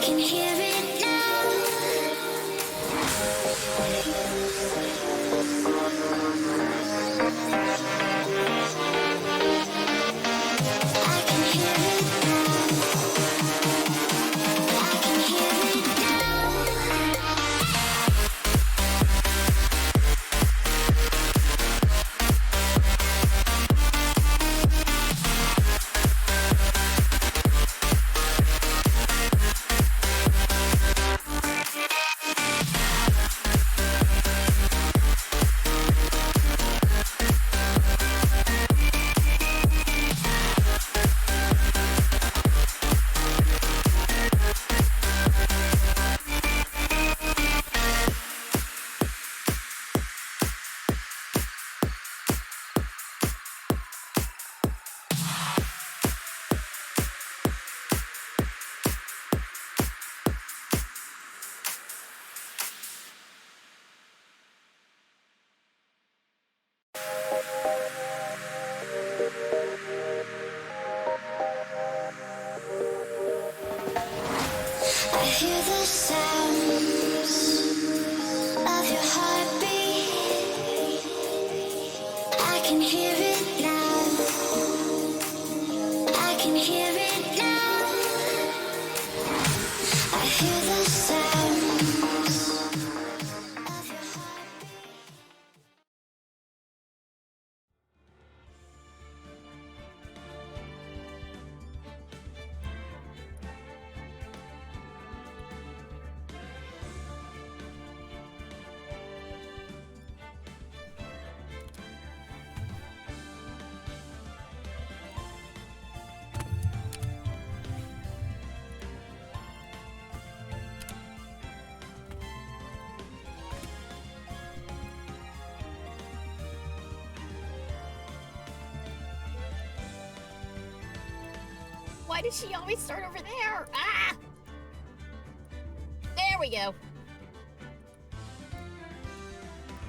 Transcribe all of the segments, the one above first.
can hear it now. I can hear it now. I can hear it now. I hear the sounds of your heartbeat. I can hear it now. I can hear it now. I hear the sounds of your heartbeat. Why does she always start over there? Ah! There we go.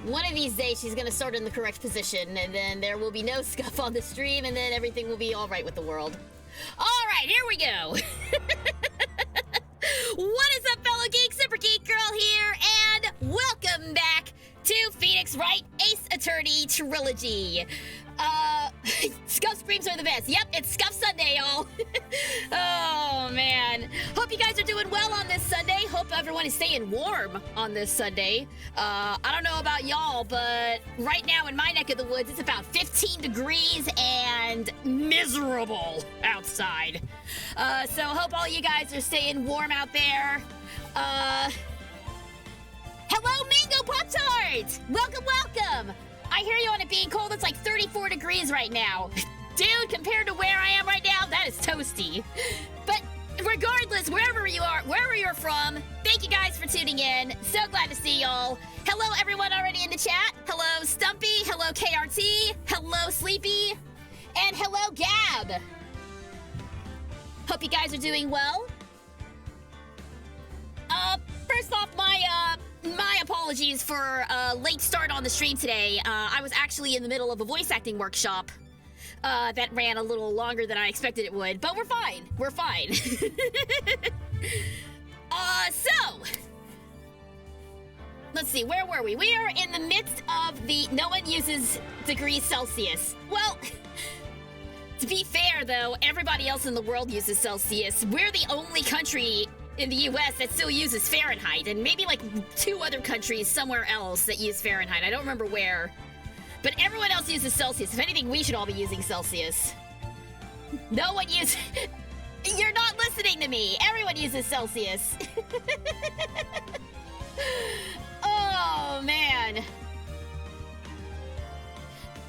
One of these days she's gonna start in the correct position, and then there will be no scuff on the stream, and then everything will be alright with the world. Alright, here we go! What is up, fellow geeks? Super Geek Girl here, and welcome back to Phoenix Wright Ace Attorney Trilogy. Scuff screams are the best. Yep, it's Scuff Sunday, y'all. Oh, man. Hope you guys are doing well on this Sunday. Hope everyone is staying warm on this Sunday. I don't know about y'all, but right now in my neck of the woods, it's about 15 degrees and miserable outside. So hope all you guys are staying warm out there. Hello, Mango Pop-Tart! Welcome, welcome! I hear you on it being cold. It's like 34 degrees right now. Dude, compared to where I am right now, that is toasty. But regardless, wherever you are, wherever you're from, thank you guys for tuning in. So glad to see y'all. Hello, everyone already in the chat. Hello, Stumpy. Hello, KRT. Hello, Sleepy. And hello, Gab. Hope you guys are doing well. First off, my apologies for a late start on the stream today. I was actually in the middle of a voice acting workshop that ran a little longer than I expected it would, but we're fine. We're fine. So let's see, where were we? We are in the midst of the no one uses degrees Celsius. Well, to be fair though, everybody else in the world uses Celsius. We're the only country in the US that still uses Fahrenheit, and maybe like 2 other countries somewhere else that use Fahrenheit. I don't remember where. But everyone else uses Celsius. If anything, we should all be using Celsius. No one uses... You're not listening to me. Everyone uses Celsius. Oh, man.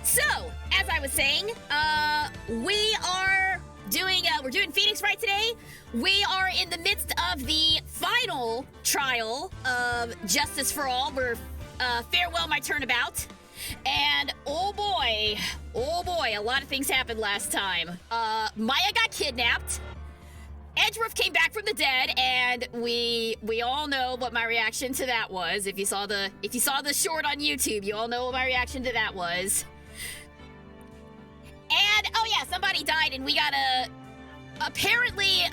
So, as I was saying, we're doing Phoenix Wright today. We are in the midst of the final trial of Justice for All. We're, farewell my turnabout. And oh boy, a lot of things happened last time. Maya got kidnapped. Edgeworth came back from the dead, and we all know what my reaction to that was. If you saw the short on YouTube, you all know what my reaction to that was. And oh yeah, somebody died, and we gotta Apparently,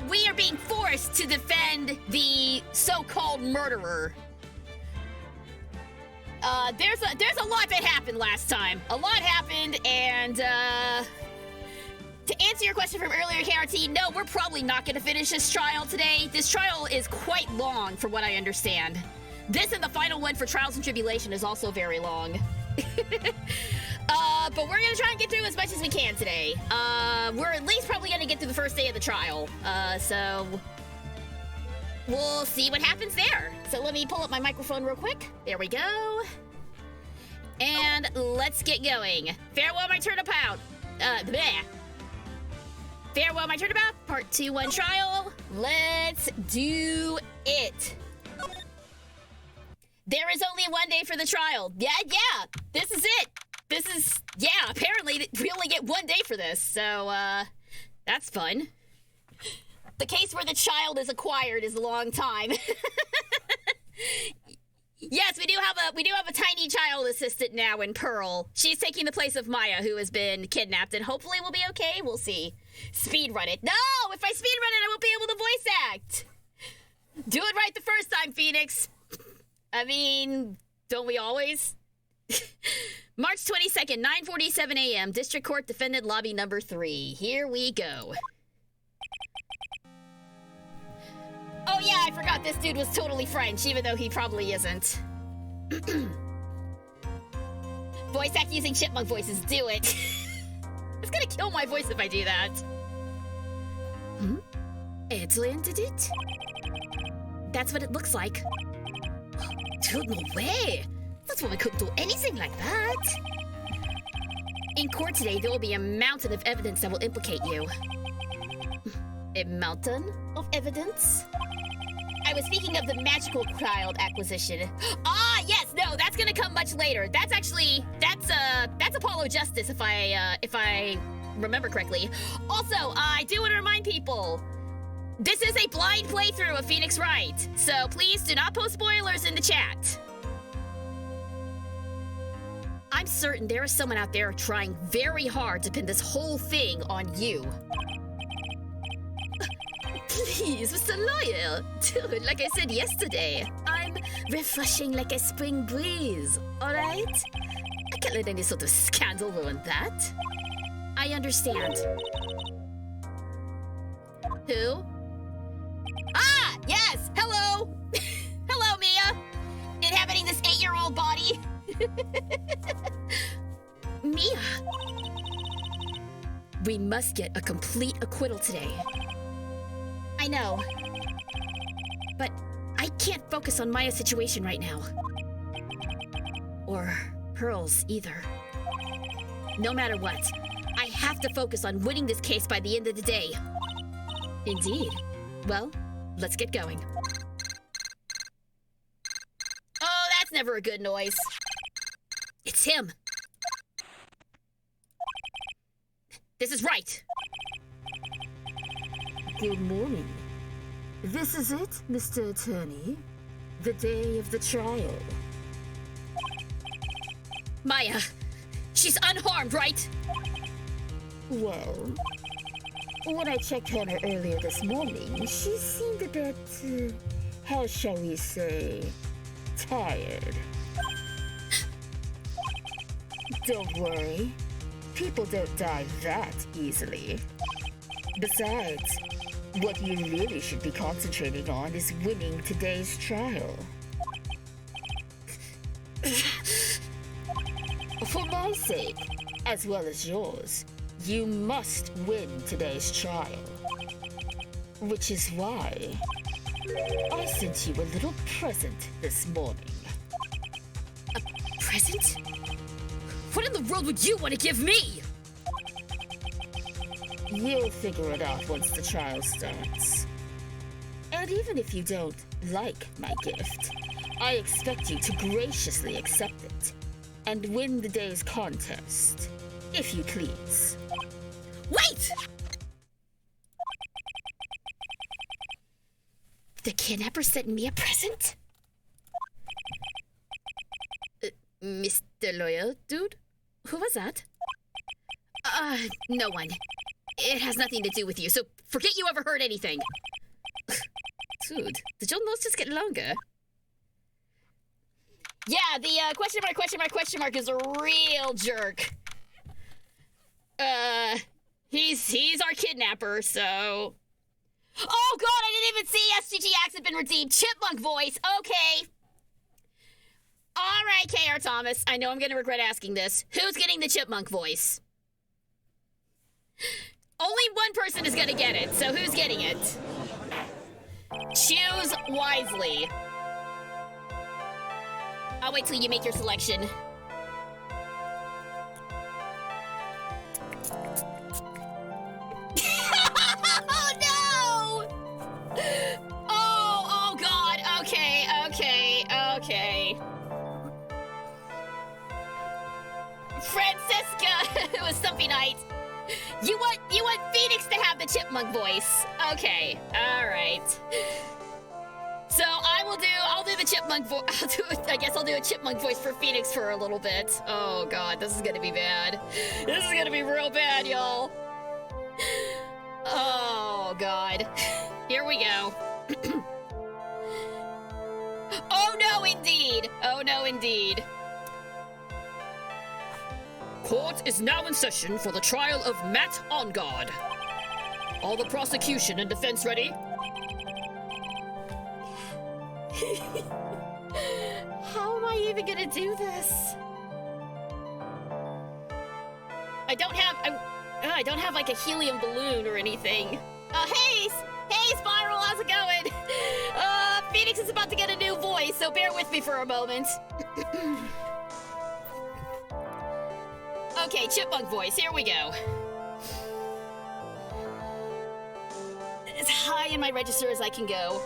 we are being forced to defend the so-called murderer. There's a lot that happened last time. A lot happened, and, to answer your question from earlier, KRT, no, we're probably not going to finish this trial today. This trial is quite long, from what I understand. This and the final one for Trials and Tribulation is also very long. But we're gonna try and get through as much as we can today. We're at least probably gonna get through the first day of the trial. So we'll see what happens there. So let me pull up my microphone real quick. There we go. And let's get going. Farewell, my Turnabout. Bleh. Farewell, my Turnabout. Part 2-1 trial. Let's do it. There is only one day for the trial. Yeah, this is it. This is, yeah, apparently we only get 1 day for this, so, that's fun. The case where the child is acquired is a long time. Yes, we do have a tiny child assistant now in Pearl. She's taking the place of Maya, who has been kidnapped, and hopefully we'll be okay. We'll see. Speedrun it. No! If I speedrun it, I won't be able to voice act! Do it right the first time, Phoenix. I mean, don't we always? March 22nd, 9:47 a.m. District Court Defendant Lobby number 3. Here we go. Oh yeah, I forgot this dude was totally French, even though he probably isn't. Voice act using chipmunk voices. Do it. It's gonna kill my voice if I do that. Adrian did it? That's what it looks like. Dude, no way! That's why we couldn't do anything like that! In court today, there will be a mountain of evidence that will implicate you. A mountain of evidence? I was speaking of the magical child acquisition. Ah, yes, no, that's gonna come much later. That's actually, that's Apollo Justice if I remember correctly. Also, I do want to remind people, this is a blind playthrough of Phoenix Wright, so please do not post spoilers in the chat. I'm certain there is someone out there trying very hard to pin this whole thing on you. Please, Mr. Lawyer. Dude, like I said yesterday, I'm refreshing like a spring breeze, alright? I can't let any sort of scandal ruin that. I understand. Who? Ah, yes, hello. Hello, Mia. Inhabiting this 8-year-old body. Mia. We must get a complete acquittal today. I know. But I can't focus on Maya's situation right now. Or Pearl's either. No matter what, I have to focus on winning this case by the end of the day. Indeed. Well, let's get going. Oh, that's never a good noise. It's him. This is Wright. Good morning. This is it, Mr. Attorney? The day of the trial. Maya, she's unharmed, right? Well, when I checked on her earlier this morning, she seemed a bit, how shall we say, tired. Don't worry. People don't die that easily. Besides, what you really should be concentrating on is winning today's trial. For my sake, as well as yours, you must win today's trial. Which is why I sent you a little present this morning. A present? What in the world would you want to give me? You'll figure it out once the trial starts. And even if you don't like my gift, I expect you to graciously accept it and win the day's contest, if you please. Wait! The kidnapper sent me a present? Mr. Lawyer, dude? Who was that? No one. It has nothing to do with you, so forget you ever heard anything. Dude, did your nose just get longer? Yeah, the question mark is a real jerk. He's our kidnapper, so... Oh god, I didn't even see SGG Axe had been redeemed. Chipmunk voice, okay. Alright, KR Thomas, I know I'm gonna regret asking this. Who's getting the chipmunk voice? Only one person is gonna get it, so who's getting it? Choose wisely. I'll wait till you make your selection. Oh no! Oh god, okay. Francisca, it was Stumpy Night. You want Phoenix to have the chipmunk voice. Okay, alright. So I'll do the chipmunk voice. I guess I'll do a chipmunk voice for Phoenix for a little bit. Oh god, this is gonna be bad. This is gonna be real bad, y'all. Oh god. Here we go. Oh no indeed! Oh no indeed. Court is now in session for the trial of Matt Onguard. All the prosecution and defense ready? How am I even gonna do this? I don't have like a helium balloon or anything. Hey Spiral, how's it going? Phoenix is about to get a new voice, so bear with me for a moment. Okay, chipmunk voice, here we go. As high in my register as I can go.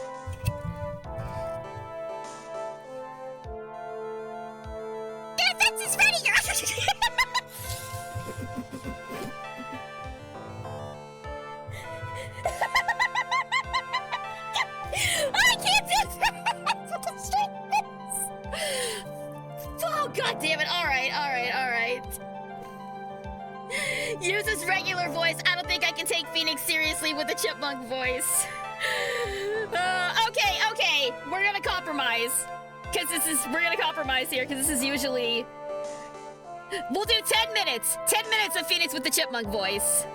The defense is ready, Your Honor! I can't do that! Oh, god damn it. Alright. Use his regular voice. I don't think I can take Phoenix seriously with the chipmunk voice. Okay. We're gonna compromise. We're gonna compromise here, because this is usually... We'll do 10 minutes. 10 minutes of Phoenix with the chipmunk voice.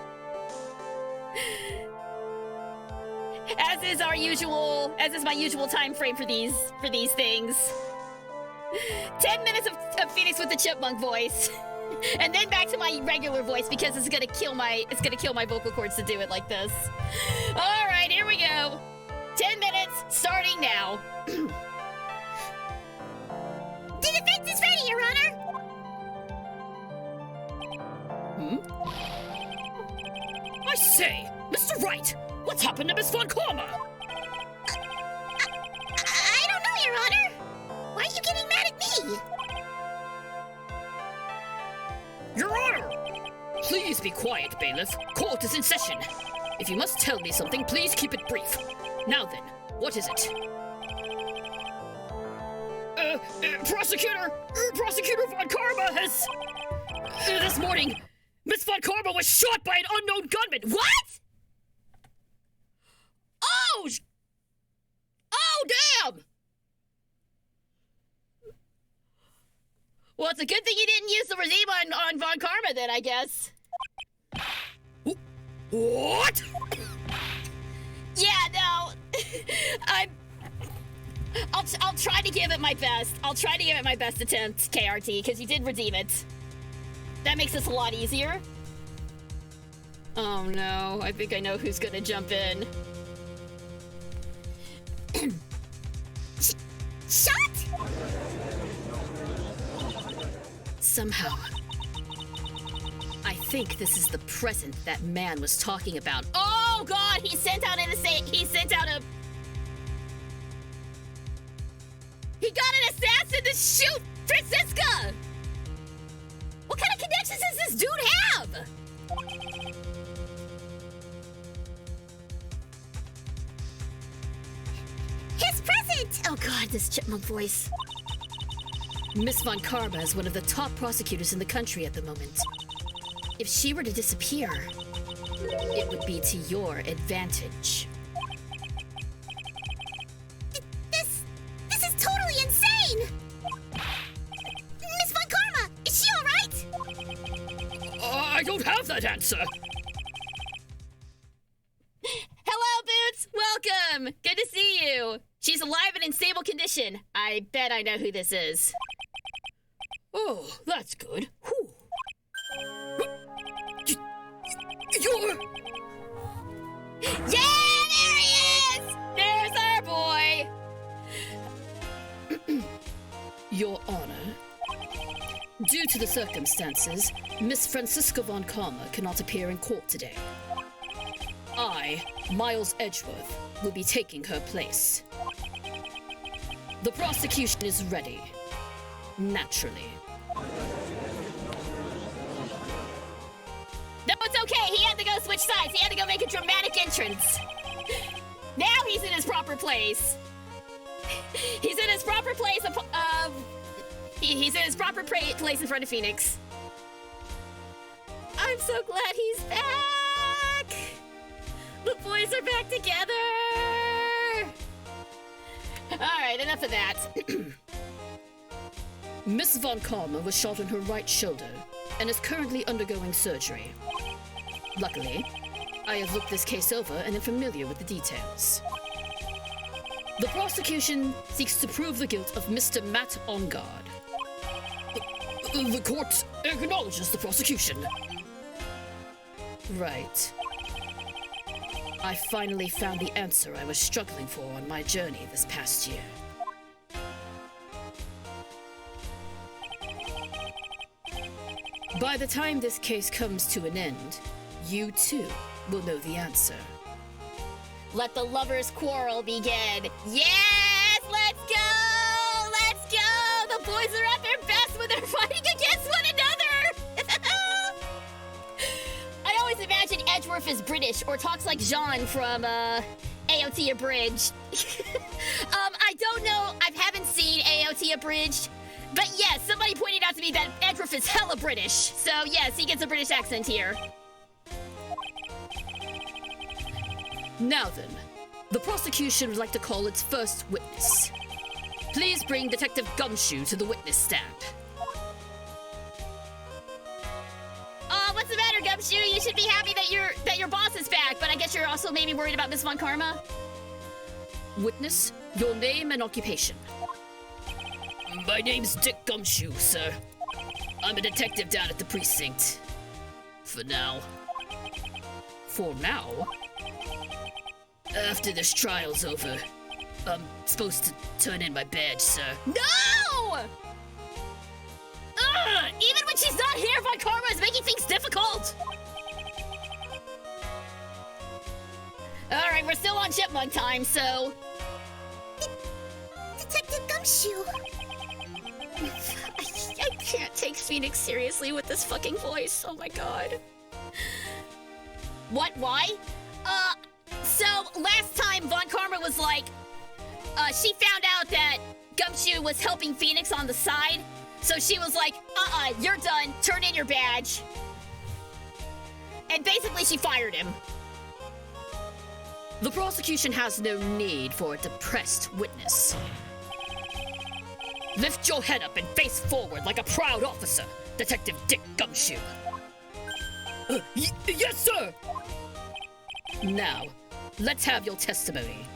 As is my usual time frame for these things. 10 minutes of Phoenix with the chipmunk voice. And then back to my regular voice, because it's gonna kill my vocal cords to do it like this. Alright, here we go. 10 minutes, starting now. The defense is ready, Your Honor! I say, Mr. Wright, what's happened to Miss Von Karma? I don't know, Your Honor. Why are you getting mad at me? Your Honor! Please be quiet, bailiff. Court is in session. If you must tell me something, please keep it brief. Now then, what is it? Prosecutor Von Karma has... this morning, Miss Von Karma was shot by an unknown gunman. What? Oh, damn! Well, it's a good thing you didn't use the redeem on Von Karma then, I guess. What? Yeah, no. I'll try to give it my best. I'll try to give it my best attempt, KRT, because you did redeem it. That makes this a lot easier. Oh no, I think I know who's gonna jump in. Shot? Somehow, I think this is the present that man was talking about. Oh god, he sent out a... He got an assassin to shoot Francisca! What kind of connections does this dude have? His present! Oh god, this chipmunk voice. Miss Von Karma is one of the top prosecutors in the country at the moment. If she were to disappear, it would be to your advantage. This is totally insane! Miss Von Karma, is she alright? I don't have that answer. Hello, Boots! Welcome! Good to see you! She's alive and in stable condition. I bet I know who this is. Oh, that's good. Whew. You're... Yeah, there he is! There's our boy! Your Honor, due to the circumstances, Miss Francisca Von Karma cannot appear in court today. I, Miles Edgeworth, will be taking her place. The prosecution is ready. Naturally. No, it's okay. He had to go switch sides. He had to go make a dramatic entrance. Now he's in his proper place. He's in his proper place. He's in his proper place in front of Phoenix. I'm so glad he's back. The boys are back together. All right, enough of that. Miss Von Karma was shot in her right shoulder and is currently undergoing surgery. Luckily, I have looked this case over and am familiar with the details. The prosecution seeks to prove the guilt of Mr. Matt Ongard. The court acknowledges the prosecution. Right. I finally found the answer I was struggling for on my journey this past year. By the time this case comes to an end, you too will know the answer. Let the lovers' quarrel begin. Yes, let's go! Let's go! The boys are at their best when they're fighting against one another! I always imagine Edgeworth is British or talks like Jean from AOT Abridged. I don't know. I haven't seen AOT Abridged. But yes, somebody pointed out to me that Edgeworth is hella British. So yes, he gets a British accent here. Now then, the prosecution would like to call its first witness. Please bring Detective Gumshoe to the witness stand. What's the matter, Gumshoe? You should be happy that your boss is back, but I guess you're also maybe worried about Miss Von Karma? Witness, your name and occupation. My name's Dick Gumshoe, sir. I'm a detective down at the precinct. For now. For now? After this trial's over, I'm supposed to turn in my badge, sir. No! Even when she's not here, Von Karma is making things difficult! Alright, we're still on chipmunk time, so... Detective Gumshoe. I can't take Phoenix seriously with this fucking voice. Oh my god. What? Why? So last time Von Karma was like, she found out that Gumshoe was helping Phoenix on the side. So she was like, you're done. Turn in your badge. And basically she fired him. The prosecution has no need for a depressed witness. Lift your head up and face forward like a proud officer, Detective Dick Gumshoe. Yes, sir! Now, let's have your testimony.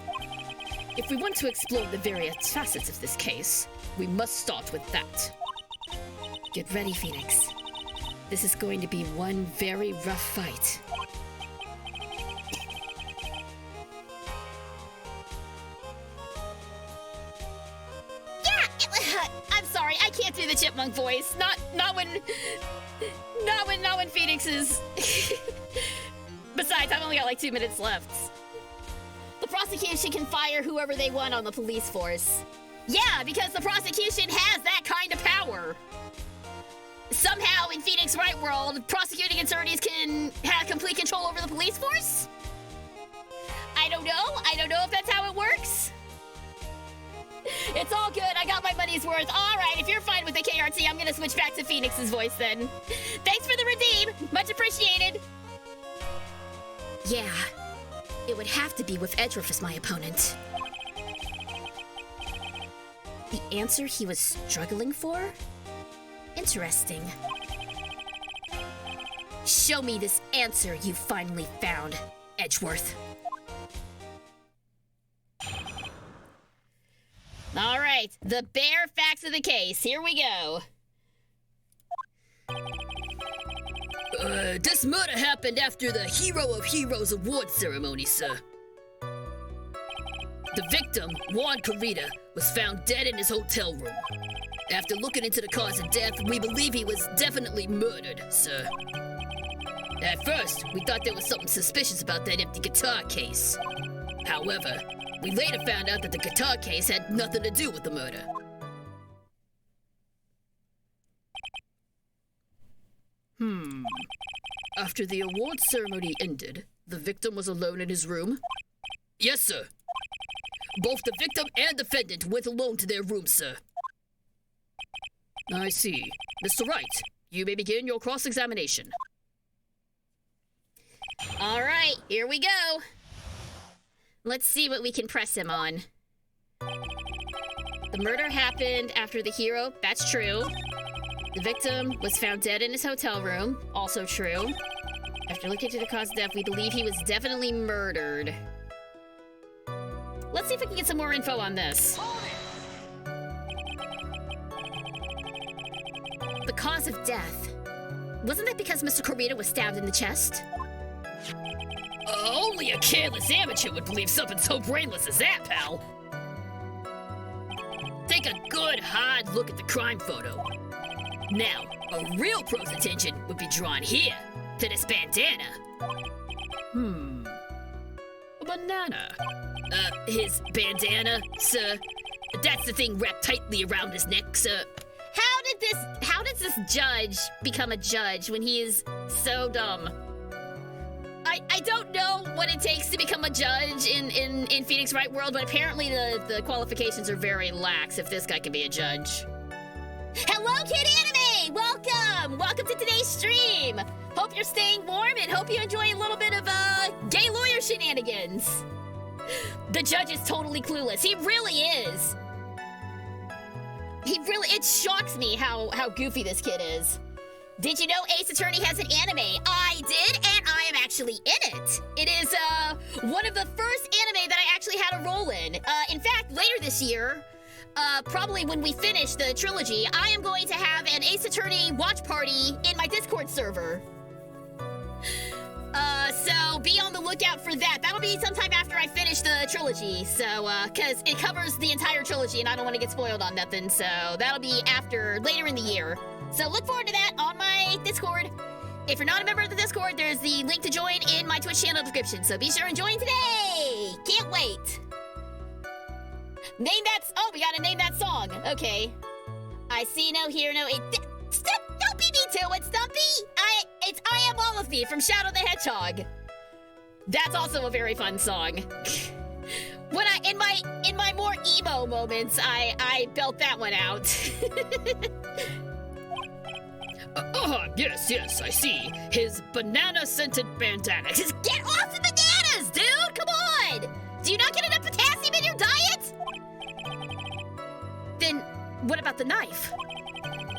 If we want to explore the various facets of this case, we must start with that. Get ready, Phoenix. This is going to be one very rough fight. I'm sorry, I can't do the chipmunk voice. Not when Phoenix is. Besides, I've only got like 2 minutes left. The prosecution can fire whoever they want on the police force. Yeah, because the prosecution has that kind of power. Somehow, in Phoenix Wright world, prosecuting attorneys can have complete control over the police force? I don't know. I don't know if that's how it works. It's all good. I got my money's worth. All right, if you're fine with the KRT, I'm gonna switch back to Phoenix's voice then. Thanks for the redeem. Much appreciated. Yeah, it would have to be with Edgeworth as my opponent. The answer he was struggling for? Interesting. Show me this answer you finally found, Edgeworth. All right, the bare facts of the case. Here we go. This murder happened after the Hero of Heroes award ceremony, sir. The victim, Juan Carita, was found dead in his hotel room. After looking into the cause of death, we believe he was definitely murdered, sir. At first, we thought there was something suspicious about that empty guitar case. However, we later found out that the guitar case had nothing to do with the murder. After the award ceremony ended, the victim was alone in his room? Yes, sir. Both the victim and defendant went alone to their room, sir. I see. Mr. Wright, you may begin your cross-examination. All right, here we go. Let's see what we can press him on. The murder happened after the hero. That's true. The victim was found dead in his hotel room. Also true. After looking into the cause of death, we believe he was definitely murdered. Let's see if we can get some more info on this. The cause of death. Wasn't that because Mr. Carita was stabbed in the chest? Only a careless amateur would believe something so brainless as that, pal. Take a good, hard look at the crime photo. Now, a real pro's attention would be drawn here, to this bandana. A banana. His bandana, sir. That's the thing wrapped tightly around his neck, sir. How does this judge become a judge when he is so dumb? I don't know what it takes to become a judge in Phoenix Wright World, but apparently the qualifications are very lax if this guy can be a judge. Hello, Kid Anime! Welcome! Welcome to today's stream! Hope you're staying warm and hope you enjoy a little bit of, gay lawyer shenanigans. The judge is totally clueless. He really is. It shocks me how goofy this kid is. Did you know Ace Attorney has an anime? I did, and I am actually in it. It is, one of the first anime that I actually had a role in. In fact, later this year, probably when we finish the trilogy, I am going to have an Ace Attorney watch party in my Discord server. So be on the lookout for that. That'll be sometime after I finish the trilogy. So, cause it covers the entire trilogy and I don't want to get spoiled on nothing. So that'll be later in the year. So look forward to that on my Discord. If you're not a member of the Discord, there's the link to join in my Twitch channel description. So be sure and join today. Can't wait. We gotta name that song. Okay. I see no, hear no, don't beat me to it, Stumpy. I Am All of Me from Shadow the Hedgehog. That's also a very fun song. When in my more emo moments, I belt that one out. Yes, I see. His banana-scented bandana. Just get off the bananas, dude! Come on! Do you not get enough potassium in your diet? Then, what about the knife?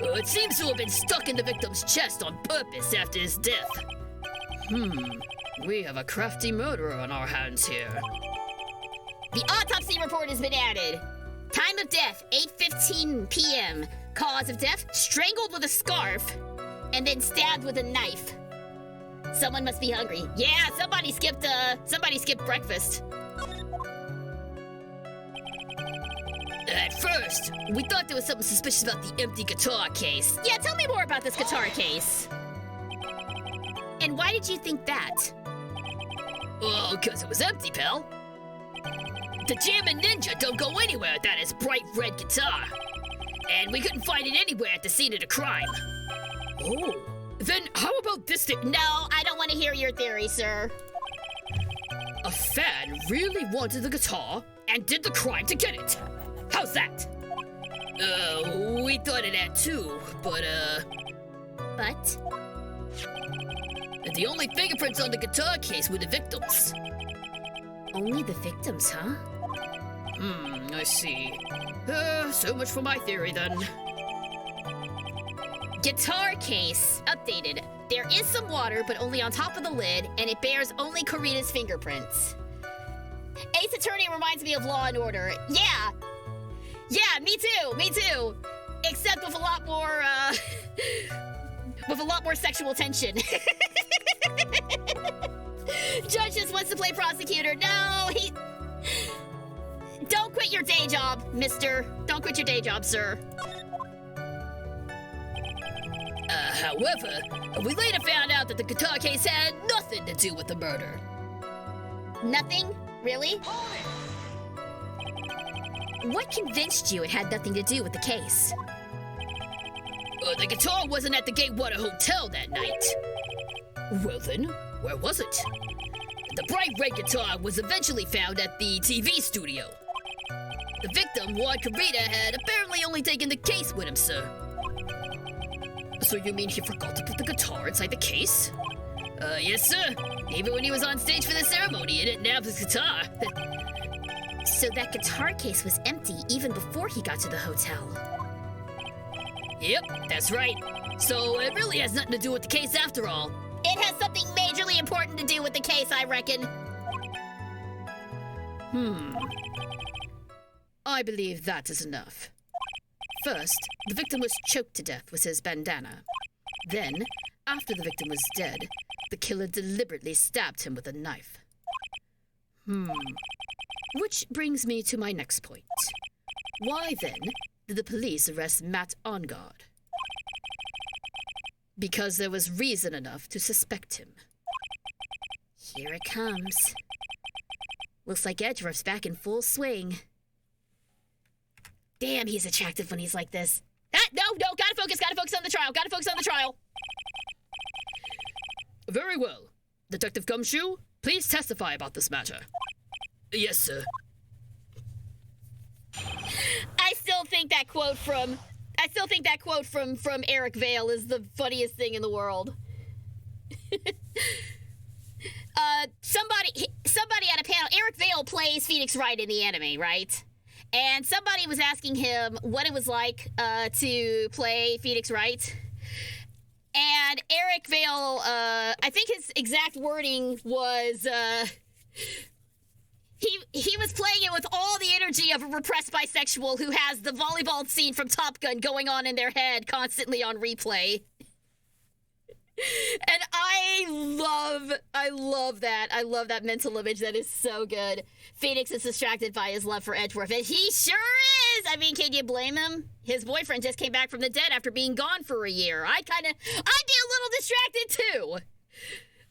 It seems to have been stuck in the victim's chest on purpose after his death. We have a crafty murderer on our hands here. The autopsy report has been added. Time of death, 8:15 p.m. Cause of death, strangled with a scarf, and then stabbed with a knife. Someone must be hungry. Yeah, somebody skipped breakfast. At first, we thought there was something suspicious about the empty guitar case. Yeah, tell me more about this guitar case. And why did you think that? Well, because it was empty, pal. The Jammin' Ninja don't go anywhere without his bright red guitar. And we couldn't find it anywhere at the scene of the crime. Oh, then how about this thing? No, I don't want to hear your theory, sir. A fan really wanted the guitar and did the crime to get it. How's that? We thought of that too, but But? And the only fingerprints on the guitar case were the victims. Only the victims, huh? I see. So much for my theory then. Guitar case. Updated. There is some water, but only on top of the lid, and it bears only Karina's fingerprints. Ace Attorney reminds me of Law and Order. Yeah. Yeah, me too. Except with a lot more, with a lot more sexual tension. Judge just wants to play prosecutor. No, Don't quit your day job, mister. Don't quit your day job, sir. However, we later found out that the guitar case had nothing to do with the murder. Nothing? Really? What convinced you it had nothing to do with the case? The guitar wasn't at the Gatewater Hotel that night. Well then, where was it? The bright red guitar was eventually found at the TV studio. The victim, Juan Carita, had apparently only taken the case with him, sir. So you mean he forgot to put the guitar inside the case? Yes, sir. Even when he was on stage for the ceremony, he didn't have his guitar. So that guitar case was empty even before he got to the hotel. Yep, that's right. So it really has nothing to do with the case after all. It has something majorly important to do with the case, I reckon. I believe that is enough. First, the victim was choked to death with his bandana. Then, after the victim was dead, the killer deliberately stabbed him with a knife. Which brings me to my next point. Why, then, did the police arrest Matt Ongard? Because there was reason enough to suspect him. Here it comes. Looks like Edgeworth's back in full swing. Damn, he's attractive when he's like this. No, gotta focus on the trial, Very well. Detective Gumshoe, please testify about this matter. Yes, sir. I still think that quote from Eric Vale is the funniest thing in the world. Somebody at a panel, Eric Vale plays Phoenix Wright in the anime, right? And somebody was asking him what it was like to play Phoenix Wright. And Eric Vale, I think his exact wording was, he was playing it with all the energy of a repressed bisexual who has the volleyball scene from Top Gun going on in their head constantly on replay. And I love that. I love that mental image. That is so good. Phoenix is distracted by his love for Edgeworth, and he sure is. I mean, can you blame him? His boyfriend just came back from the dead after being gone for a year. I'd be a little distracted too.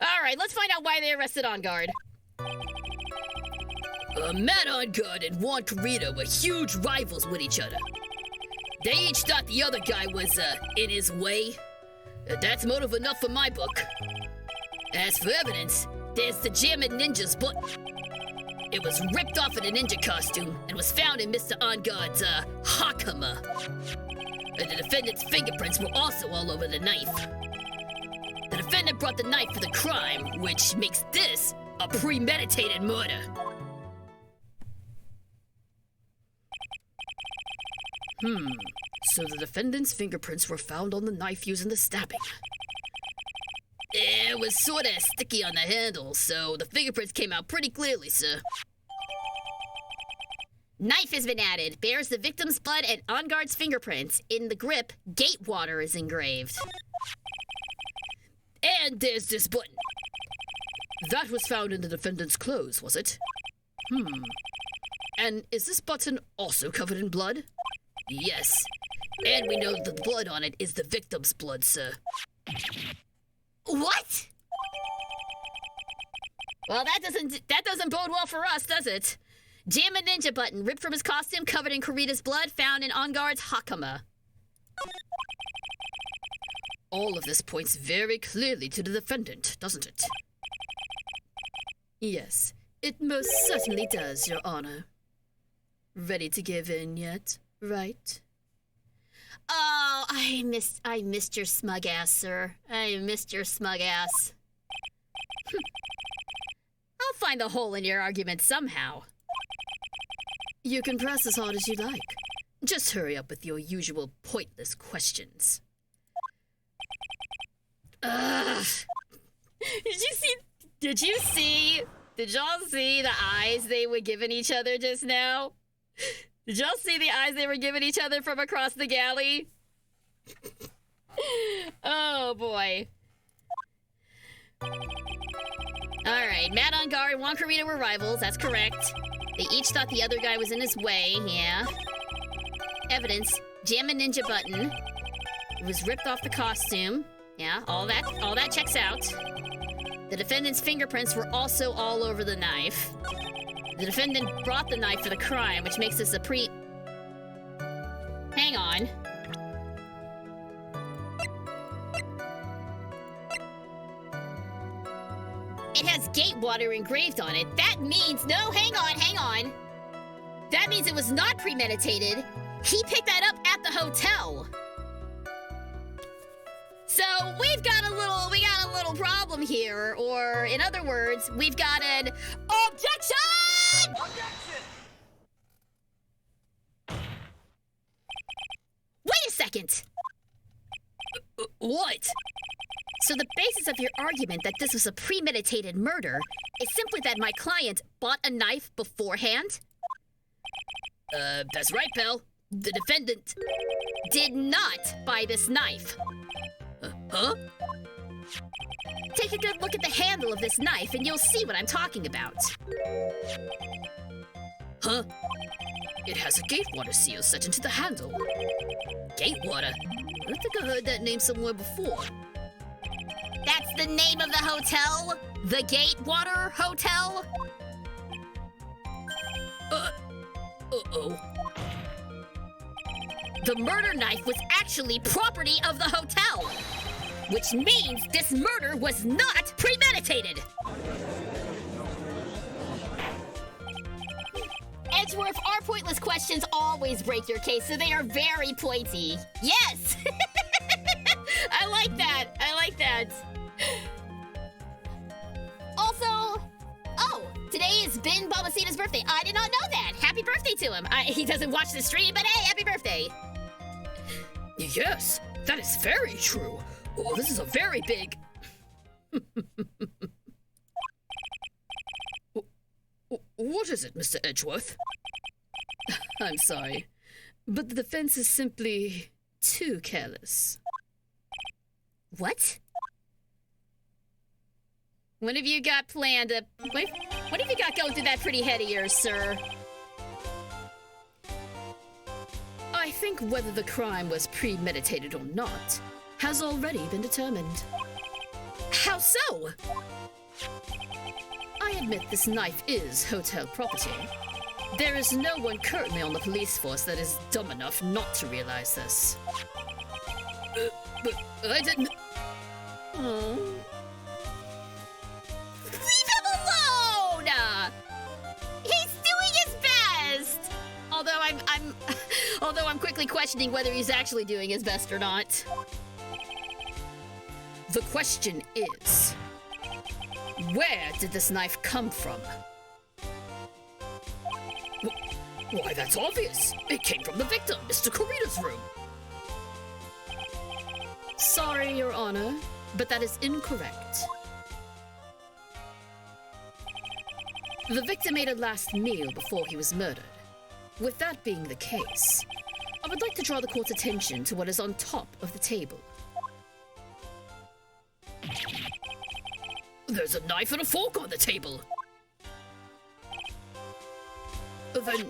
All right, let's find out why they arrested Ongard. Matt Ongard and Juan Carita were huge rivals with each other. They each thought the other guy was, in his way. That's motive enough for my book. As for evidence, there's the Jammin' Ninja's button. It was ripped off in a ninja costume and was found in Mr. Ongard's, hakama. And the defendant's fingerprints were also all over the knife. The defendant brought the knife for the crime, which makes this a premeditated murder. So the defendant's fingerprints were found on the knife used in the stabbing. It was sorta sticky on the handle, so the fingerprints came out pretty clearly, sir. Knife has been added. Bears the victim's blood and Ongard's fingerprints. In the grip, Gatewater is engraved. And there's this button. That was found in the defendant's clothes, was it? And is this button also covered in blood? Yes. And we know that the blood on it is the victim's blood, sir. What? Well, that doesn't bode well for us, does it? Jammin' Ninja button, ripped from his costume, covered in Karita's blood, found in Ongard's hakama. All of this points very clearly to the defendant, doesn't it? Yes, it most certainly does, Your Honor. Ready to give in yet, right? Oh, I missed your smug ass, sir. I missed your smug ass. I'll find the hole in your argument somehow. You can press as hard as you like. Just hurry up with your usual pointless questions. Ugh. Did y'all see the eyes they were giving each other just now? Did y'all see the eyes they were giving each other from across the galley? Oh boy. Alright, Matt on guard and Juan Carino were rivals, that's correct. They each thought the other guy was in his way, yeah. Evidence, jam a ninja button. It was ripped off the costume. Yeah, all that checks out. The defendant's fingerprints were also all over the knife. The defendant brought the knife for the crime, which makes this a Hang on. It has Gatewater engraved on it. That means, no, hang on. That means it was not premeditated. He picked that up at the hotel. So we got a little problem here, or in other words, we've got an objection! Wait a second. What? So the basis of your argument that this was a premeditated murder is simply that my client bought a knife beforehand? That's right, pal. The defendant Did not buy this knife. Huh? Take a good look at the handle of this knife and you'll see what I'm talking about. Huh? It has a Gatewater seal set into the handle. Gatewater? I think I heard that name somewhere before. That's the name of the hotel? The Gatewater Hotel? Uh-oh. The murder knife was actually property of the hotel, which means this murder was not premeditated. Edgeworth, our pointless questions always break your case, so they are very pointy. Yes! I like that. Also, today is Ben Balmacita's birthday. I did not know that. Happy birthday to him. He doesn't watch the stream, but hey, happy birthday. Yes, that is very true. Oh, this is a very big... What is it, Mr. Edgeworth? I'm sorry, but the defense is simply too careless. What? What have you got planned? What have you got going through that pretty head of yours, sir? I think whether the crime was premeditated or not has already been determined. How so? I admit this knife is hotel property. There is no one currently on the police force that is dumb enough not to realize this. But I didn't... Oh. Leave him alone! He's doing his best! Although I'm quickly questioning whether he's actually doing his best or not. The question is, where did this knife come from? Why, that's obvious. It came from the victim, Mr. Corita's room. Sorry, Your Honor, but that is incorrect. The victim ate a last meal before he was murdered. With that being the case, I would like to draw the court's attention to what is on top of the table. There's a knife and a fork on the table. Then,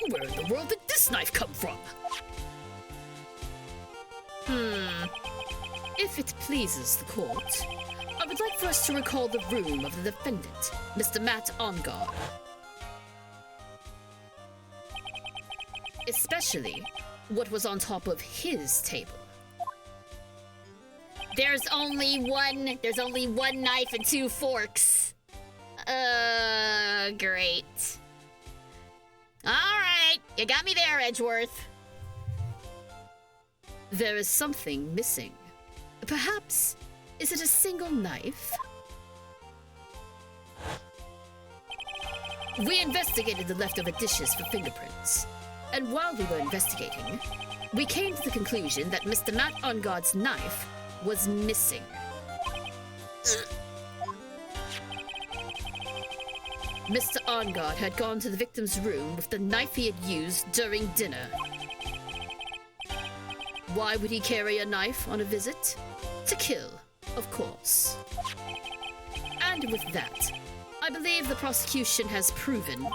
where in the world did this knife come from? If it pleases the court, I would like for us to recall the room of the defendant, Mr. Matt Ongar. Especially what was on top of his table. There's only one knife and two forks. Great. Alright, you got me there, Edgeworth. There is something missing. Perhaps, is it a single knife? We investigated the leftover dishes for fingerprints, and while we were investigating, we came to the conclusion that Mr. Matt Ungard's knife was missing. Mr. Ungard had gone to the victim's room with the knife he had used during dinner. Why would he carry a knife on a visit? To kill, of course. And with that, I believe the prosecution has proven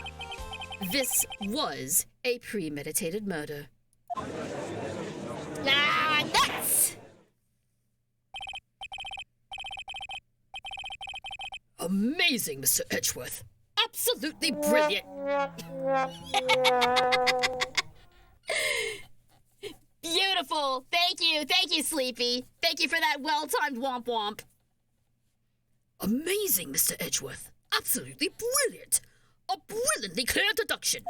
this was a premeditated murder. Ah, nuts! Amazing, Mr. Edgeworth. Absolutely brilliant. Beautiful. Thank you, Sleepy. Thank you for that well-timed womp womp. Amazing, Mr. Edgeworth. Absolutely brilliant. A brilliantly clear deduction.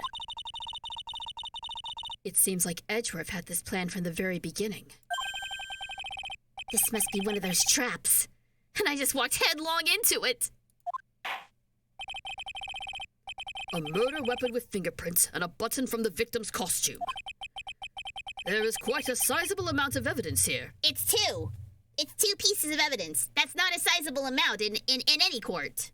It seems like Edgeworth had this plan from the very beginning. This must be one of those traps. And I just walked headlong into it. A murder weapon with fingerprints and a button from the victim's costume. There is quite a sizable amount of evidence here. It's two. It's two pieces of evidence. That's not a sizable amount in any court.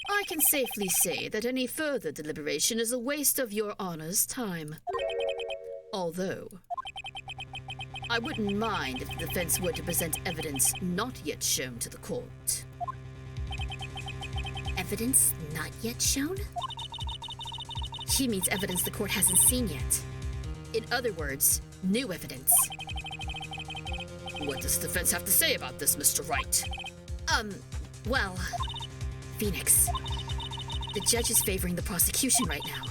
I can safely say that any further deliberation is a waste of your honor's time. Although, I wouldn't mind if the defense were to present evidence not yet shown to the court. Evidence not yet shown? He means evidence the court hasn't seen yet. In other words, new evidence. What does the defense have to say about this, Mr. Wright? Well, Phoenix, the judge is favoring the prosecution right now.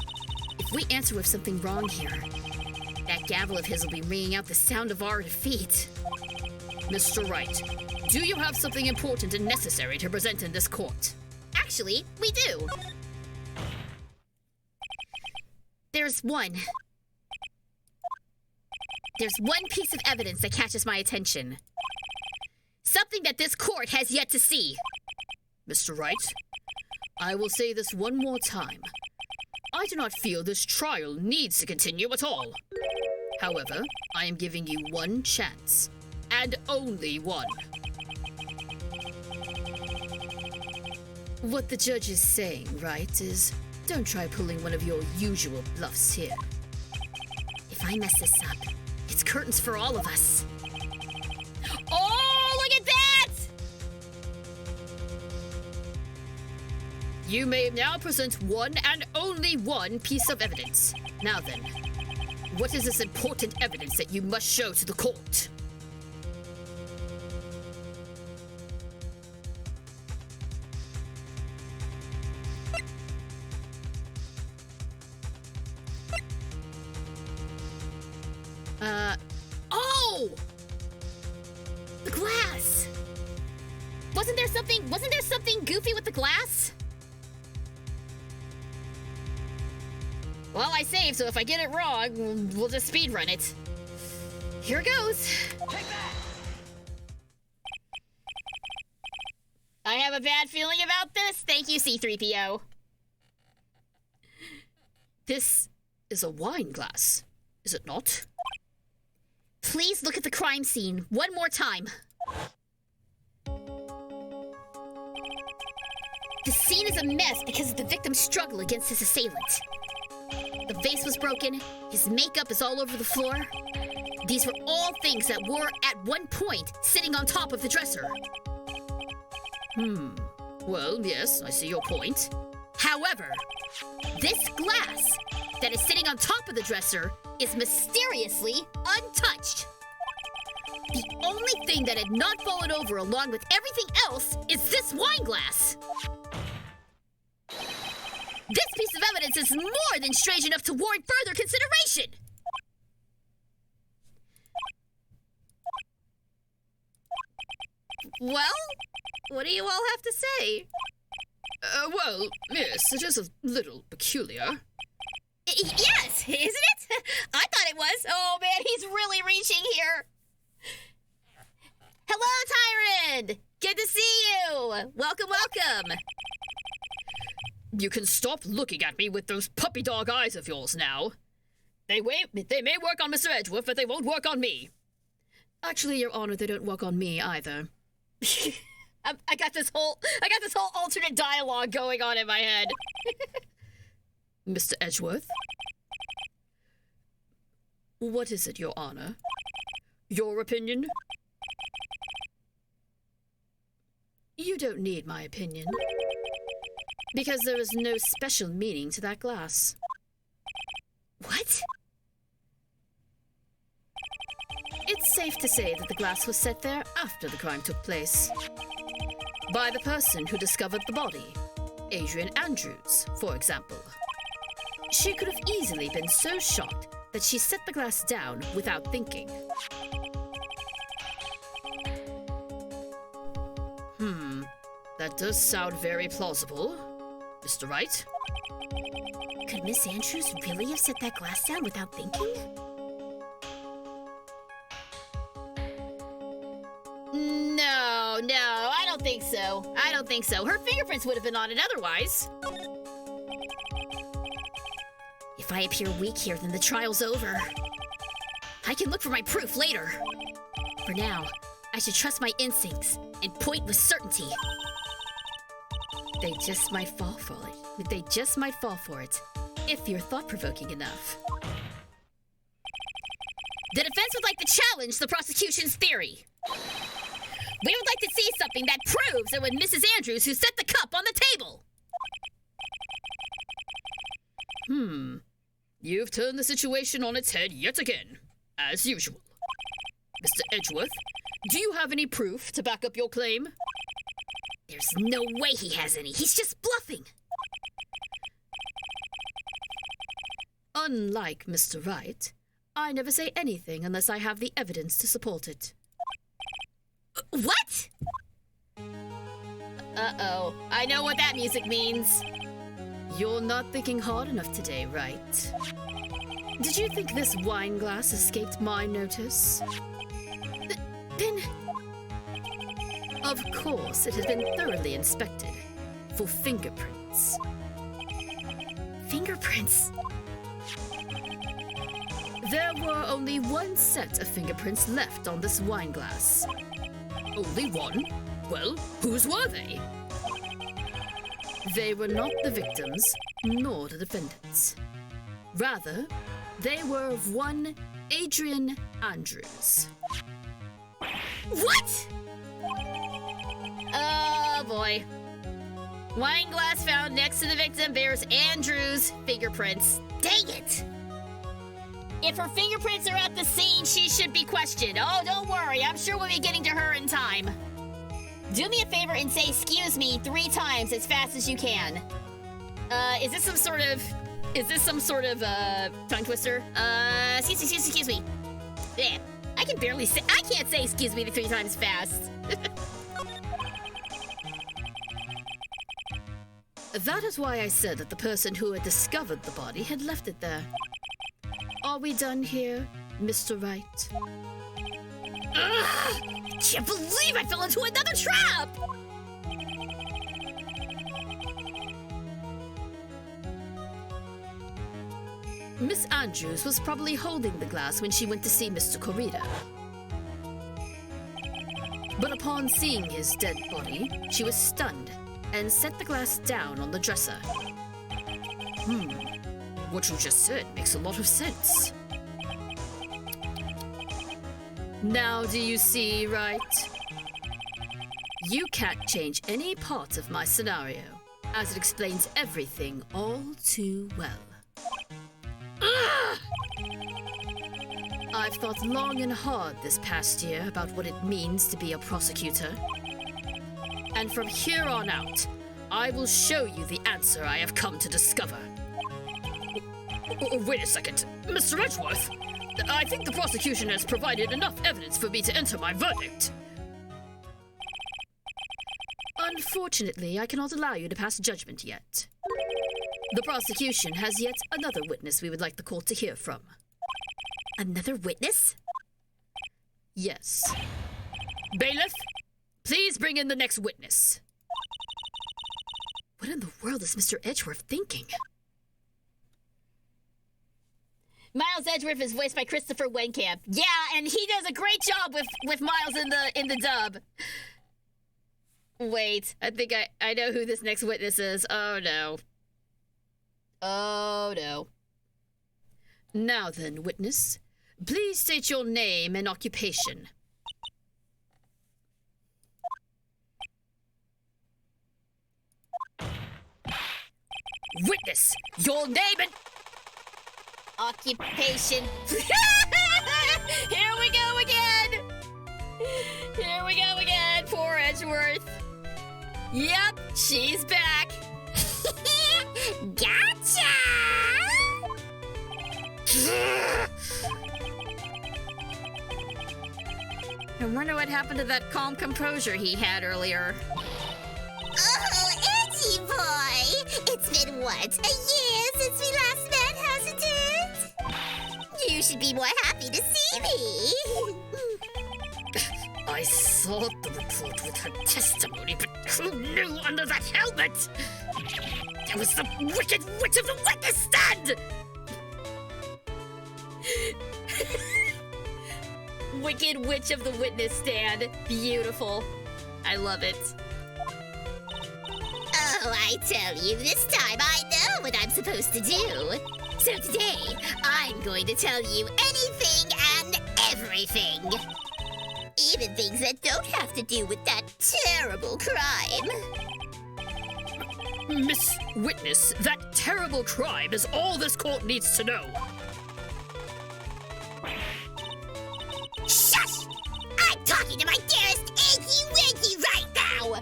If we answer with something wrong here, that gavel of his will be ringing out the sound of our defeat. Mr. Wright, do you have something important and necessary to present in this court? actually, we do. There's one piece of evidence that catches my attention. Something that this court has yet to see. Mr. Wright, I will say this one more time. I do not feel this trial needs to continue at all. However, I am giving you one chance, and only one. What the judge is saying, right, is don't try pulling one of your usual bluffs here. If I mess this up, it's curtains for all of us. Oh, look at that! You may now present one and only one piece of evidence. Now then, what is this important evidence that you must show to the court? Oh! The glass! Wasn't there something goofy with the glass? Well, I saved, so if I get it wrong, we'll just speedrun it. Here goes. I have a bad feeling about this. Thank you, C-3PO. This is a wine glass, is it not? Please look at the crime scene one more time. The scene is a mess because of the victim's struggle against his assailant. The vase was broken, his makeup is all over the floor. These were all things that were, at one point, sitting on top of the dresser. Well, yes, I see your point. However, this glass that is sitting on top of the dresser is mysteriously untouched. The only thing that had not fallen over along with everything else is this wine glass. This piece of evidence is more than strange enough to warrant further consideration. Well, what do you all have to say? Well, yes, it is a little peculiar. Yes, isn't it? I thought it was. Oh man, he's really reaching here. Hello, Tyrant! Good to see you! Welcome, welcome! You can stop looking at me with those puppy dog eyes of yours now. They may work on Mr. Edgeworth, but they won't work on me. Actually, Your Honor, they don't work on me either. I got this whole alternate dialogue going on in my head. Mr. Edgeworth? What is it, Your Honor? Your opinion? You don't need my opinion. Because there is no special meaning to that glass. What? It's safe to say that the glass was set there after the crime took place. By the person who discovered the body, Adrian Andrews, for example. She could have easily been so shocked that she set the glass down without thinking. That does sound very plausible. Mr. Wright? Could Miss Andrews really have set that glass down without thinking? No, I don't think so. I don't think so. Her fingerprints would have been on it otherwise. If I appear weak here, then the trial's over. I can look for my proof later. For now, I should trust my instincts and point with certainty. They just might fall for it. They just might fall for it, if you're thought-provoking enough. The defense would like to challenge the prosecution's theory. We would like to see something that proves it was Mrs. Andrews who set the cup on the table. You've turned the situation on its head yet again, as usual. Mr. Edgeworth, do you have any proof to back up your claim? There's no way he has any. He's just bluffing. Unlike Mr. Wright, I never say anything unless I have the evidence to support it. What? Uh-oh. I know what that music means. You're not thinking hard enough today, Wright. Did you think this wine glass escaped my notice? Then... Of course, it has been thoroughly inspected for fingerprints. Fingerprints? There were only one set of fingerprints left on this wine glass. Only one? Well, whose were they? They were not the victims, nor the defendants. Rather, they were of one Adrian Andrews. What? Oh boy. Wine glass found next to the victim bears Andrew's fingerprints. Dang it! If her fingerprints are at the scene, she should be questioned. Oh, don't worry. I'm sure we'll be getting to her in time. Do me a favor and say "excuse me" 3 times as fast as you can. Is this some sort of tongue twister? Excuse me. Yeah, I can't say "excuse me" 3 times fast. That is why I said that the person who had discovered the body had left it there. Are we done here, Mr. Wright? Ugh! I can't believe I fell into another trap! Miss Andrews was probably holding the glass when she went to see Mr. Corrida. But upon seeing his dead body, she was stunned and set the glass down on the dresser. What you just said makes a lot of sense. Now do you see, Wright? You can't change any part of my scenario, as it explains everything all too well. I've thought long and hard this past year about what it means to be a prosecutor. And from here on out, I will show you the answer I have come to discover. Wait a second, Mr. Edgeworth. I think the prosecution has provided enough evidence for me to enter my verdict. Unfortunately, I cannot allow you to pass judgment yet. The prosecution has yet another witness we would like the court to hear from. Another witness? Yes. Bailiff, please bring in the next witness. What in the world is Mr. Edgeworth thinking? Miles Edgeworth is voiced by Christopher Wenkamp. Yeah, and he does a great job with Miles in the dub. Wait, I think I know who this next witness is. Oh no. Oh no. Now then, witness, please state your name and occupation. Witness, your name and... Occupation. Here we go again. Here we go again. Poor Edgeworth. Yep, she's back. Gotcha! I wonder what happened to that calm composure he had earlier. Oh, Edgy boy! It's been what, a year since we last met, hasn't it? You should be more happy to see me. I saw the report with her testimony, but who knew under that helmet? There was the wicked witch of the witness stand! Wicked Witch of the Witness Stand. Beautiful. I love it. Oh, I tell you, this time I know what I'm supposed to do. So today, I'm going to tell you anything and everything. Even things that don't have to do with that terrible crime. Miss Witness, that terrible crime is all this court needs to know. Shush! I'm talking to my dearest Angie Winky right now!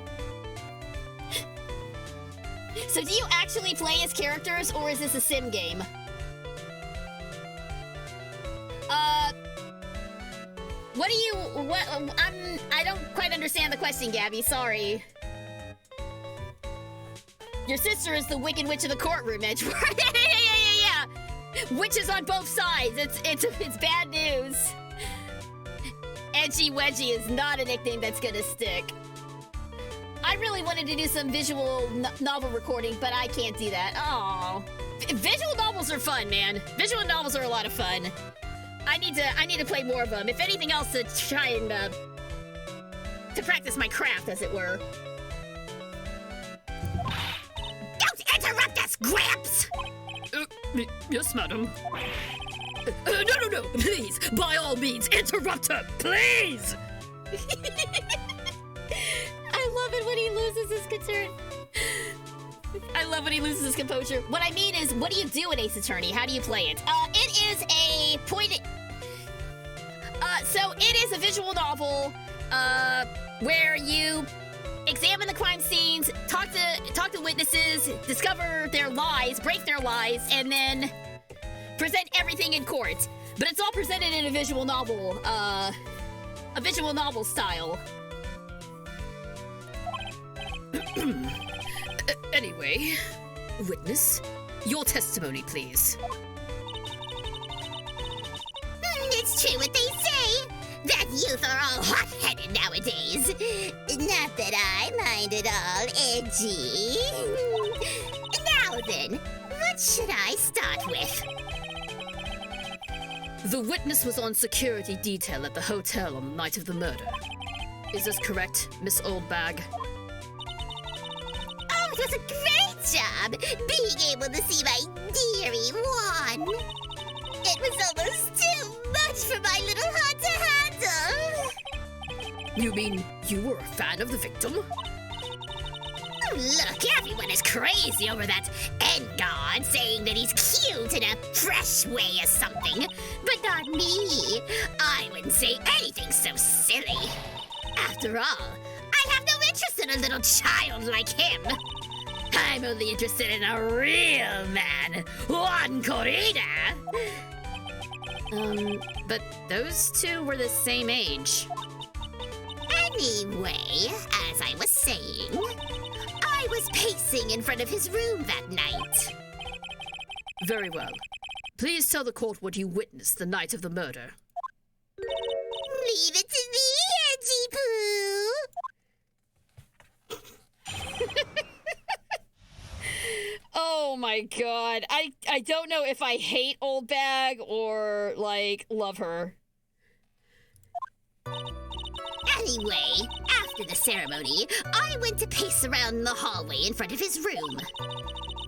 So do you actually play as characters, or is this a sim game? I don't quite understand the question, Gabby, sorry. Your sister is the Wicked Witch of the courtroom, Edgeworth. yeah. Witches on both sides, it's bad news. Edgy Wedgie is not a nickname that's gonna stick. I really wanted to do some visual novel recording, but I can't do that. Oh, visual novels are fun, man. Visual novels are a lot of fun. I need to play more of them. If anything else, to try and to practice my craft, as it were. Don't interrupt us, Gramps! Yes, madam. No, please, by all means, interrupt her, please! I love it when he loses his concern. I love when he loses his composure. What I mean is, what do you do in Ace Attorney? How do you play it? It is a point... so it is a visual novel, where you examine the crime scenes, talk to witnesses, discover their lies, break their lies, and then present everything in court. But it's all presented in a visual novel style. Anyway, witness, your testimony, please. It's true what they say, that youth are all hot-headed nowadays. Not that I mind at all, Edgy. Now then, what should I start with? The witness was on security detail at the hotel on the night of the murder. Is this correct, Miss Oldbag? Oh, it was a great job being able to see my dearie Juan. It was almost too much for my little heart to handle. You mean you were a fan of the victim? Oh, look, everyone is crazy over that Engard saying that he's cute in a fresh way or something. But not me. I wouldn't say anything so silly. After all, I have no interest in a little child like him. I'm only interested in a real man, Juan Corrida. But those two were the same age. Anyway, as I was saying, I was pacing in front of his room that night. Very well. Please tell the court what you witnessed the night of the murder. Leave it to me, Edgy Poo. my god. I don't know if I hate Old Bag or, like, love her. Anyway, after the ceremony, I went to pace around the hallway in front of his room.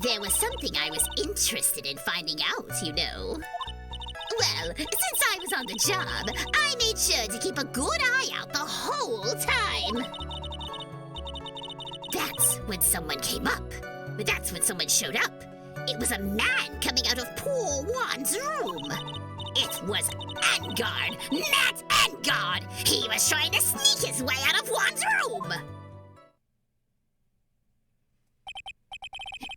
There was something I was interested in finding out, you know. Well, since I was on the job, I made sure to keep a good eye out the whole time. That's when someone came up. That's when someone showed up. It was a man coming out of poor Juan's room. It was Engard, not Engard! He was trying to sneak his way out of Juan's room!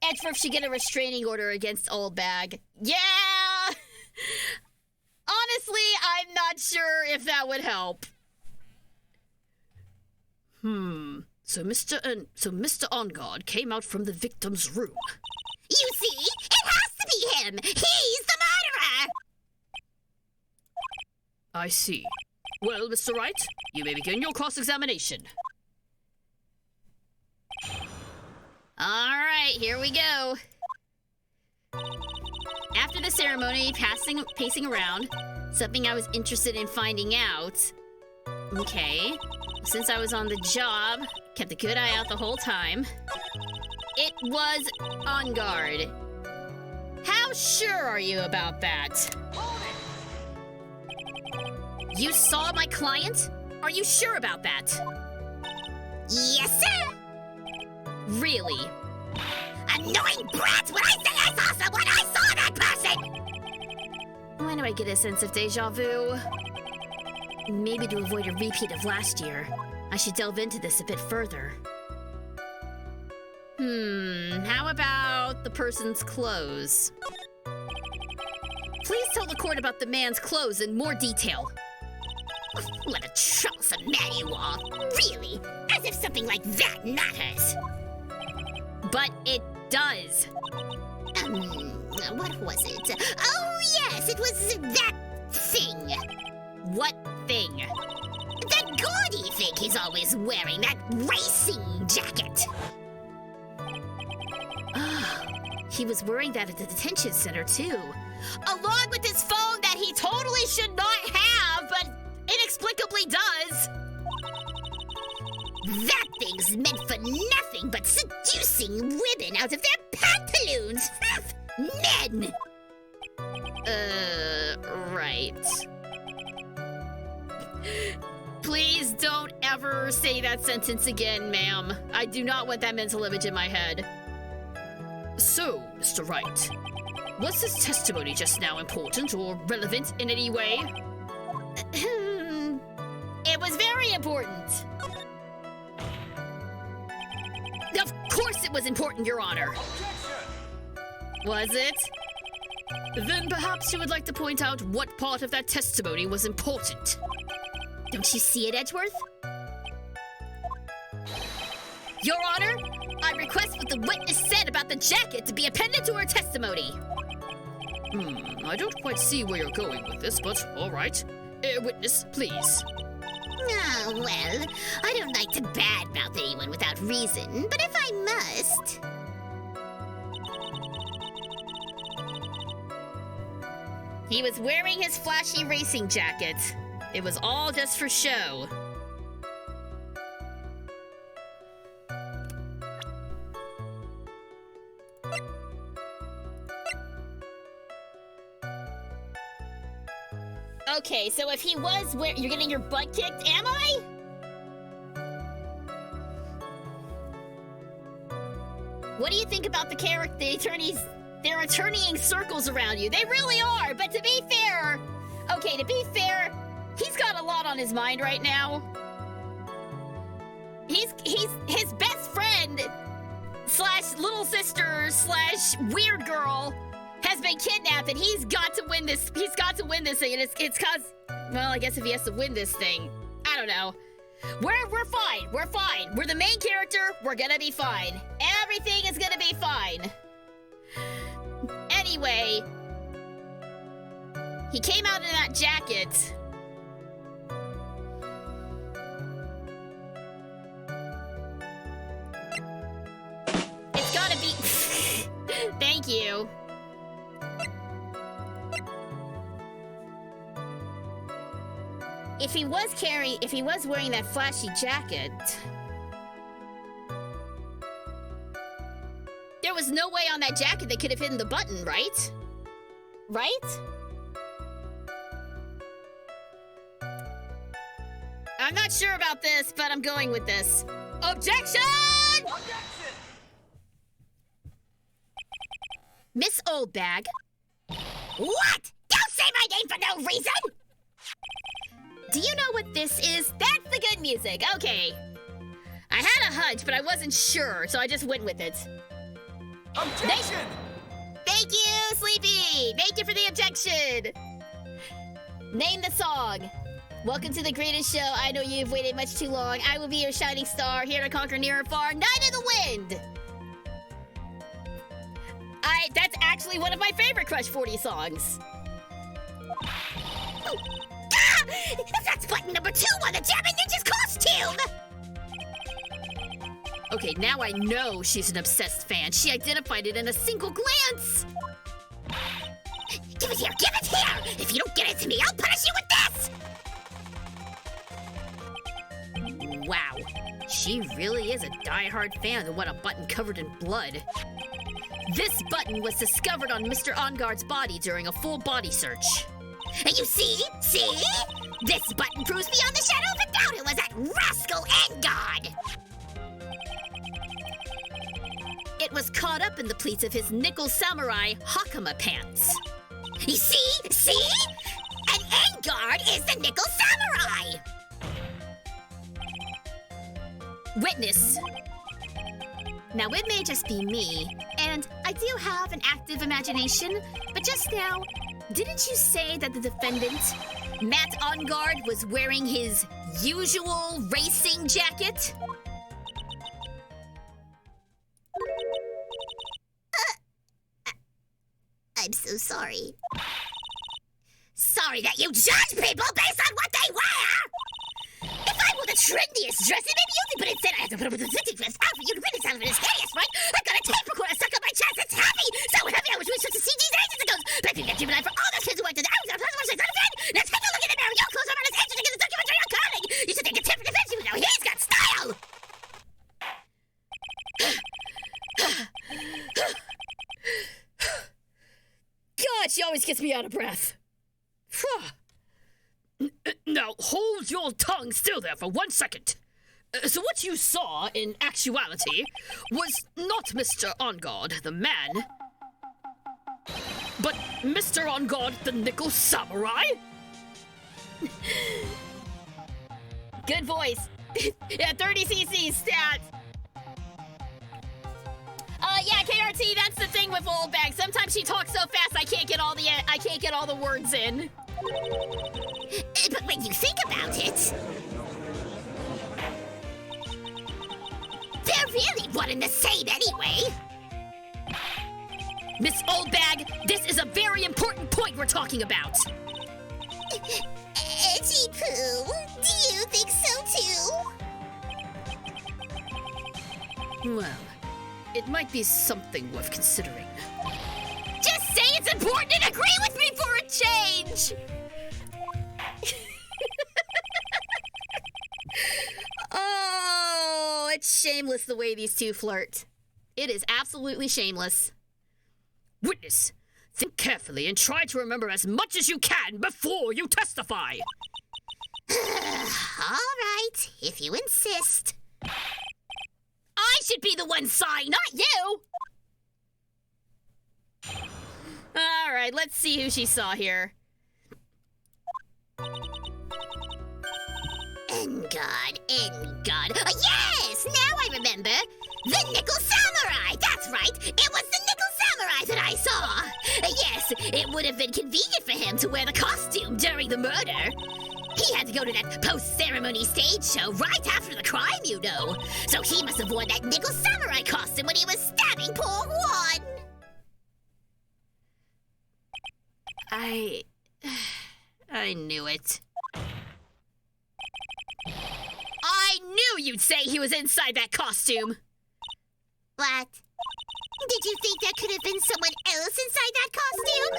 Edgeworth should get a restraining order against Old Bag. Yeah! Honestly, I'm not sure if that would help. So Mr. Engard came out from the victim's room. You see? It has to be him! He's the murderer! I see. Well, Mr. Wright, you may begin your cross-examination. Alright, here we go. After the ceremony, pacing around, something I was interested in finding out. Okay. Since I was on the job, kept a good eye out the whole time. It was on guard. How sure are you about that? You saw my client? Are you sure about that? Yes, sir! Really? Annoying brats! When I say I saw someone, I saw that person! Why do I get a sense of deja vu? Maybe to avoid a repeat of last year, I should delve into this a bit further. How about the person's clothes? Please tell the court about the man's clothes in more detail. What a troublesome man you are! Really? As if something like that matters! But it does. What was it? Oh, yes, it was that thing. What thing? That gaudy thing he's always wearing, that racing jacket. He was wearing that at the detention center, too. Along with his phone that he totally should not have, but inexplicably does. That thing's meant for nothing but seducing women out of their pantaloons. Men! Right. Please don't ever say that sentence again, ma'am. I do not want that mental image in my head. So, Mr. Wright, was this testimony just now important or relevant in any way? It was very important. Of course it was important, Your Honor. Was it? Then perhaps you would like to point out what part of that testimony was important. Don't you see it, Edgeworth? Your Honor, I request what the witness said about the jacket to be appended to her testimony. I don't quite see where you're going with this, but all right. Witness, please. Oh, well, I don't like to badmouth anyone without reason, but if I must... He was wearing his flashy racing jacket. It was all just for show. Okay, so if he was you're getting your butt kicked, am I? What do you think about the character, the attorneys? They're attorneying circles around you. They really are, but to be fair, he's got a lot on his mind right now. He's his best friend / little sister / weird girl has been kidnapped, and he's got to win this. He's got to win this thing, and it's cause, well, I guess if he has to win this thing, I don't know. We're fine. We're fine. We're the main character. We're gonna be fine. Everything is gonna be fine. Anyway, he came out in that jacket. It's gotta be. Thank you. if he was wearing that flashy jacket, there was no way on that jacket they could have hidden the button, right? Right? I'm not sure about this, but I'm going with this. Objection! Miss Oldbag. What? Don't say my name for no reason! Do you know what this is? That's the good music. Okay. I had a hunch, but I wasn't sure, so I just went with it. Objection! Thank you, Sleepy! Thank you for the objection! Name the song. Welcome to the greatest show. I know you've waited much too long. I will be your shining star, here to conquer near and far. Night in the Wind! That's actually one of my favorite Crush 40 songs. Ah! That's button number 2 on the Jamming Ninja's costume! Okay, now I know she's an obsessed fan. She identified it in a single glance. Give it here! Give it here! If you don't get it to me, I'll punish you with this! Wow, she really is a die-hard fan of what a button covered in blood. This button was discovered on Mr. OnGuard's body during a full body search. And you see? See? This button proves beyond the shadow of a doubt it was that rascal Engard! It was caught up in the pleats of his nickel samurai Hakama pants. You see? See? And Engard is the nickel samurai! Witness. Now, it may just be me, and I do have an active imagination, but just now, didn't you say that the defendant, Matt OnGuard, was wearing his usual racing jacket? I'm so sorry. Sorry that you judge people based on what they wear! If I were the trendiest dress, it may be easy, but instead I have to put up with a authentic dress outfit. You really sound it's hideous, right? I've got a tape recorder stuck up my chest. It's heavy! So heavy I was really supposed to see these ages ago. But you got Gemini for all those kids who went to the hours of the not a fan. Now take a look in the mirror. Your clothes are not as interesting as the documentary on Carling. You should take a tip from the defense. You know he's got style! God, she always gets me out of breath. Now, hold your tongue still there for 1 second. So what you saw, in actuality, was not Mr. OnGuard, the man, but Mr. OnGuard, the nickel samurai? Good voice. Yeah, 30cc stats. Yeah, KRT, that's the thing with Oldbag. Sometimes she talks so fast I can't get all the words in. But when you think about it, they're really one and the same anyway. Miss Oldbag, this is a very important point we're talking about. Edgy Poo, do you think so too? Well, it might be something worth considering. Just say it's important and agree with me for a change! Oh, it's shameless the way these two flirt. It is absolutely shameless. Witness, think carefully and try to remember as much as you can before you testify. All right, if you insist. I should be the one sighing, not you! All right, let's see who she saw here. Engard. Yes, now I remember. The Nickel Samurai. That's right. It was the Nickel Samurai that I saw. Yes, it would have been convenient for him to wear the costume during the murder. He had to go to that post-ceremony stage show right after the crime, you know. So he must have worn that Nickel Samurai costume when he was stabbing poor Juan. I knew it. I knew you'd say he was inside that costume. What? Did you think there could have been someone else inside that costume?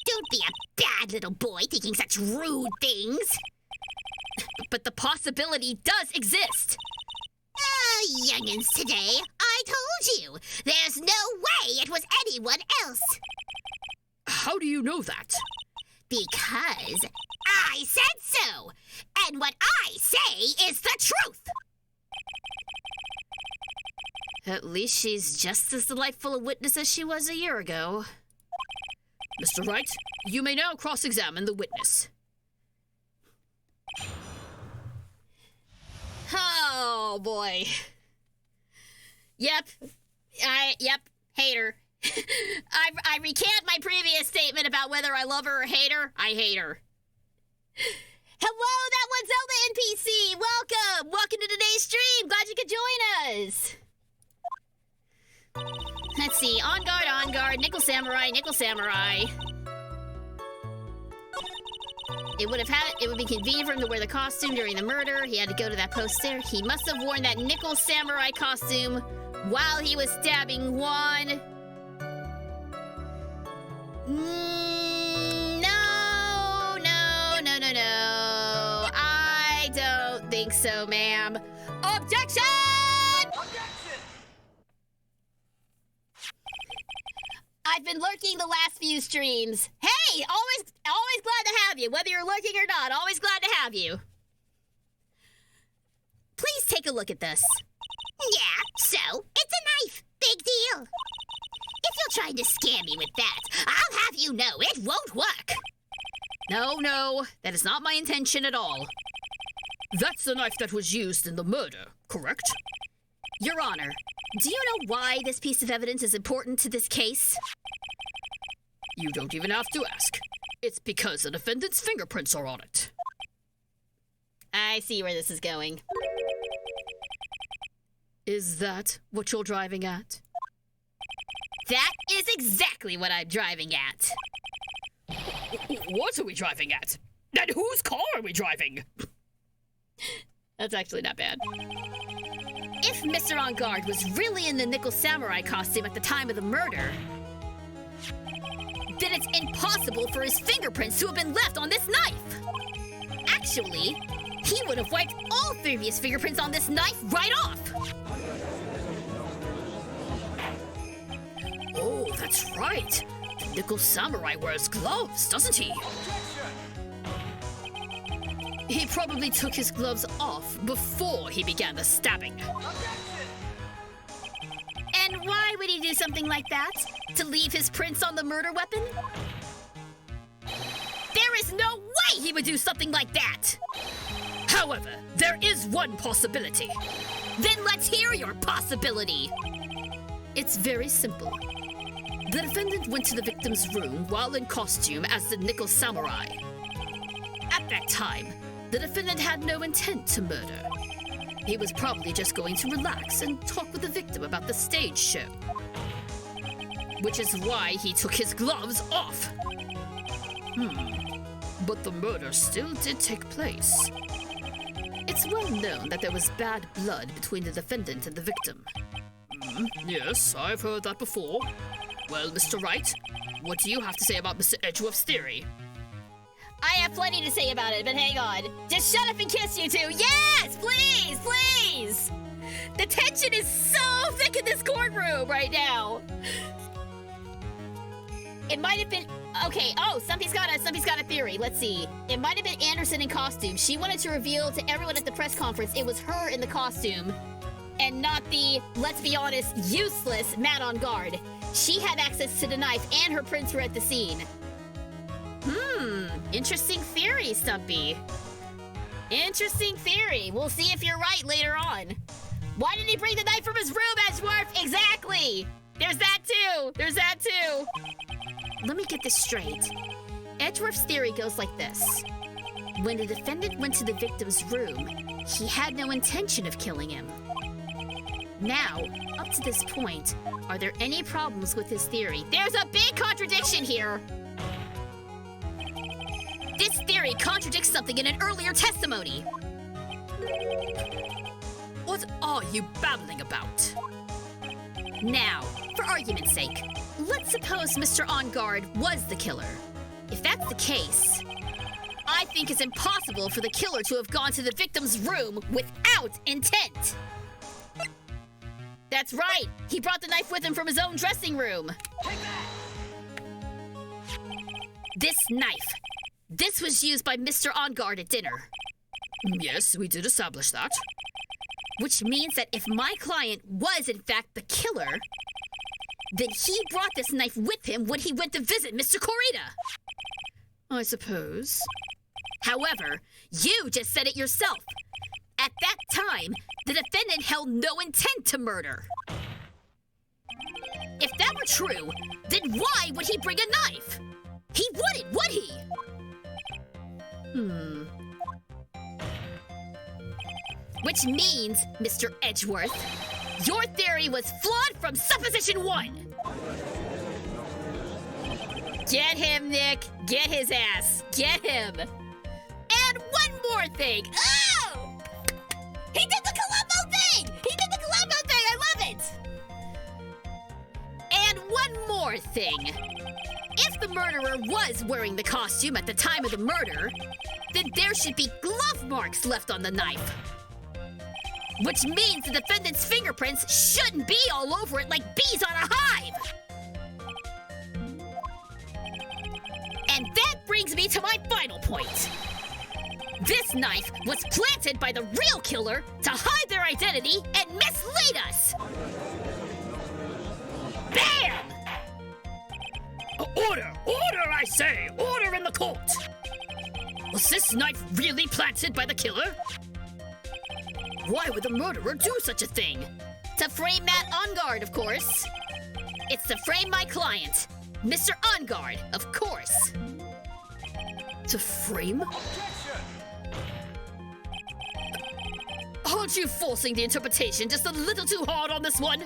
Don't be a bad little boy thinking such rude things. but the possibility does exist. Youngins today, I told you, there's no way it was anyone else. How do you know that? Because I said so, and what I say is the truth. At least she's just as delightful a witness as she was a year ago. Mr. Wright, you may now cross-examine the witness. Oh, boy. Yep. Hate her. I recant my previous statement about whether I love her or hate her. I hate her. Hello, that one's Zelda NPC. Welcome. Welcome to today's stream. Glad you could join us. Let's see. On guard, nickel samurai. It would be convenient for him to wear the costume during the murder. He had to go to that poster. He must have worn that nickel samurai costume while he was stabbing Juan. No. I don't think so, ma'am. Objection! I've been lurking the last few streams. Hey, always glad to have you, whether you're lurking or not. Always glad to have you. Please take a look at this. Yeah, so, it's a knife. Big deal. If you're trying to scam me with that, I'll have you know it won't work. No, that is not my intention at all. That's the knife that was used in the murder, correct? Your Honor, do you know why this piece of evidence is important to this case? You don't even have to ask. It's because the defendant's fingerprints are on it. I see where this is going. Is that what you're driving at? That is exactly what I'm driving at. What are we driving at? And whose car are we driving? That's actually not bad. If Mr. On Guard was really in the nickel samurai costume at the time of the murder, then it's impossible for his fingerprints to have been left on this knife. Actually, he would have wiped all previous fingerprints on this knife right off. Oh, that's right. The nickel samurai wears gloves, doesn't he? He probably took his gloves off before he began the stabbing. And why would he do something like that? To leave his prints on the murder weapon? There is no way he would do something like that! However, there is one possibility. Then let's hear your possibility! It's very simple. The defendant went to the victim's room while in costume as the nickel samurai. At that time, the defendant had no intent to murder. He was probably just going to relax and talk with the victim about the stage show. Which is why he took his gloves off. But the murder still did take place. It's well known that there was bad blood between the defendant and the victim. Yes, I've heard that before. Well, Mr. Wright, what do you have to say about Mr. Edgeworth's theory? I have plenty to say about it, but hang on. Just shut up and kiss, you two. Yes, please, please. The tension is so thick in this courtroom right now. It might have been, okay. Oh, Stumpy's got a theory. Let's see. It might have been Anderson in costume. She wanted to reveal to everyone at the press conference it was her in the costume, and not the, let's be honest, useless man on guard. She had access to the knife, and her prints were at the scene. Interesting theory, Stumpy. Interesting theory. We'll see if you're right later on. Why did he bring the knife from his room, Edgeworth? Exactly. There's that too. Let me get this straight. Edgeworth's theory goes like this. When the defendant went to the victim's room, he had no intention of killing him. Now, up to this point, are there any problems with his theory? There's a big contradiction here. This theory contradicts something in an earlier testimony. What are you babbling about? Now, for argument's sake, let's suppose Mr. On Guard was the killer. If that's the case, I think it's impossible for the killer to have gone to the victim's room without intent. That's right. He brought the knife with him from his own dressing room. This knife. This was used by Mr. On Guard at dinner. Yes, we did establish that. Which means that if my client was in fact the killer, then he brought this knife with him when he went to visit Mr. Corita. I suppose. However, you just said it yourself. At that time, the defendant held no intent to murder. If that were true, then why would he bring a knife? He wouldn't, would he? Which means, Mr. Edgeworth, your theory was flawed from supposition 1. Get him, Nick. Get his ass. Get him. And one more thing. Oh! He did the Columbo thing! He did the Columbo thing! I love it! And one more thing. If the murderer was wearing the costume at the time of the murder, then there should be glove marks left on the knife. Which means the defendant's fingerprints shouldn't be all over it like bees on a hive. And that brings me to my final point. This knife was planted by the real killer to hide their identity and mislead us. Bam! Order! Order, I say! Order in the court! Was this knife really planted by the killer? Why would the murderer do such a thing? To frame Matt On Guard, of course. It's to frame my client, Mr. On Guard, of course. To frame? Aren't you forcing the interpretation just a little too hard on this one?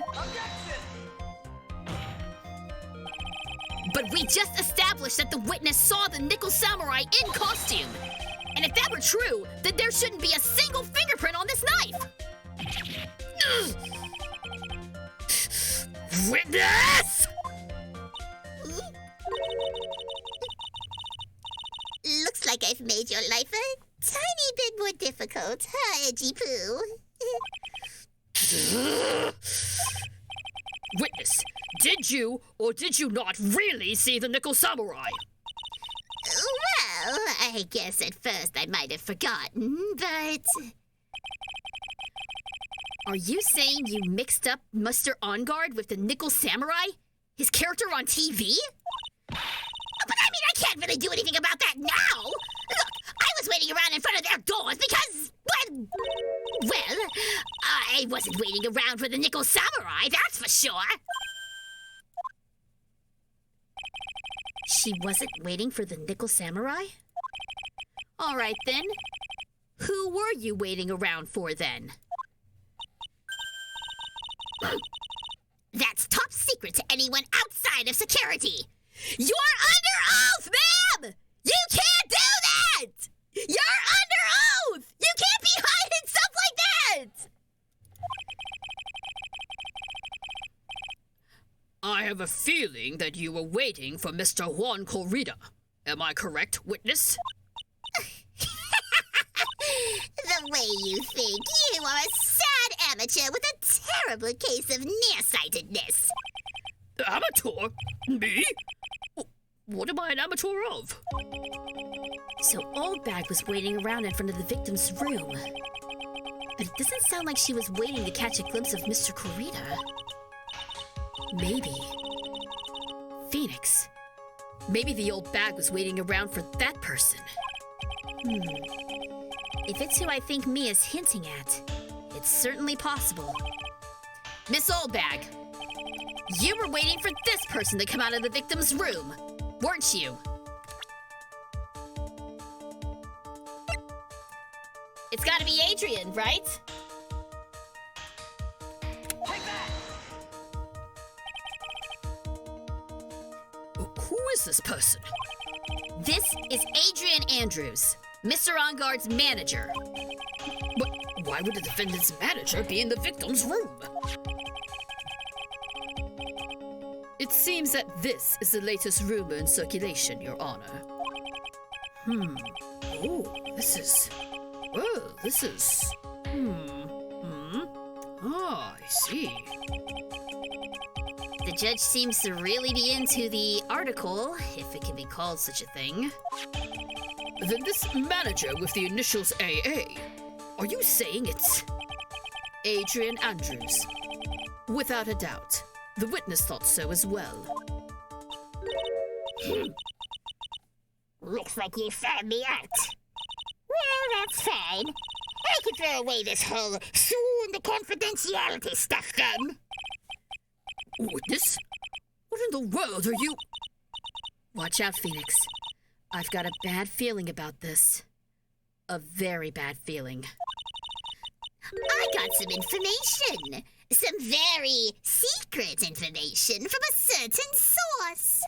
But we just established that the witness saw the Nickel Samurai in costume. And if that were true, then there shouldn't be a single fingerprint on this knife. Witness! Looks like I've made your life a tiny bit more difficult, huh, Edgy Poo? Witness, did you or did you not really see the Nickel Samurai? Well, I guess at first I might have forgotten, but... Are you saying you mixed up Mr. On Guard with the Nickel Samurai? His character on TV? But I mean, I can't really do anything about that now! Look, I was waiting around in front of their doors because, well, I wasn't waiting around for the Nickel Samurai, that's for sure! She wasn't waiting for the Nickel Samurai? All right, then. Who were you waiting around for, then? That's top secret to anyone outside of security! You're under oath, ma'am! You can't do that! You're under oath! You can't be hiding stuff like that! I have a feeling that you were waiting for Mr. Juan Corrida. Am I correct, witness? The way you think, you are a sad amateur with a terrible case of nearsightedness. Amateur? Me? What am I an amateur of? So Old Bag was waiting around in front of the victim's room. But it doesn't sound like she was waiting to catch a glimpse of Mr. Corrida. Maybe. Phoenix. Maybe the Old Bag was waiting around for that person. If it's who I think Mia's hinting at, it's certainly possible. Miss Old Bag, you were waiting for this person to come out of the victim's room, weren't you? It's gotta be Adrian, right? Who is this person? This is Adrian Andrews, Mr. On Guard's manager. But why would the defendant's manager be in the victim's room? It seems that this is the latest rumor in circulation, Your Honor. Oh, this is... Well, this is... Ah, I see. The judge seems to really be into the article, if it can be called such a thing. Then this manager with the initials AA, are you saying it's... Adrian Andrews? Without a doubt. The witness thought so as well. Looks like you found me out. Well, that's fine. I could throw away this whole sworn to confidentiality stuff then. Witness? What in the world are you... Watch out, Phoenix. I've got a bad feeling about this. A very bad feeling. I got some information. Some very secret information from a certain source.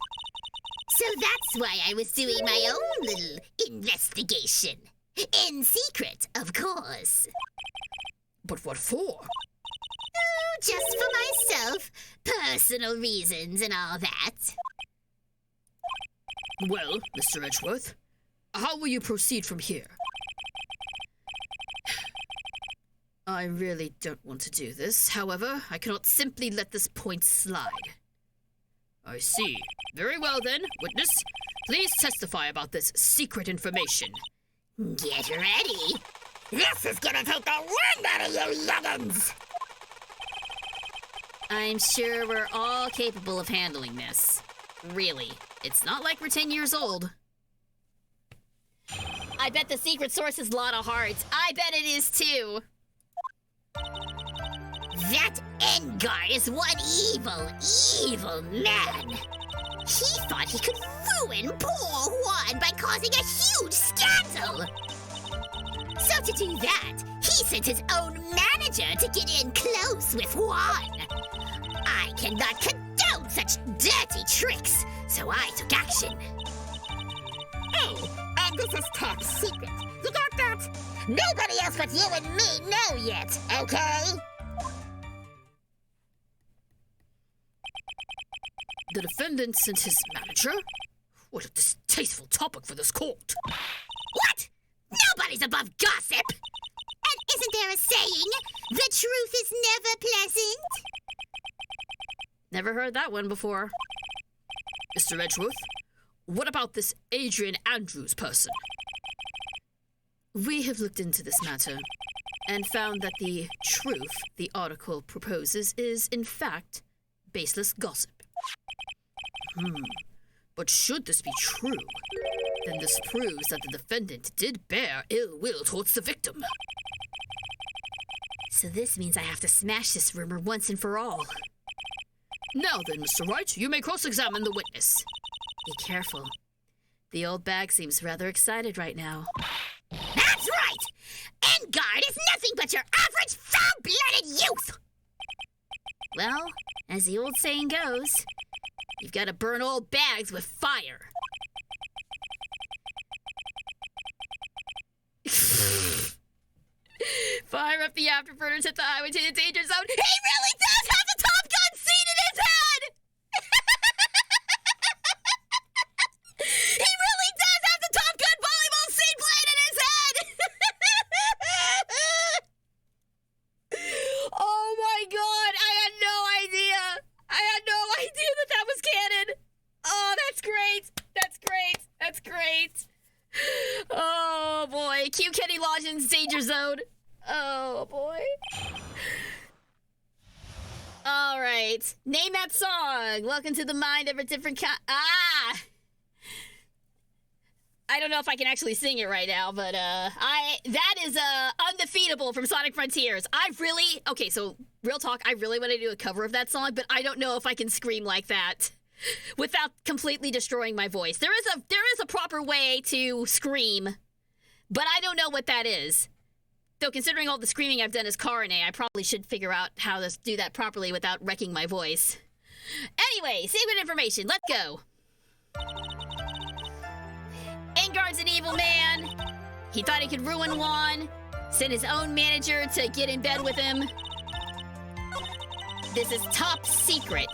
So that's why I was doing my own little investigation. In secret, of course. But what for? Oh, just for myself. Personal reasons and all that. Well, Mr. Edgeworth, how will you proceed from here? I really don't want to do this. However, I cannot simply let this point slide. I see. Very well then, witness. Please testify about this secret information. Get ready. This is gonna take the wind out of you young'uns. I'm sure we're all capable of handling this. Really. It's not like we're 10 years old. I bet the secret source is Lotta Hearts. I bet it is too. That Engard is one evil man. He thought he could ruin poor Juan by causing a huge scandal. So to do that, he sent his own manager to get in close with Juan. I cannot condone such dirty tricks, so I took action. Oh, and this is top secret. You got that? Nobody else but you and me know yet, okay? The defendant sent his manager? What a distasteful topic for this court. What? Nobody's above gossip. And isn't there a saying, the truth is never pleasant? Never heard that one before. Mr. Edgeworth, what about this Adrian Andrews person? We have looked into this matter and found that the truth the article proposes is, in fact, baseless gossip. But should this be true, then this proves that the defendant did bear ill will towards the victim. So this means I have to smash this rumor once and for all. Now then, Mr. Wright, you may cross-examine the witness. Be careful. The old bag seems rather excited right now. That's right! Engard is nothing but your average foul-blooded youth! Well, as the old saying goes, you've got to burn old bags with fire. Fire up the afterburners at the highway to the danger zone. He really does have the Top Gun seat in his head! He really does have the Top Gun volleyball seat playing in his head! Oh my god, I had no idea! I had no idea that that was canon! Oh, that's great! That's great! That's great! Oh boy, Q Kenny Loggins' Danger Zone. Oh boy. All right, name that song. Welcome to the mind of a different I don't know if I can actually sing it right now, but that is Undefeatable from Sonic Frontiers. Okay, so real talk, I really want to do a cover of that song, but I don't know if I can scream like that without completely destroying my voice. There is a proper way to scream, but I don't know what that is. Though considering all the screaming I've done as Karine, I probably should figure out how to do that properly without wrecking my voice. Anyway, secret information, let's go. Engard's an evil man. He thought he could ruin Juan, sent his own manager to get in bed with him. This is top secret.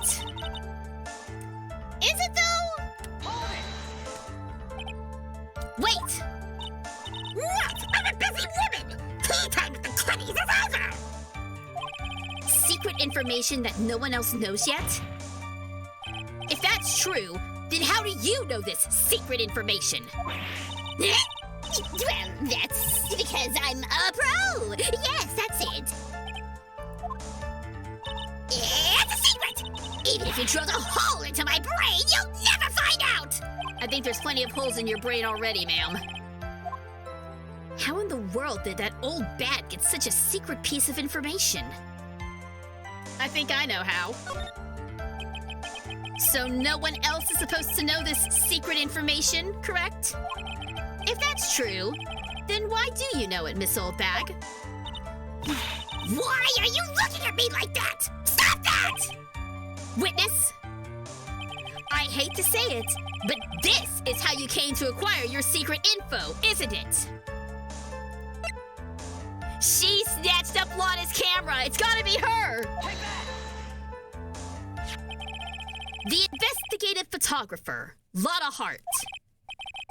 Is it though? Wait! What? I'm a busy woman! Tea time with the kiddies is over! Secret information that no one else knows yet? If that's true, then how do you know this secret information? Well, that's because I'm a pro! Yes, that's it. It's a secret! Even if you drilled a hole into my brain, you'll never find out! I think there's plenty of holes in your brain already, ma'am. How in the world did that old bat get such a secret piece of information? I think I know how. So no one else is supposed to know this secret information, correct? If that's true, then why do you know it, Miss Old Bag? Why are you looking at me like that? Stop that! Witness? I hate to say it, but this is how you came to acquire your secret info, isn't it? She snatched up Lana's camera. It's gotta be her. The investigative photographer, Lana Hart.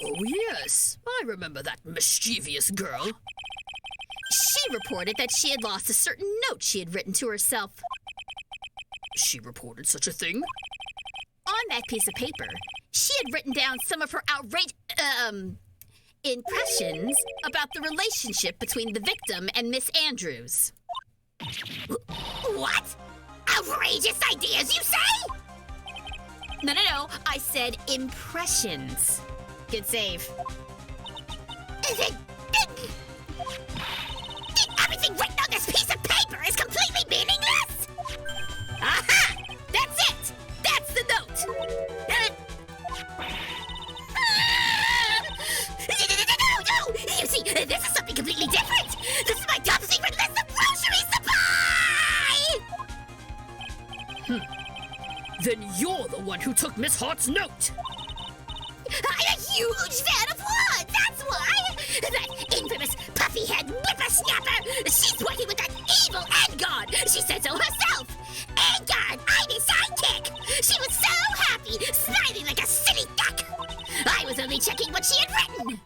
Oh, yes. I remember that mischievous girl. She reported that she had lost a certain note she had written to herself. She reported such a thing? On that piece of paper, she had written down some of her impressions about the relationship between the victim and Miss Andrews. What? Outrageous ideas, you say? No. I said impressions. Good save. Then everything written on this piece of paper is completely meaningless? Aha! That's it! That's the note! No! You see, this is something completely different! This is my top secret list of grocery supply! Then you're the one who took Miss Hart's note! I'm a huge fan of Wad, that's why! That infamous puffy-head whippersnapper! She's working with that evil Engard! She said so herself! Engard, I'm his sidekick! She was so happy, smiling like a silly duck! I was only checking what she had written!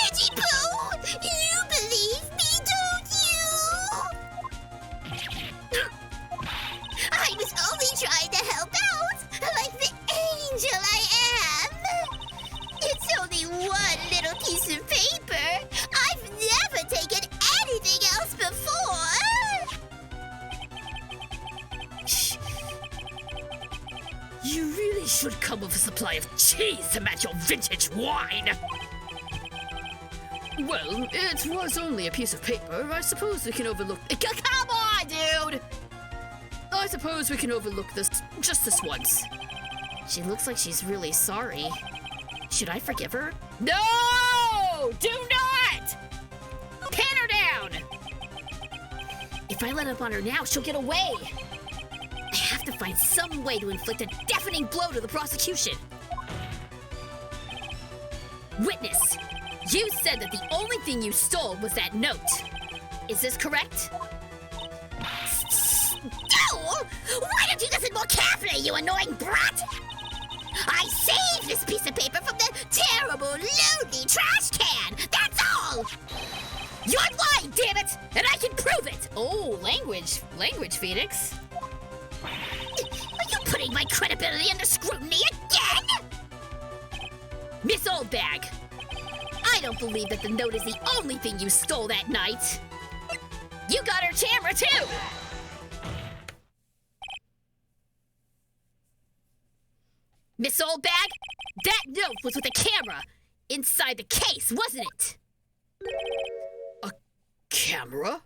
Edgy Pooh! You believe me, don't you? I was only trying to help out, like the angel I am. It's only one little piece of paper. I've never taken anything else before. Shh. You really should come with a supply of cheese to match your vintage wine! Well, it was only a piece of paper. I suppose we can overlook... Come on, dude! I suppose we can overlook this just this once. She looks like she's really sorry. Should I forgive her? No! Do not! Pin her down! If I let up on her now, she'll get away. I have to find some way to inflict a deafening blow to the prosecution. Witness, you said that the only thing you stole was that note. Is this correct? No! Why don't you listen more carefully, you annoying brat? I saved this piece of paper from the terrible, lonely trash can! That's all! You're lying, damn it! And I can prove it! Oh, language, Phoenix. Are you putting my credibility under scrutiny again? Miss Oldbag, I don't believe that the note is the only thing you stole that night. You got her camera, too! Miss Oldbag, that note was with a camera inside the case, wasn't it? Camera?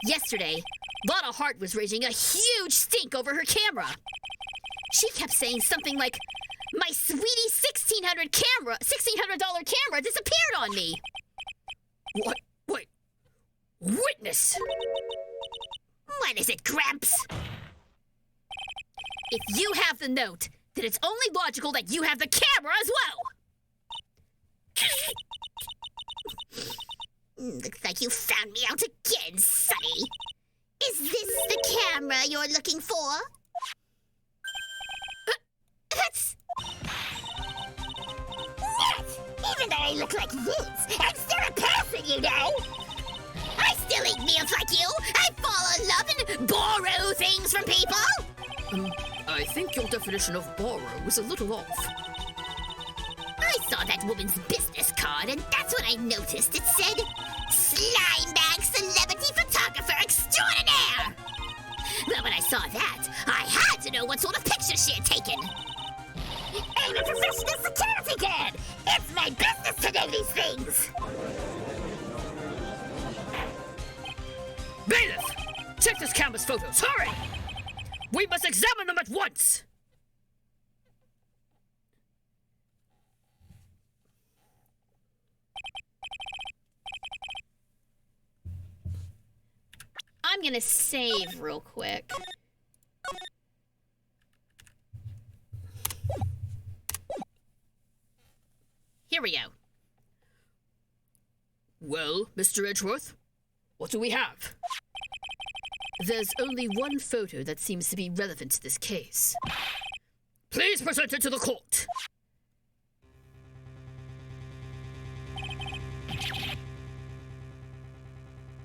Yesterday, Lana Hart was raising a huge stink over her camera. She kept saying something like, "My sweetie $1,600 camera disappeared on me." What? Wait. Witness! What is it, Gramps? If you have the note, then it's only logical that you have the camera as well. Looks like you found me out again, Sonny. Is this the camera you're looking for? I look like this, I'm still a person, you know! I still eat meals like you! I fall in love and borrow things from people! I think your definition of borrow is a little off. I saw that woman's business card, and that's what I noticed. It said, Slime Bag Celebrity Photographer Extraordinaire! Well, when I saw that, I had to know what sort of pictures she had taken. I'm a professional security guard! It's my business to know these things! Bailiff! Check this camera's photos, hurry! We must examine them at once! I'm gonna save real quick. Here we go. Well, Mr. Edgeworth, what do we have? There's only one photo that seems to be relevant to this case. Please present it to the court.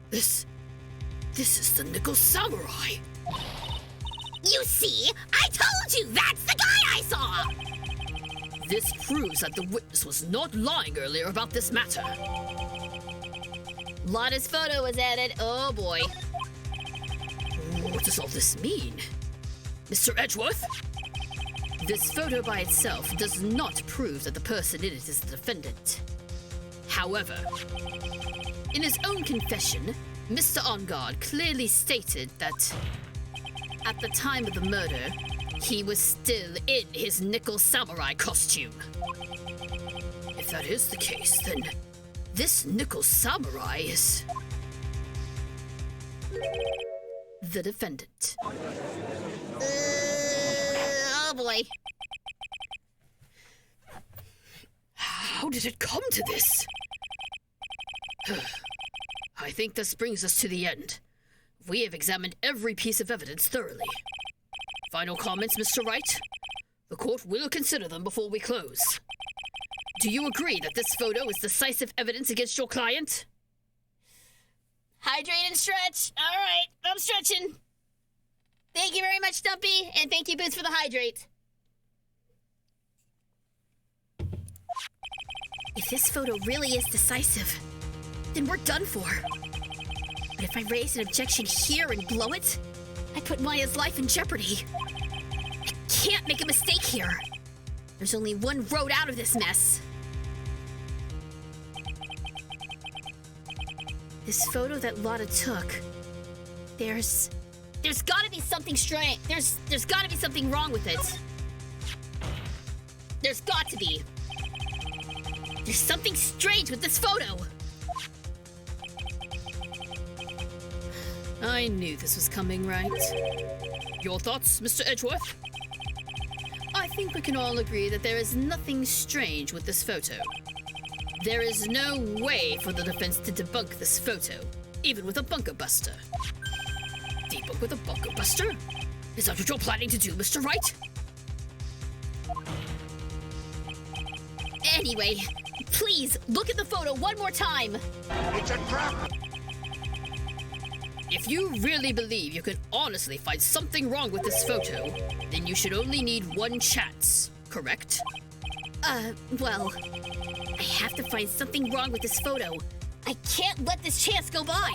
This is the Nickel Samurai. You see? I told you that's the guy I saw! This proves that the witness was not lying earlier about this matter. Lana's photo was added. Oh boy. What does all this mean? Mr. Edgeworth? This photo by itself does not prove that the person in it is the defendant. However, in his own confession, Mr. On Guard clearly stated that at the time of the murder, he was still in his Nickel Samurai costume. If that is the case, then this Nickel Samurai is the defendant. Oh boy. How did it come to this? I think this brings us to the end. We have examined every piece of evidence thoroughly. Final comments, Mr. Wright? The court will consider them before we close. Do you agree that this photo is decisive evidence against your client? Hydrate and stretch. All right, I'm stretching. Thank you very much, Stumpy, and thank you, Boots, for the hydrate. If this photo really is decisive, then we're done for. But if I raise an objection here and blow it, I put Maya's life in jeopardy. I can't make a mistake here. There's only one road out of this mess. This photo that Lotta took, there's gotta be something strange. There's gotta be something wrong with it. There's got to be. There's something strange with this photo. I knew this was coming, Wright. Your thoughts, Mr. Edgeworth? I think we can all agree that there is nothing strange with this photo. There is no way for the defense to debunk this photo, even with a bunker buster. Debunk with a bunker buster? Is that what you're planning to do, Mr. Wright? Anyway, please look at the photo one more time. It's a trap! If you really believe you can honestly find something wrong with this photo, then you should only need one chance, correct? Well, I have to find something wrong with this photo. I can't let this chance go by.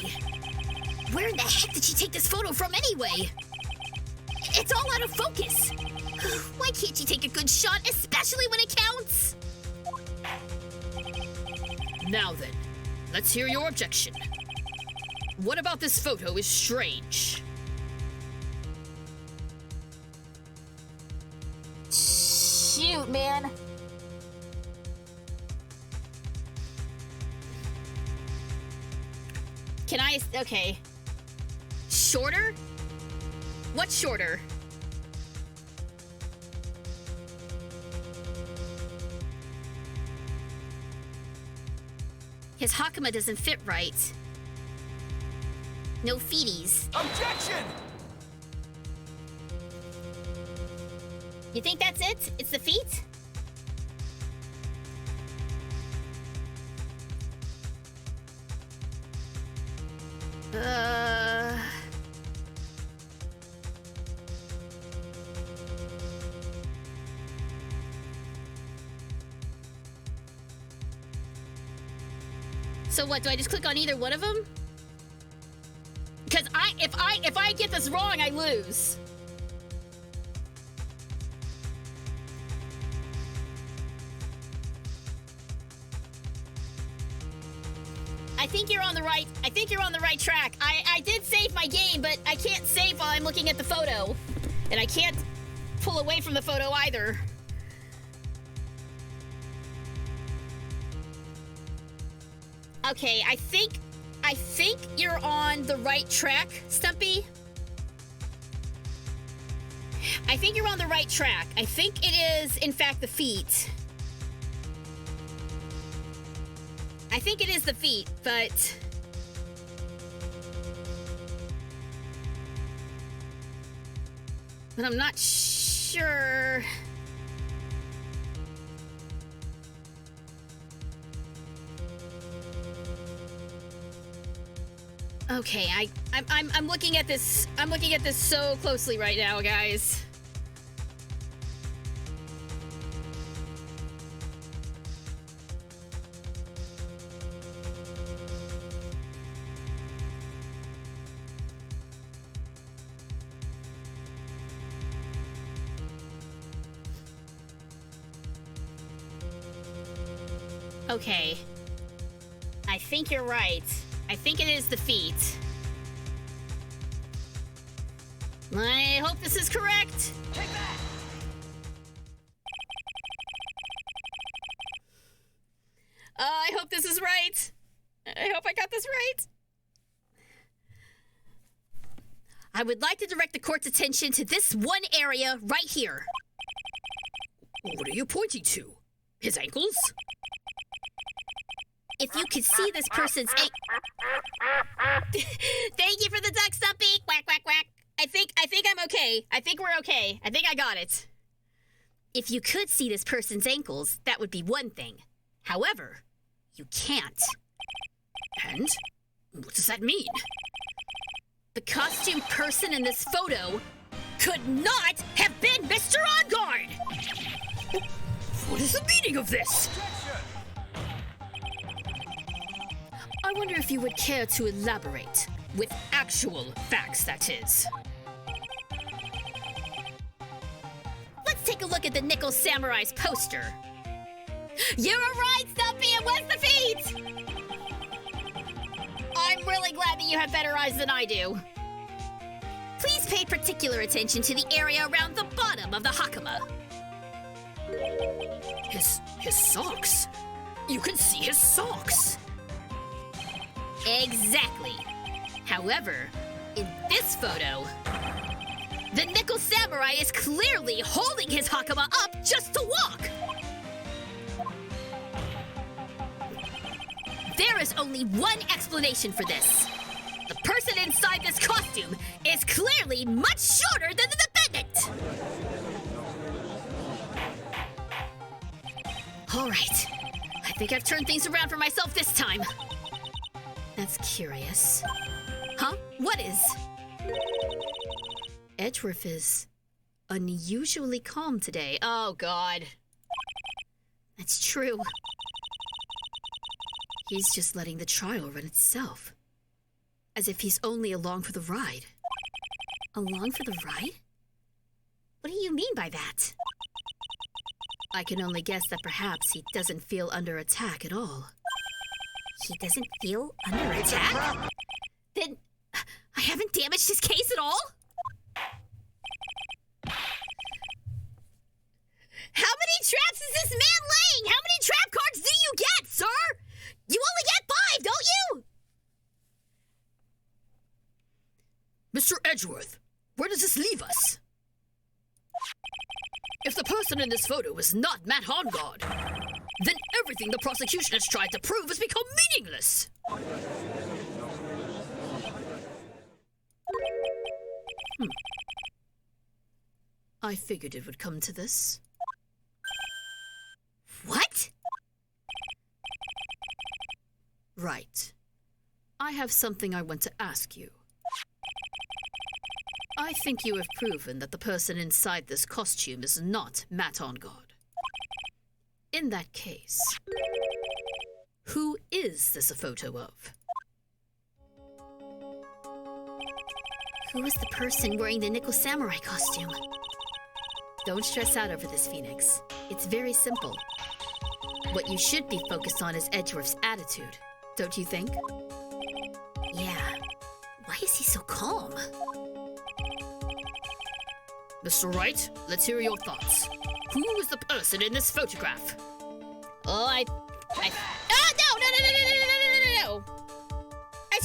Where in the heck did she take this photo from anyway? It's all out of focus. Why can't she take a good shot, especially when it counts? Now then, let's hear your objection. What about this photo is strange? Shoot, man. Can I? Okay. Shorter? What's shorter? His Hakama doesn't fit right. No feeties. Objection! You think that's it? It's the feet? So what, do I just click on either one of them? Because if I get this wrong, I lose. I think you're on the right track. I did save my game, but I can't save while I'm looking at the photo. And I can't pull away from the photo either. Okay, I think you're on the right track, Stumpy. I think you're on the right track. I think it is, in fact, the feet. I think it is the feet, but... But I'm not sure... Okay, I'm looking at this. I'm looking at this so closely right now, guys. Okay. I think you're right. I think it is the feet. I hope this is correct. Take that! I hope this is right. I hope I got this right. I would like to direct the court's attention to this one area right here. What are you pointing to? His ankles? If you could see this person's Thank you for the duck, Stumpy. Quack, quack, quack. I think I'm okay. I think we're okay. I think I got it. If you could see this person's ankles, that would be one thing. However, you can't. And? What does that mean? The costume person in this photo could not have been Mr. On Guard! What is the meaning of this? I wonder if you would care to elaborate. With actual facts, that is. Let's take a look at the Nickel Samurai's poster. You were right, Stumpy! It was the feet! I'm really glad that you have better eyes than I do. Please pay particular attention to the area around the bottom of the Hakama. His socks? You can see his socks! Exactly. However, in this photo, the Nickel Samurai is clearly holding his Hakama up just to walk. There is only one explanation for this. The person inside this costume is clearly much shorter than the defendant. All right. I think I've turned things around for myself this time. That's curious. Huh? What is? Edgeworth is unusually calm today. Oh, God. That's true. He's just letting the trial run itself. As if he's only along for the ride. Along for the ride? What do you mean by that? I can only guess that perhaps he doesn't feel under attack at all. He doesn't feel under attack? Then I haven't damaged his case at all? How many traps is this man laying? How many trap cards do you get, sir? You only get 5, don't you? Mr. Edgeworth, where does this leave us? If the person in this photo is not Matt Hongard, then everything the prosecution has tried to prove has become meaningless. I figured it would come to this. What? Right. I have something I want to ask you. I think you have proven that the person inside this costume is not Matt on guard. In that case, who is this a photo of? Who is the person wearing the nickel samurai costume? Don't stress out over this, Phoenix. It's very simple. What you should be focused on is Edgeworth's attitude, don't you think? Yeah. Why is he so calm? Mr. Wright, let's hear your thoughts. Who is the person in this photograph? Oh, no! I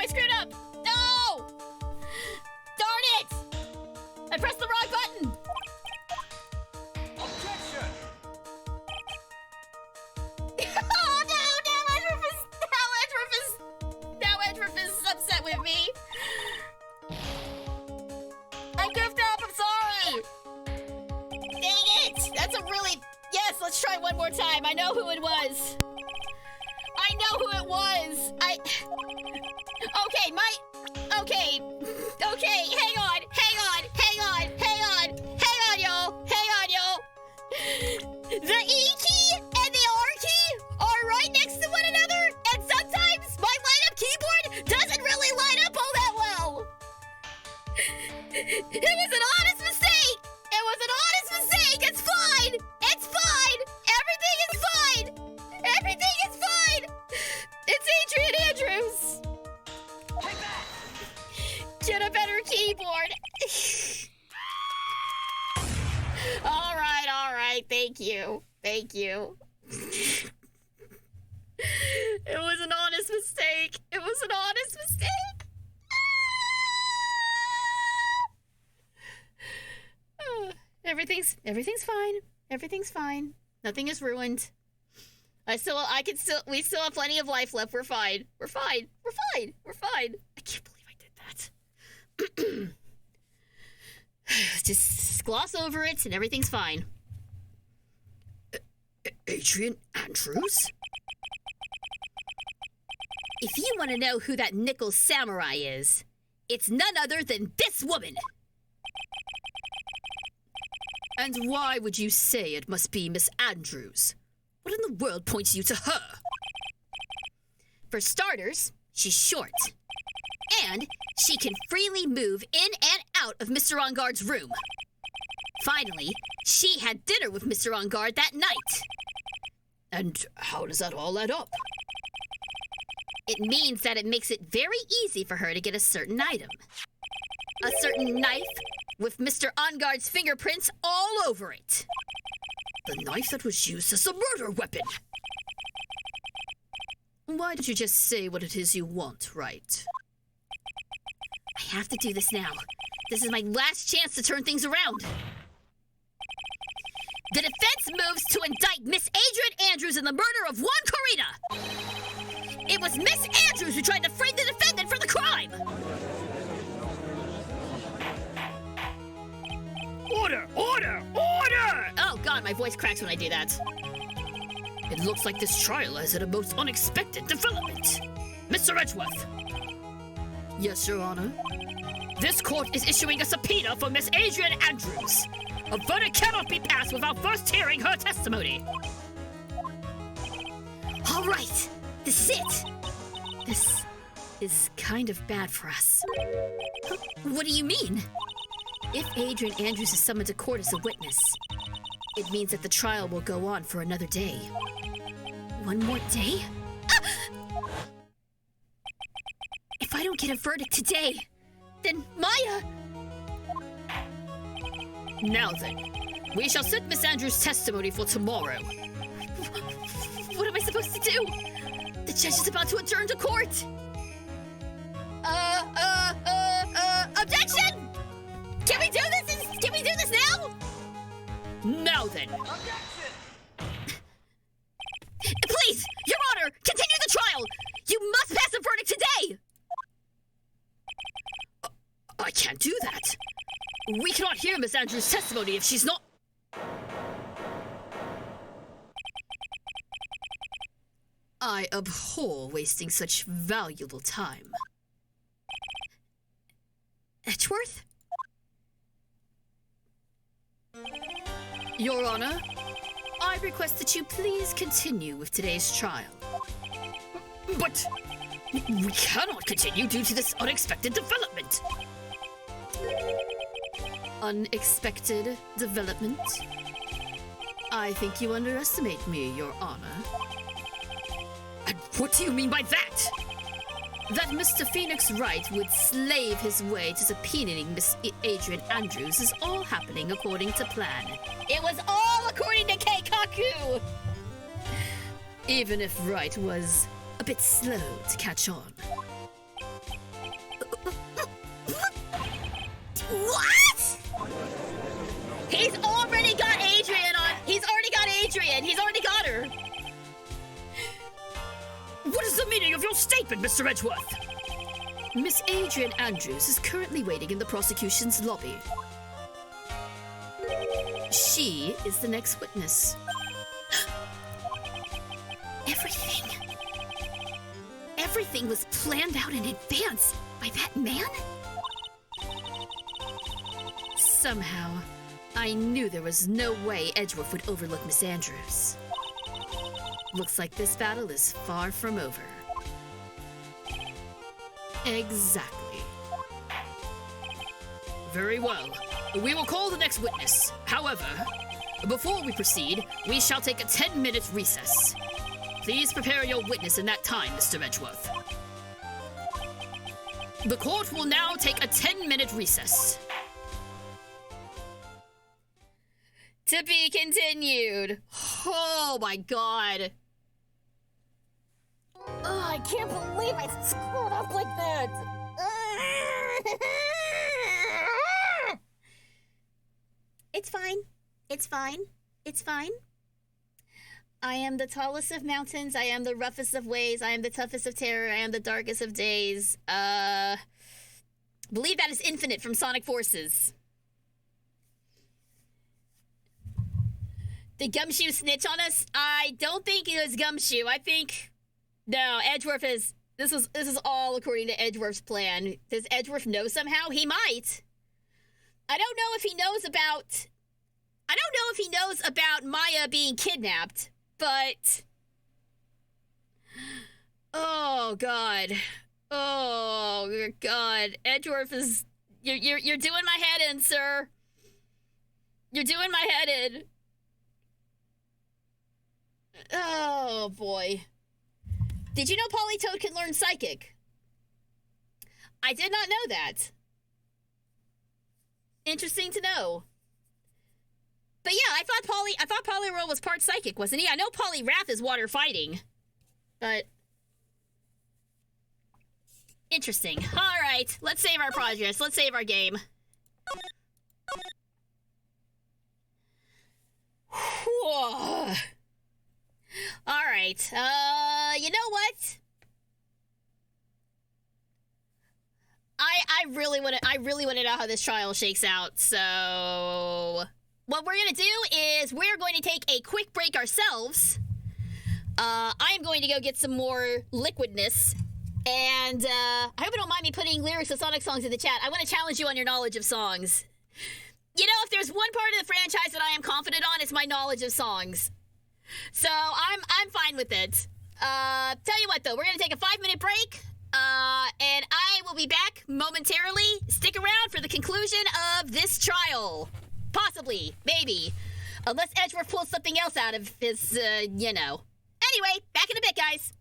screwed up! No! Darn it! I pressed the wrong button! Objection! Oh, now Edgeworth is upset with me. I goofed up, I'm sorry. Dang it! That's a really... Yes, let's try one more time. I know who it was. Okay, hang on, y'all. The E key and the R key are right next to one another, and sometimes my light-up keyboard doesn't really light up all that well. It was an honest mistake. It's fine. Everything is fine. It's Adrian Andrews. Get a better keyboard. All right. Thank you. It was an honest mistake. Everything's fine. Nothing is ruined. We still have plenty of life left. We're fine. We're fine. I can't believe I did that. Just gloss over it and everything's fine. Adrian Andrews? If you want to know who that nickel samurai is, it's none other than this woman. And why would you say it must be Miss Andrews? What in the world points you to her? For starters, she's short. And she can freely move in and out of Mr. On Guard's room. Finally, she had dinner with Mr. On Guard that night. And how does that all add up? It means that it makes it very easy for her to get a certain item. A certain knife with Mr. On Guard's fingerprints all over it. The knife that was used as a murder weapon. Why don't you just say what it is you want, Wright? I have to do this now. This is my last chance to turn things around. The defense moves to indict Miss Adrian Andrews in the murder of Juan Corina. It was Miss Andrews who tried to frame the defendant for the crime. Order! Oh God, my voice cracks when I do that. It looks like this trial has had a most unexpected development. Mr. Edgeworth. Yes, Your Honor. This court is issuing a subpoena for Miss Adrian Andrews. A verdict cannot be passed without first hearing her testimony. All right, this is it. This is kind of bad for us. What do you mean? If Adrian Andrews is summoned to court as a witness, it means that the trial will go on for another day. One more day? Ah! If I don't get a verdict today, then Maya... Now then, we shall set Miss Andrews' testimony for tomorrow. What am I supposed to do? The judge is about to adjourn to court. Objection! Can we do this? Can we do this now? Now then. Objection! Please, Your Honor, continue the trial. You must pass a verdict today. I can't do that. We cannot hear Miss Andrews' testimony if she's not... I abhor wasting such valuable time. Edgeworth? Your Honor, I request that you please continue with today's trial. But we cannot continue due to this unexpected development. Unexpected development? I think you underestimate me, Your Honor. And what do you mean by that? That Mr. Phoenix Wright would slave his way to subpoenaing Miss Adrian Andrews is all happening according to plan. It was all according to Keikaku! Even if Wright was a bit slow to catch on. What? He's already got Adrian on. He's already got Adrian. He's already got her. What is the meaning of your statement, Mr. Edgeworth? Miss Adrian Andrews is currently waiting in the prosecution's lobby. She is the next witness. Everything was planned out in advance by that man? Somehow, I knew there was no way Edgeworth would overlook Miss Andrews. Looks like this battle is far from over. Exactly. Very well. We will call the next witness. However, before we proceed, we shall take a 10-minute recess. Please prepare your witness in that time, Mr. Edgeworth. The court will now take a 10-minute recess. To be continued. Oh my god. Oh, I can't believe I screwed up like that. It's fine. It's fine. It's fine. I am the tallest of mountains. I am the roughest of ways. I am the toughest of terror. I am the darkest of days. Believe that is Infinite from Sonic Forces. Did Gumshoe snitch on us? I don't think it was Gumshoe. I think no. Edgeworth is. This is all according to Edgeworth's plan. Does Edgeworth know somehow? He might. I don't know if he knows about. I don't know if he knows about Maya being kidnapped. But oh god, Edgeworth is you're doing my head in, sir. You're doing my head in. Oh boy, did you know Politoad can learn Psychic? I did not know that. Interesting to know. But yeah, I thought Poliwhirl was part psychic, wasn't he? I know Poliwrath is water fighting. But interesting. Alright, let's save our progress. Let's save our game. Alright, you know what? I really wanna know how this trial shakes out, so what we're gonna do is we're going to take a quick break ourselves. I'm going to go get some more liquidness. And I hope you don't mind me putting lyrics of Sonic songs in the chat. I want to challenge you on your knowledge of songs. You know, if there's one part of the franchise that I am confident on, it's my knowledge of songs. So I'm fine with it. Tell you what though, we're gonna take a 5-minute break. And I will be back momentarily. Stick around for the conclusion of this trial. Possibly. Maybe. Unless Edgeworth pulls something else out of his, you know. Anyway, back in a bit, guys.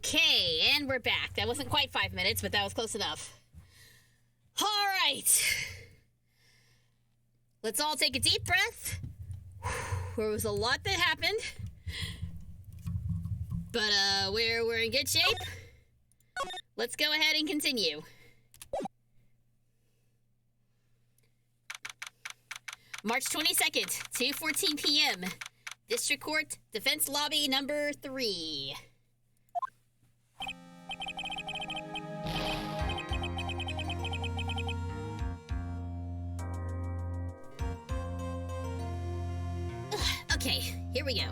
Okay, and we're back. That wasn't quite 5 minutes, but that was close enough. All right. Let's all take a deep breath. There was a lot that happened. But, we're in good shape. Let's go ahead and continue. March 22nd, 2:14 p.m. District Court, Defense Lobby number 3. Okay, here we go.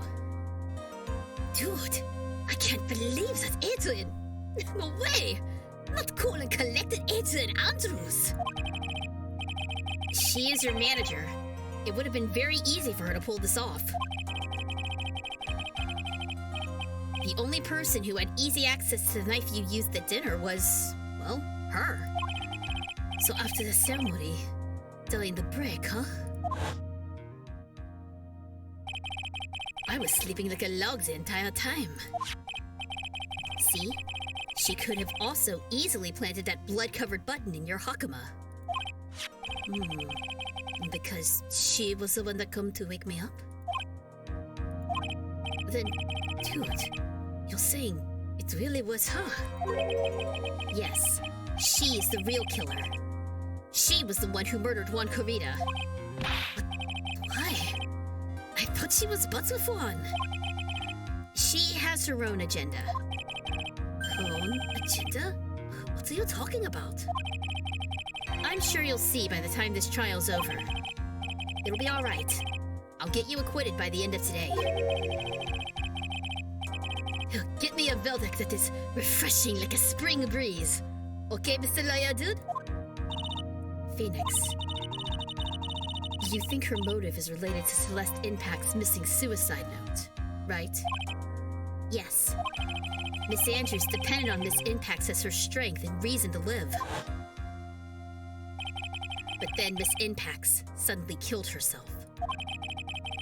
Dude, I can't believe that's Adrian. No way. Not cool and collected Adrian Andrews. She is your manager. It would have been very easy for her to pull this off. The only person who had easy access to the knife you used at dinner was, well, her. So after the ceremony, during the break, huh? I was sleeping like a log the entire time. See? She could have also easily planted that blood-covered button in your Hakama. Because she was the one that come to wake me up? Then, dude, you're saying it really was her? Yes, she's the real killer. She was the one who murdered Juan Corrida. But why? I thought she was buds with Juan. She has her own agenda. Her own agenda? What are you talking about? I'm sure you'll see by the time this trial's over. It'll be all right. I'll get you acquitted by the end of today. Get me a verdict that is refreshing like a spring breeze. Okay, Mr. Lawyer Dude? Phoenix. You think her motive is related to Celeste Impact's missing suicide note, right? Yes. Miss Andrews depended on Miss Impacts as her strength and reason to live. But then Miss Impacts suddenly killed herself.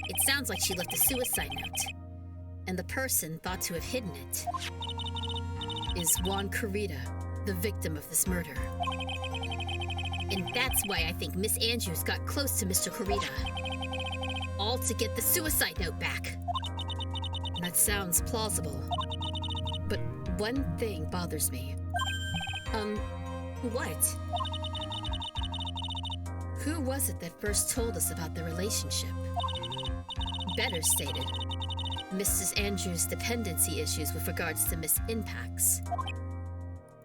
It sounds like she left a suicide note, and the person thought to have hidden it is Juan Corrida, the victim of this murder. And that's why I think Miss Andrews got close to Mr. Corrida. All to get the suicide note back. That sounds plausible. But one thing bothers me. What? Who was it that first told us about the relationship? Better stated, Mrs. Andrews' dependency issues with regards to Miss Impacts.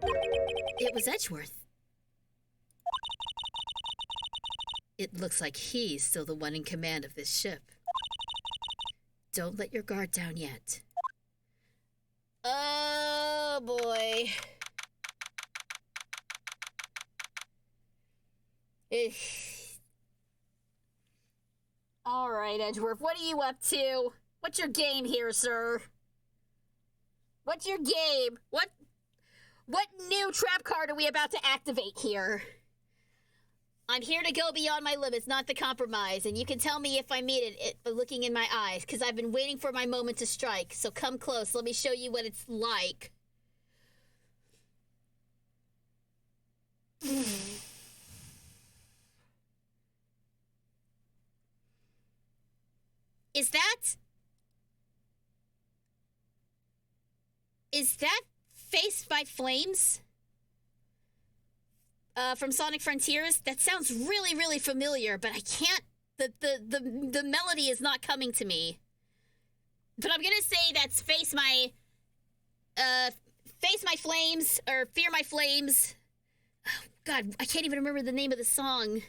It was Edgeworth. It looks like he's still the one in command of this ship. Don't let your guard down yet. Oh boy. All right, Edgeworth, what are you up to? What's your game here, sir? What's your game? What new trap card are we about to activate here? I'm here to go beyond my limits, not to compromise, and you can tell me if I mean it by looking in my eyes, because I've been waiting for my moment to strike, so come close, let me show you what it's like. Is that Faced by Flames? From Sonic Frontiers? That sounds really, really familiar, but I can't, the melody is not coming to me. But I'm gonna say that's Face My Flames, or Fear My Flames. Oh, God, I can't even remember the name of the song.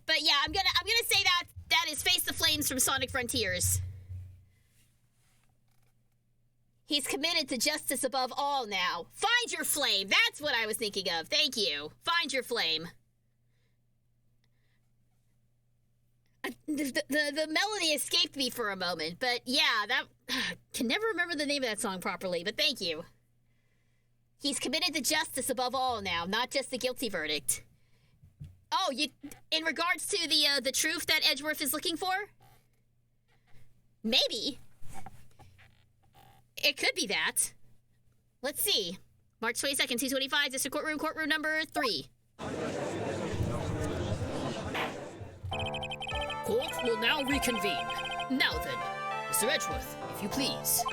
But yeah, I'm gonna say that is Face the Flames from Sonic Frontiers. He's committed to justice above all now. Find your flame. That's what I was thinking of. Thank you. Find your flame. The melody escaped me for a moment, but yeah, that can never remember the name of that song properly, but thank you. He's committed to justice above all now, not just the guilty verdict. Oh, in regards to the truth that Edgeworth is looking for? Maybe. It could be that. Let's see. March 22nd, 225, District Courtroom number 3. Court will now reconvene. Now then, Mr. Edgeworth, if you please.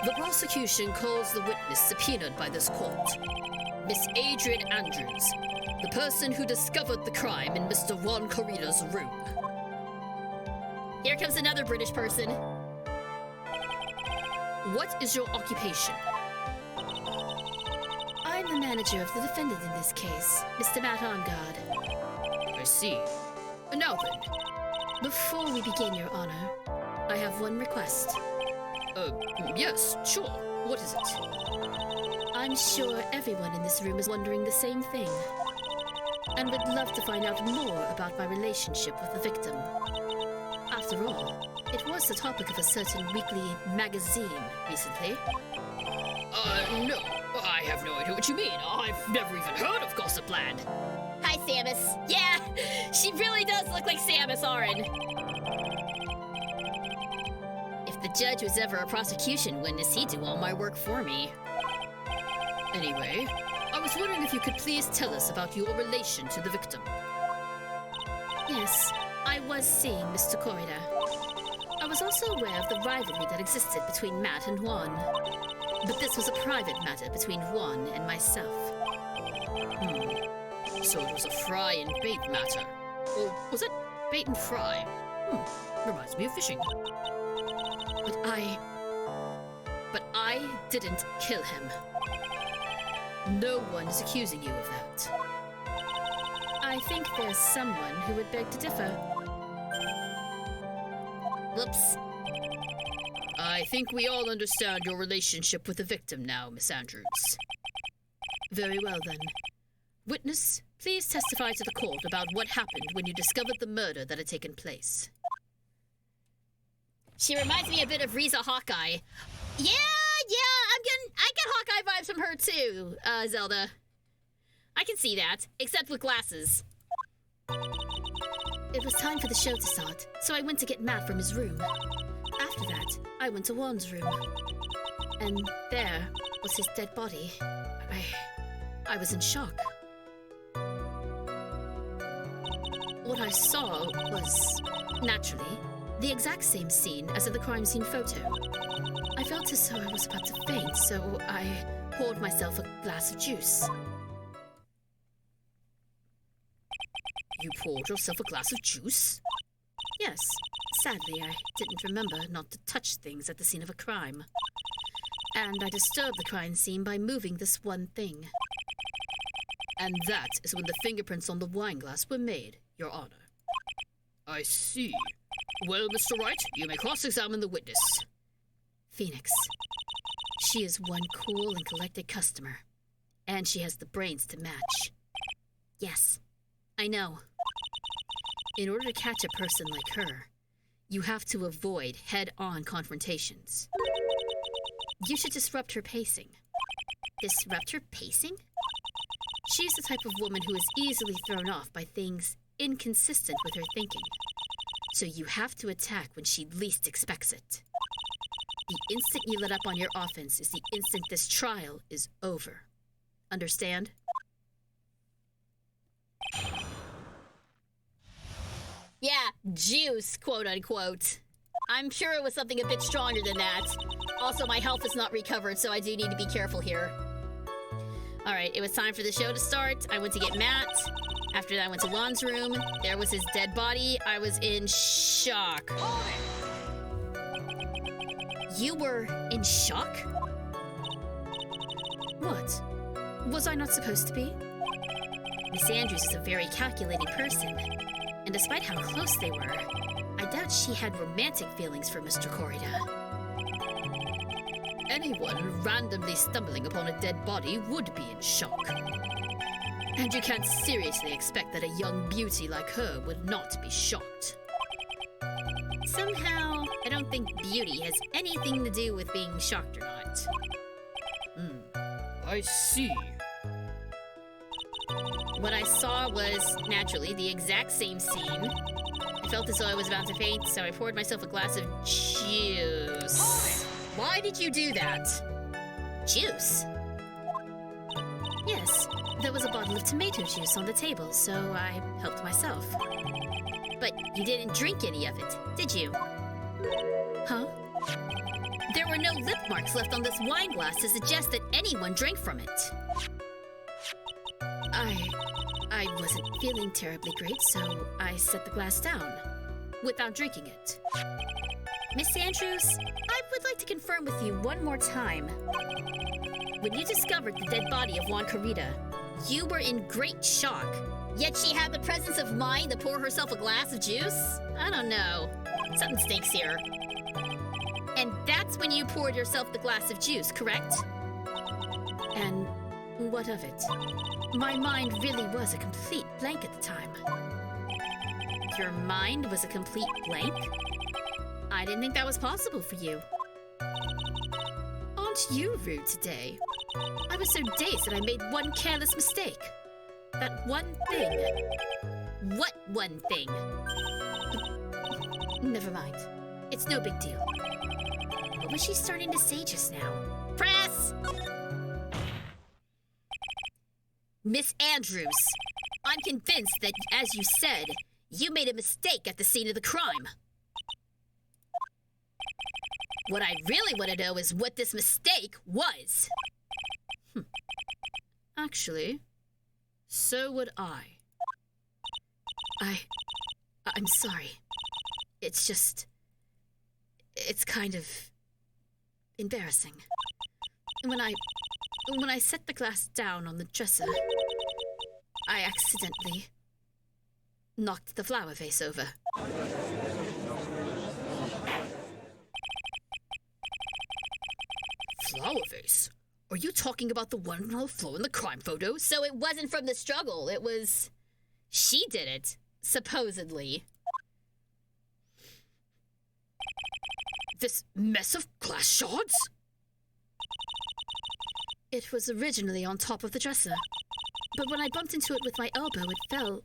The prosecution calls the witness subpoenaed by this court, Miss Adrian Andrews, the person who discovered the crime in Mr. Juan Corrida's room. Here comes another British person. What is your occupation? I'm the manager of the defendant in this case, Mr. Matt Ongard. I see. Now then, Before we begin, Your Honor, I have one request. yes, sure. What is it? I'm sure everyone in this room is wondering the same thing, and would love to find out more about my relationship with the victim. After all, it was the topic of a certain weekly magazine recently. No. I have no idea what you mean. I've never even heard of Gossipland. Hi, Samus. Yeah, she really does look like Samus Aran. If the judge was ever a prosecution witness, he'd do all my work for me. Anyway, I was wondering if you could please tell us about your relation to the victim. Yes, I was seeing Mr. Corrida. I was also aware of the rivalry that existed between Matt and Juan. But this was a private matter between Juan and myself. So it was a fry and bait matter. Or was it bait and fry? Reminds me of fishing. But I didn't kill him. No one is accusing you of that. I think there's someone who would beg to differ. Whoops. I think we all understand your relationship with the victim now, Miss Andrews. Very well, then. Witness, please testify to the court about what happened when you discovered the murder that had taken place. She reminds me a bit of Riza Hawkeye. I get Hawkeye vibes from her too, Zelda. I can see that, except with glasses. It was time for the show to start, so I went to get Matt from his room. After that, I went to Juan's room. And there was his dead body. I was in shock. What I saw was, naturally, the exact same scene as in the crime scene photo. I felt as though I was about to faint, so I poured myself a glass of juice. You poured yourself a glass of juice? Yes. Sadly, I didn't remember not to touch things at the scene of a crime. And I disturbed the crime scene by moving this one thing. And that is when the fingerprints on the wine glass were made, Your Honor. I see. Well, Mr. Wright, you may cross-examine the witness. Phoenix. She is one cool and collected customer. And she has the brains to match. Yes, I know. In order to catch a person like her, you have to avoid head-on confrontations. You should disrupt her pacing. Disrupt her pacing? She's the type of woman who is easily thrown off by things inconsistent with her thinking. So you have to attack when she least expects it. The instant you let up on your offense is the instant this trial is over. Understand? Yeah, juice, quote unquote. I'm sure it was something a bit stronger than that. Also, my health is not recovered, so I do need to be careful here. Alright, it was time for the show to start. I went to get Matt. After that, I went to Juan's room. There was his dead body. I was in shock. You were in shock? What? Was I not supposed to be? Miss Andrews is a very calculating person. And despite how close they were, I doubt she had romantic feelings for Mr. Corrida. Anyone randomly stumbling upon a dead body would be in shock. And you can't seriously expect that a young beauty like her would not be shocked. Somehow, I don't think beauty has anything to do with being shocked or not. I see. What I saw was, naturally, the exact same scene. I felt as though I was about to faint, so I poured myself a glass of juice. Why did you do that? Juice? Yes, there was a bottle of tomato juice on the table, so I helped myself. But you didn't drink any of it, did you? Huh? There were no lip marks left on this wine glass to suggest that anyone drank from it. I wasn't feeling terribly great, so I set the glass down without drinking it. Miss Andrews, I would like to confirm with you one more time. When you discovered the dead body of Juan Carita, you were in great shock. Yet she had the presence of mind to pour herself a glass of juice? I don't know. Something stinks here. And that's when you poured yourself the glass of juice, correct? And what of it? My mind really was a complete blank at the time. Your mind was a complete blank? I didn't think that was possible for you. Aren't you rude today? I was so dazed that I made one careless mistake. That one thing. What one thing? Never mind. It's no big deal. What was she starting to say just now? Press! Miss Andrews, I'm convinced that, as you said, you made a mistake at the scene of the crime. What I really want to know is what this mistake was. Actually, so would I. I'm sorry. It's kind of embarrassing. When I set the glass down on the dresser, I accidentally knocked the flower vase over. Flower vase? Are you talking about the one on the floor in the crime photos? So it wasn't from the struggle, it was... She did it, supposedly. This mess of glass shards? It was originally on top of the dresser, but when I bumped into it with my elbow, it fell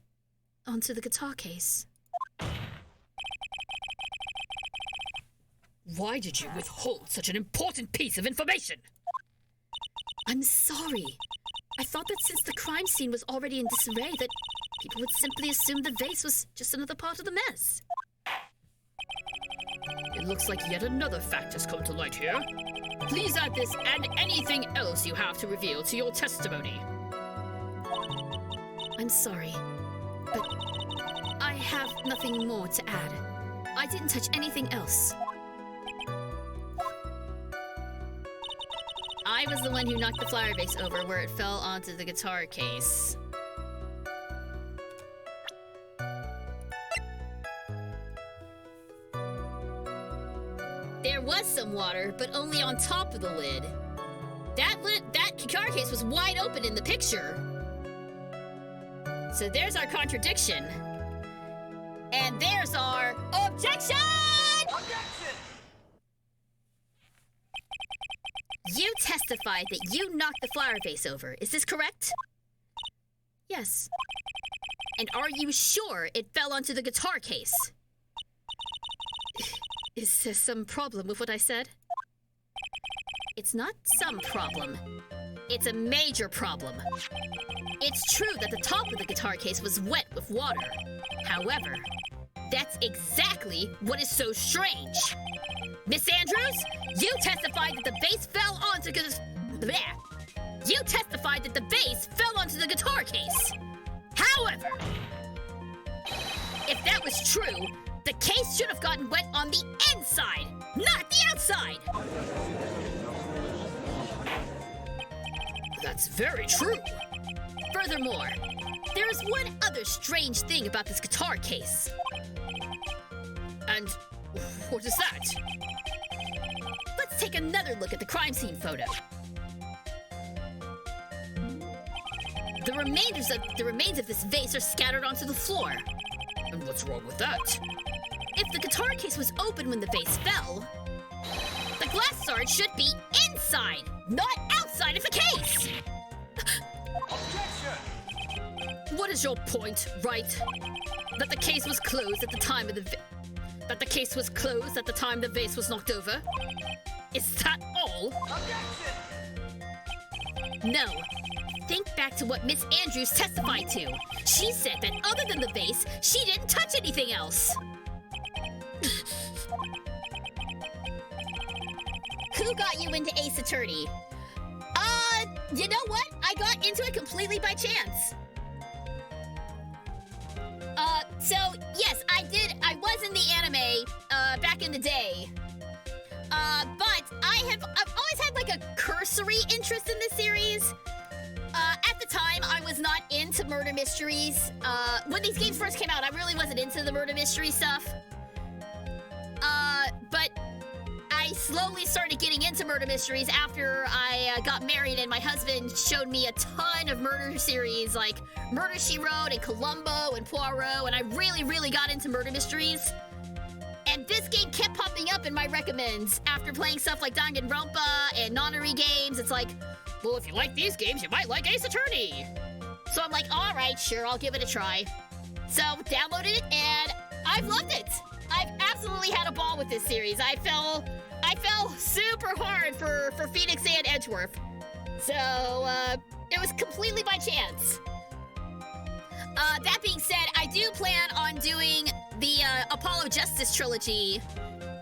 onto the guitar case. Why did you withhold such an important piece of information? I'm sorry. I thought that since the crime scene was already in disarray, that people would simply assume the vase was just another part of the mess. It looks like yet another fact has come to light here. Please add this and anything else you have to reveal to your testimony. I'm sorry, but I have nothing more to add. I didn't touch anything else. I was the one who knocked the flower vase over where it fell onto the guitar case. There was some water, but only on top of the lid. That guitar case was wide open in the picture. So there's our contradiction. And there's our objection! You testified that you knocked the flower vase over. Is this correct? Yes. And are you sure it fell onto the guitar case? Is there some problem with what I said? It's not some problem. It's a major problem. It's true that the top of the guitar case was wet with water. However, that's exactly what is so strange. Miss Andrews, you testified that the vase fell onto You testified that the vase fell onto the guitar case. However, if that was true, the case should have gotten wet on the inside, not the outside. That's very true. Furthermore, there is one other strange thing about this guitar case. And what is that? Let's take another look at the crime scene photo. The remains of this vase are scattered onto the floor. And what's wrong with that? If the guitar case was open when the vase fell, the glass shard should be inside, not outside of the case. What is your point, Wright? That the case was closed at the time of the vase was knocked over? Is that all? No. Think back to what Miss Andrews testified to. She said that other than the vase, she didn't touch anything else. Who got you into Ace Attorney? You know what? I got into it completely by chance. So yes, I did. I was in the anime, back in the day. But I've always had like a cursory interest in this series. At the time, I was not into murder mysteries. When these games first came out, I really wasn't into the murder mystery stuff. But I slowly started getting into murder mysteries after I got married and my husband showed me a ton of murder series like Murder, She Wrote and Columbo and Poirot, and I really, really got into murder mysteries. And this game kept popping up in my recommends after playing stuff like Danganronpa and Nonary games. It's like, Well, if you like these games, you might like Ace Attorney. so I'm like, all right, sure, I'll give it a try. So downloaded it and I've loved it. I've absolutely had a ball with this series. I fell super hard for Phoenix and Edgeworth. So, it was completely by chance. That being said, I do plan on doing the Apollo Justice trilogy,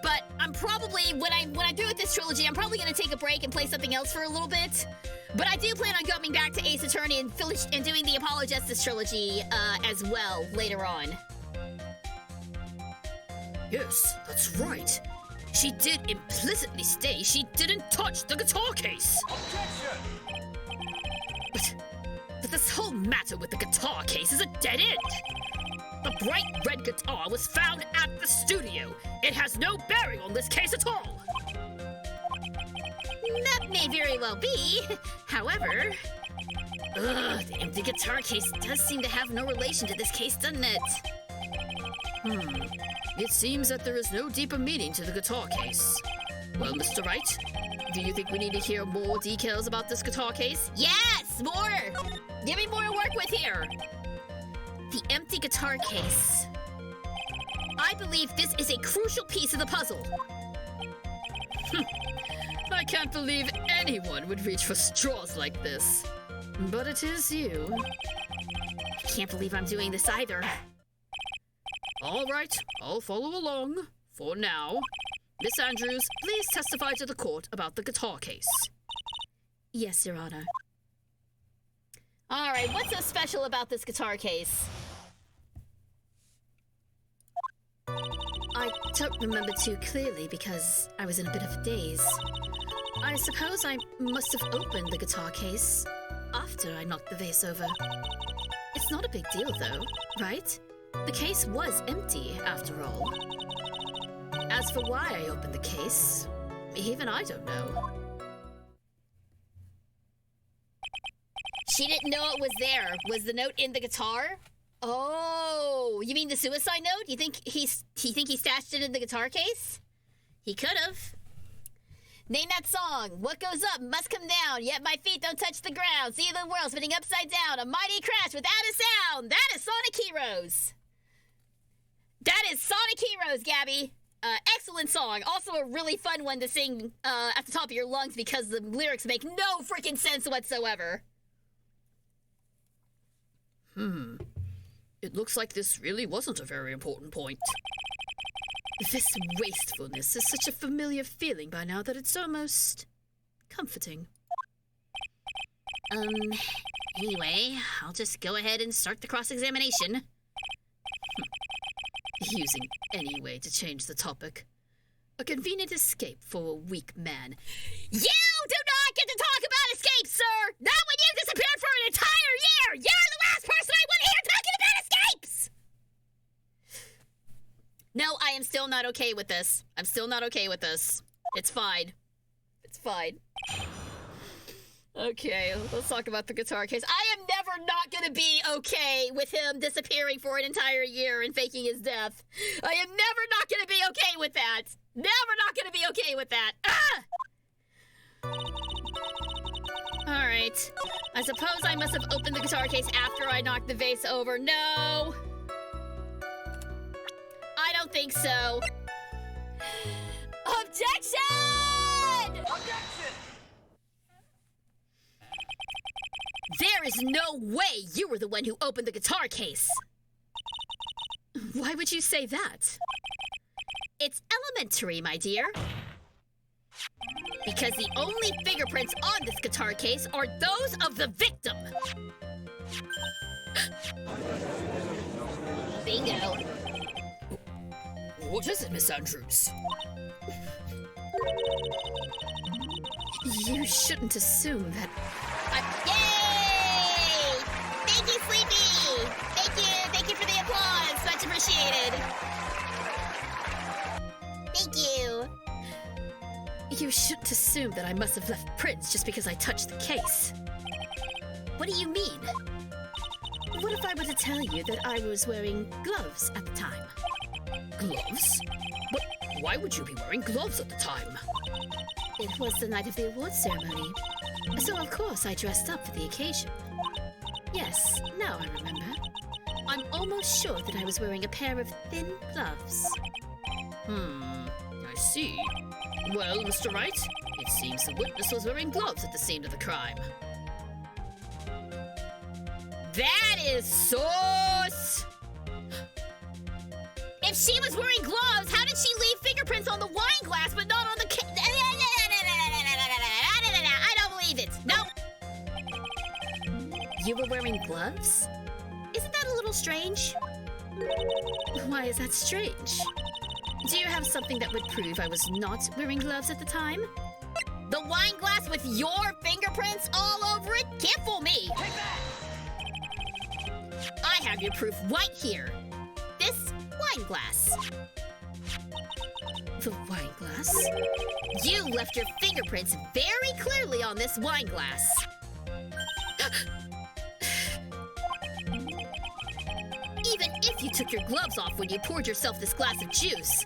but I'm probably when I'm done with this trilogy, I'm probably gonna take a break and play something else for a little bit. But I do plan on going back to Ace Attorney and doing the Apollo Justice trilogy as well later on. Yes, that's right. She did implicitly say she didn't touch the guitar case. But this whole matter with the guitar case is a dead end. The bright red guitar was found at the studio. It has no bearing on this case at all. That may very well be. However, The empty guitar case does seem to have no relation to this case, doesn't it? It seems that there is no deeper meaning to the guitar case. Well, Mr. Wright, do you think we need to hear more details about this guitar case? yes, more. Give me more to work with here. The empty guitar case. I believe this is a crucial piece of the puzzle. I can't believe anyone would reach for straws like this. But it is you. Can't believe I'm doing this either. All right, I'll follow along. For now, Miss Andrews, please testify to the court about the guitar case. Yes, Your Honor. All right, what's so special about this guitar case? I don't remember too clearly because I was in a bit of a daze. I suppose I must have opened the guitar case after I knocked the vase over. It's not a big deal though, right? The case was empty after all. As for why I opened the case, even I don't know. She didn't know it was there. Was the note in the guitar? Oh, you mean the suicide note? You think he stashed it in the guitar case? He could have. Name that song. What goes up must come down, yet my feet don't touch the ground. See the world spinning upside down. A mighty crash without a sound. That is Sonic Heroes. That is Sonic Heroes, Gabby. Excellent song. Also a really fun one to sing at the top of your lungs because the lyrics make no freaking sense whatsoever. It looks like this really wasn't a very important point. This wastefulness is such a familiar feeling by now that it's almost comforting. Anyway, I'll just go ahead and start the cross-examination. Using any way to change the topic. A convenient escape for a weak man. You do not get to talk about escapes, sir! Not when you disappeared for an entire year! You're the last person I want to hear talking about escapes! No, I am still not okay with this. I'm still not okay with this. It's fine. It's fine. Okay, let's talk about the guitar case. I am never not gonna be okay with him disappearing for an entire year and faking his death. I am never not gonna be okay with that. Never not gonna be okay with that. Alright. I suppose I must have opened the guitar case after I knocked the vase over. No! I don't think so. Objection! is no way you were the one who opened the guitar case. Why would you say that? It's elementary, my dear. Because the only fingerprints on this guitar case are those of the victim. Bingo. What is it, Miss Andrews? You shouldn't assume that. Yay! Thank you, Sleepy! Thank you for the applause. Much appreciated. Thank you. You shouldn't assume that I must have left prints just because I touched the case. What do you mean? What if I were to tell you that I was wearing gloves at the time? Gloves? But why would you be wearing gloves at the time? It was the night of the awards ceremony, so of course I dressed up for the occasion. Yes, now I remember. I'm almost sure that I was wearing a pair of thin gloves. I see. Well, Mr. Wright, it seems the witness was wearing gloves at the scene of the crime. That is sauce! If she was wearing gloves, how did she leave fingerprints on the wine glass but not on the I don't believe it. Nope. You were wearing gloves? Isn't that a little strange? Why is that strange? Do you have something that would prove I was not wearing gloves at the time? The wine glass with your fingerprints all over it? Can't fool me. I have your proof right here. This wine glass. The wine glass? You left your fingerprints very clearly on this wine glass. Even if you took your gloves off when you poured yourself this glass of juice,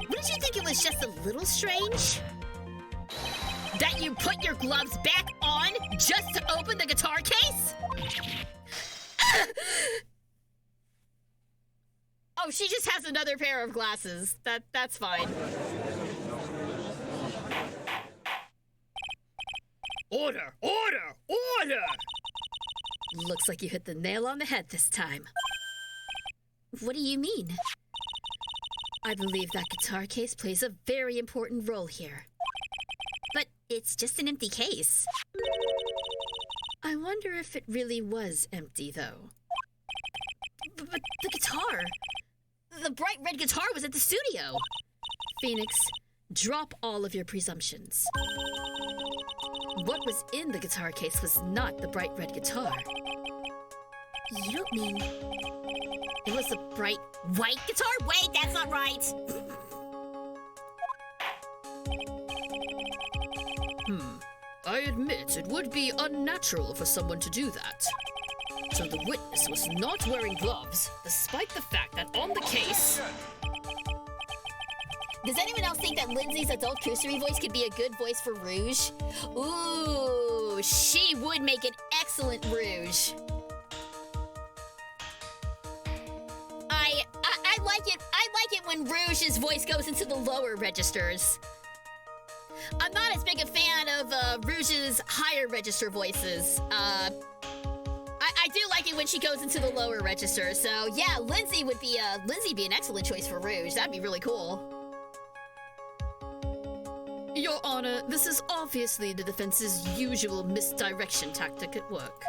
wouldn't you think it was just a little strange? That you put your gloves back on just to open the guitar case? Oh, she just has another pair of glasses. That's fine. Order! Order! Order! Looks like you hit the nail on the head this time. What do you mean? I believe that guitar case plays a very important role here. But it's just an empty case. I wonder if it really was empty, though. But the guitar! The bright red guitar was at the studio! Phoenix, drop all of your presumptions. What was in the guitar case was not the bright red guitar. You don't mean it was the bright white guitar? Wait, that's not right. I admit it would be unnatural for someone to do that. So the witness was not wearing gloves, despite the fact that on the case... Does anyone else think that Lindsay's adult cursory voice could be a good voice for Rouge? Ooh, she would make an excellent Rouge. I like it when Rouge's voice goes into the lower registers. I'm not as big a fan of Rouge's higher register voices. I do like it when she goes into the lower register. So yeah, Lindsay would be an excellent choice for Rouge. That'd be really cool. Your Honor, this is obviously the defense's usual misdirection tactic at work.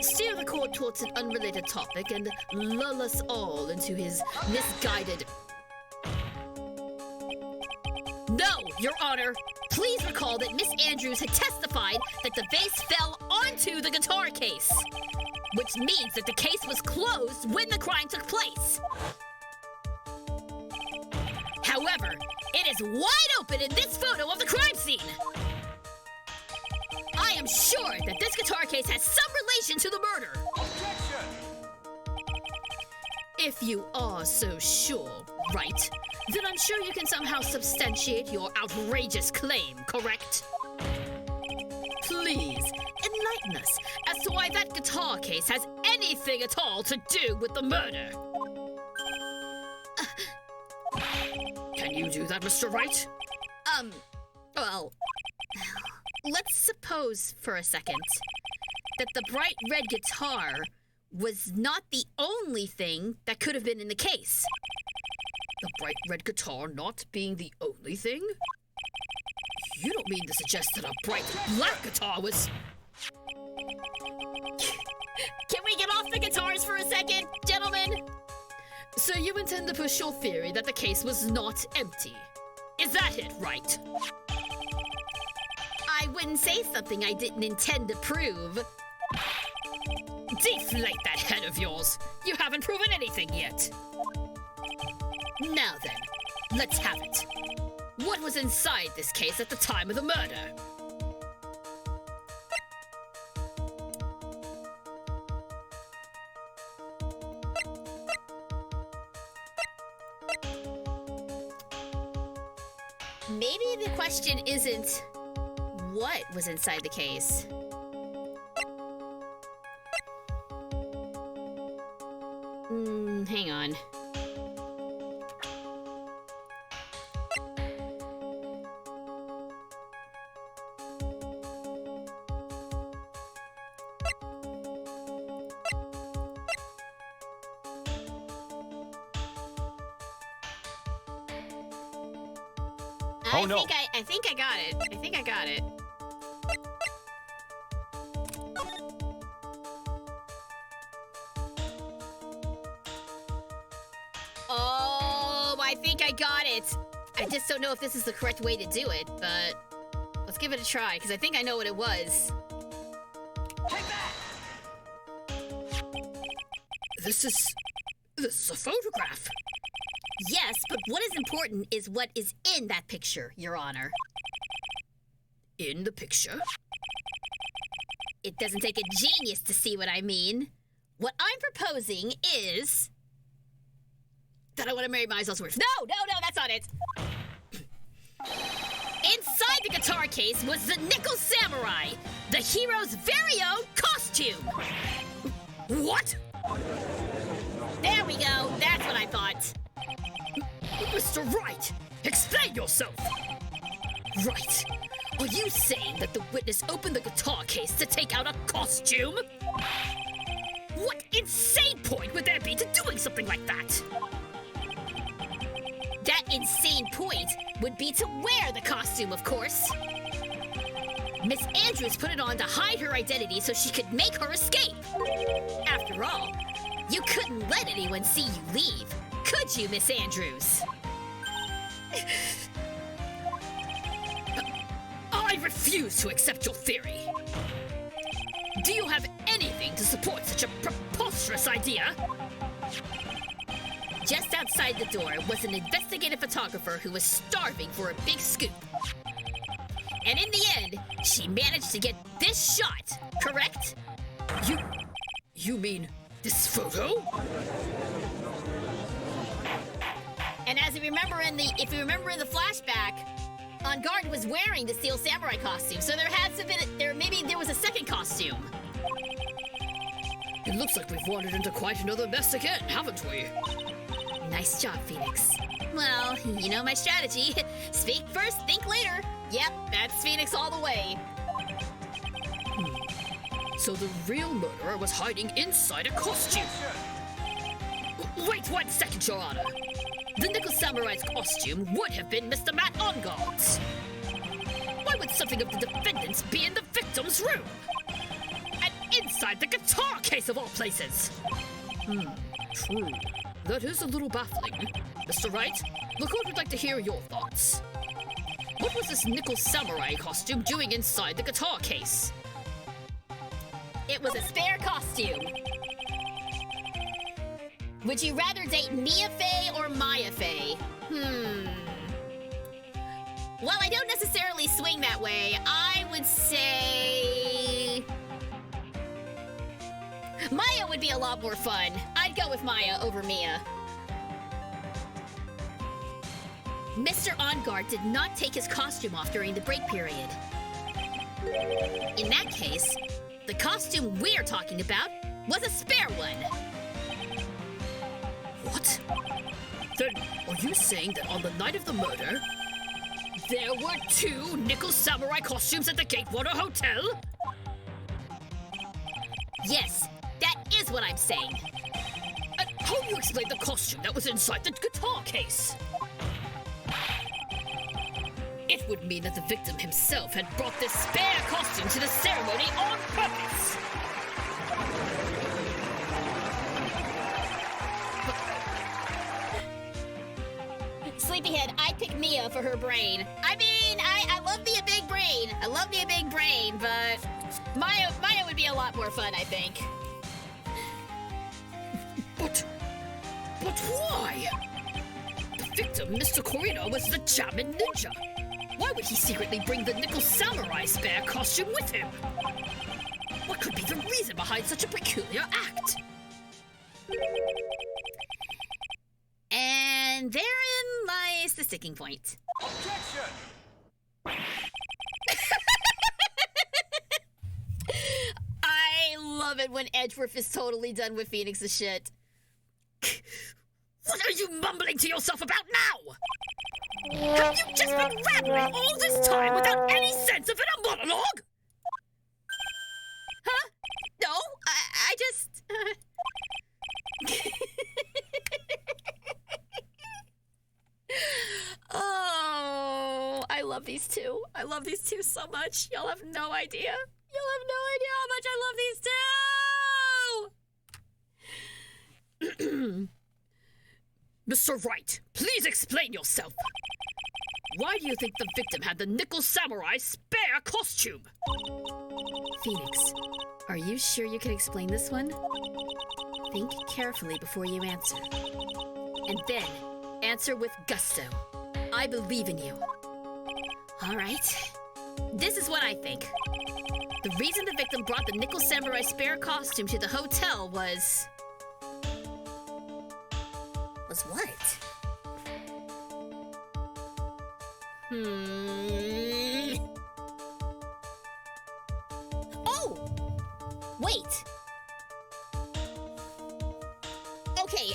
Steer the court towards an unrelated topic and lull us all into his misguided... No, Your Honor. Please recall that Miss Andrews had testified that the vase fell onto the guitar case, which means that the case was closed when the crime took place. However, it is wide open in this photo of the crime scene. I am sure that this guitar case has some relation to the murder. Objection! If you are so sure, Wright, then I'm sure you can somehow substantiate your outrageous claim, correct? Please, enlighten us as to why that guitar case has anything at all to do with the murder. Can you do that, Mr. Wright? Well, let's suppose for a second that the bright red guitar was not the only thing that could have been in the case. The bright red guitar not being the only thing? You don't mean to suggest that a bright black guitar was... Can we get off the guitars for a second, gentlemen? So you intend to push your theory that the case was not empty? Is that it, Wright? I wouldn't say something I didn't intend to prove. Deflate that head of yours. You haven't proven anything yet. Now then, let's have it. What was inside this case at the time of the murder? Maybe the question isn't what was inside the case. Hang on. Oh, no. I think I got it. I think I got it. Oh, I think I got it. I just don't know if this is the correct way to do it, but let's give it a try, because I think I know what it was. This is a photograph. Yes, but what is important is what is in that picture, Your Honor. In the picture? It doesn't take a genius to see what I mean. What I'm proposing is that I want to marry Miles Ellsworth. No, that's not it. Inside the guitar case was the Nickel Samurai, the hero's very own costume. What? There we go. That's what I thought. Mr. Wright, explain yourself. Right. Are you saying that the witness opened the guitar case to take out a costume? What insane point would there be to doing something like that? That insane point would be to wear the costume, of course. Miss Andrews put it on to hide her identity so she could make her escape. After all, you couldn't let anyone see you leave, could you, Miss Andrews? I refuse to accept your theory. Do you have anything to support such a preposterous idea? Just outside the door was an investigative photographer who was starving for a big scoop. And in the end, she managed to get this shot, correct? You mean this photo? And as if you remember in the flashback, On Guard was wearing the Steel Samurai costume, so there was a second costume. It looks like we've wandered into quite another mess again, haven't we? Nice job, Phoenix. Well, you know my strategy. Speak first, think later. Yep, that's Phoenix all the way. So the real murderer was hiding inside a costume. Wait 1 second, Your Honor. The Nickel Samurai's costume would have been Mr. Matt Onguard's. Why would something of the defendant's be in the victim's room? And inside the guitar case of all places? True. That is a little baffling. Mr. Wright, the court would like to hear your thoughts. What was this Nickel Samurai costume doing inside the guitar case? It was a spare costume. Would you rather date Mia Fey or Maya Fey? Well, I don't necessarily swing that way. I would say Maya would be a lot more fun. I'd go with Maya over Mia. Mr. OnGuard did not take his costume off during the break period. In that case, the costume we're talking about was a spare one. What? Then, are you saying that on the night of the murder, there were 2 Nickel Samurai costumes at the Gatewater Hotel? Yes, that is what I'm saying. And how do you explain the costume that was inside the guitar case? It would mean that the victim himself had brought this spare costume to the ceremony on purpose. Sleepyhead, I pick Mia for her brain. I mean, I love me a big brain. I love me a big brain, but Maya would be a lot more fun, I think. But why? The victim, Mr. Corino, was the Jamin Ninja. Why would he secretly bring the Nickel Samurai spare costume with him? What could be the reason behind such a peculiar act? And therein lies the sticking point. Objection! I love it when Edgeworth is totally done with Phoenix's shit. What are you mumbling to yourself about now? Have you just been rambling all this time without any sense of it a monologue? Huh? No, I just... Oh, I love these two. I love these two so much. Y'all have no idea. You'll have no idea how much I love these two! Mr. Wright, please explain yourself. Why do you think the victim had the Nickel Samurai spare costume? Phoenix, are you sure you can explain this one? Think carefully before you answer. And then, answer with gusto. I believe in you. All right. This is what I think. The reason the victim brought the Nickel Samurai spare costume to the hotel was... Was what? Oh! Wait! Okay.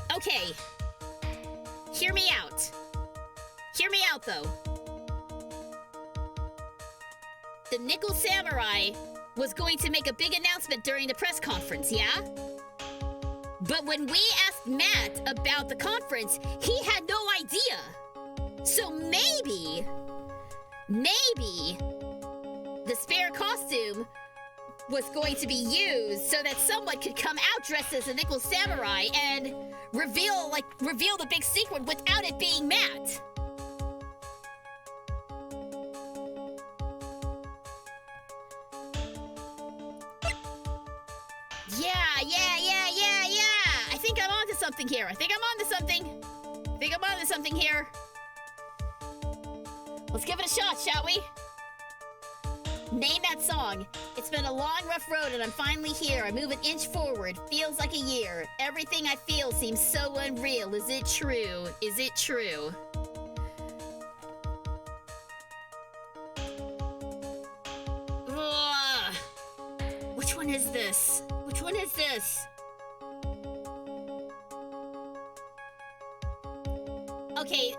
Hear me out. Hear me out, though. The Nickel Samurai was going to make a big announcement during the press conference, yeah? But when we asked Matt about the conference, he had no idea. So maybe the spare costume was going to be used so that someone could come out dressed as a Nickel Samurai and reveal the big secret without it being Matt. Yeah. I think I'm onto something here. Let's give it a shot, shall we? Name that song. It's been a long, rough road, and I'm finally here. I move an inch forward. Feels like a year. Everything I feel seems so unreal. Is it true? Is it true? Ugh. Which one is this? Okay,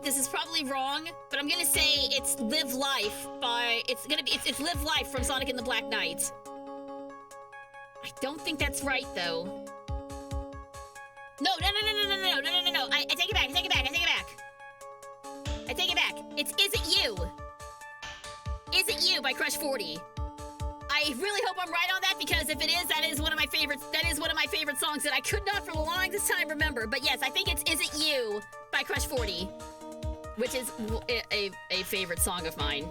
this is probably wrong, but I'm gonna say it's Live Life it's Live Life from Sonic and the Black Knight. I don't think that's right, though. No. I take it back. It's Is It You? Is It You by Crush 40. I really hope I'm right on that, because if it is, that is one of my favorites. That is one of my favorite songs that I could not for the longest time remember. But yes, I think it's Is It You by Crush 40, which is a favorite song of mine.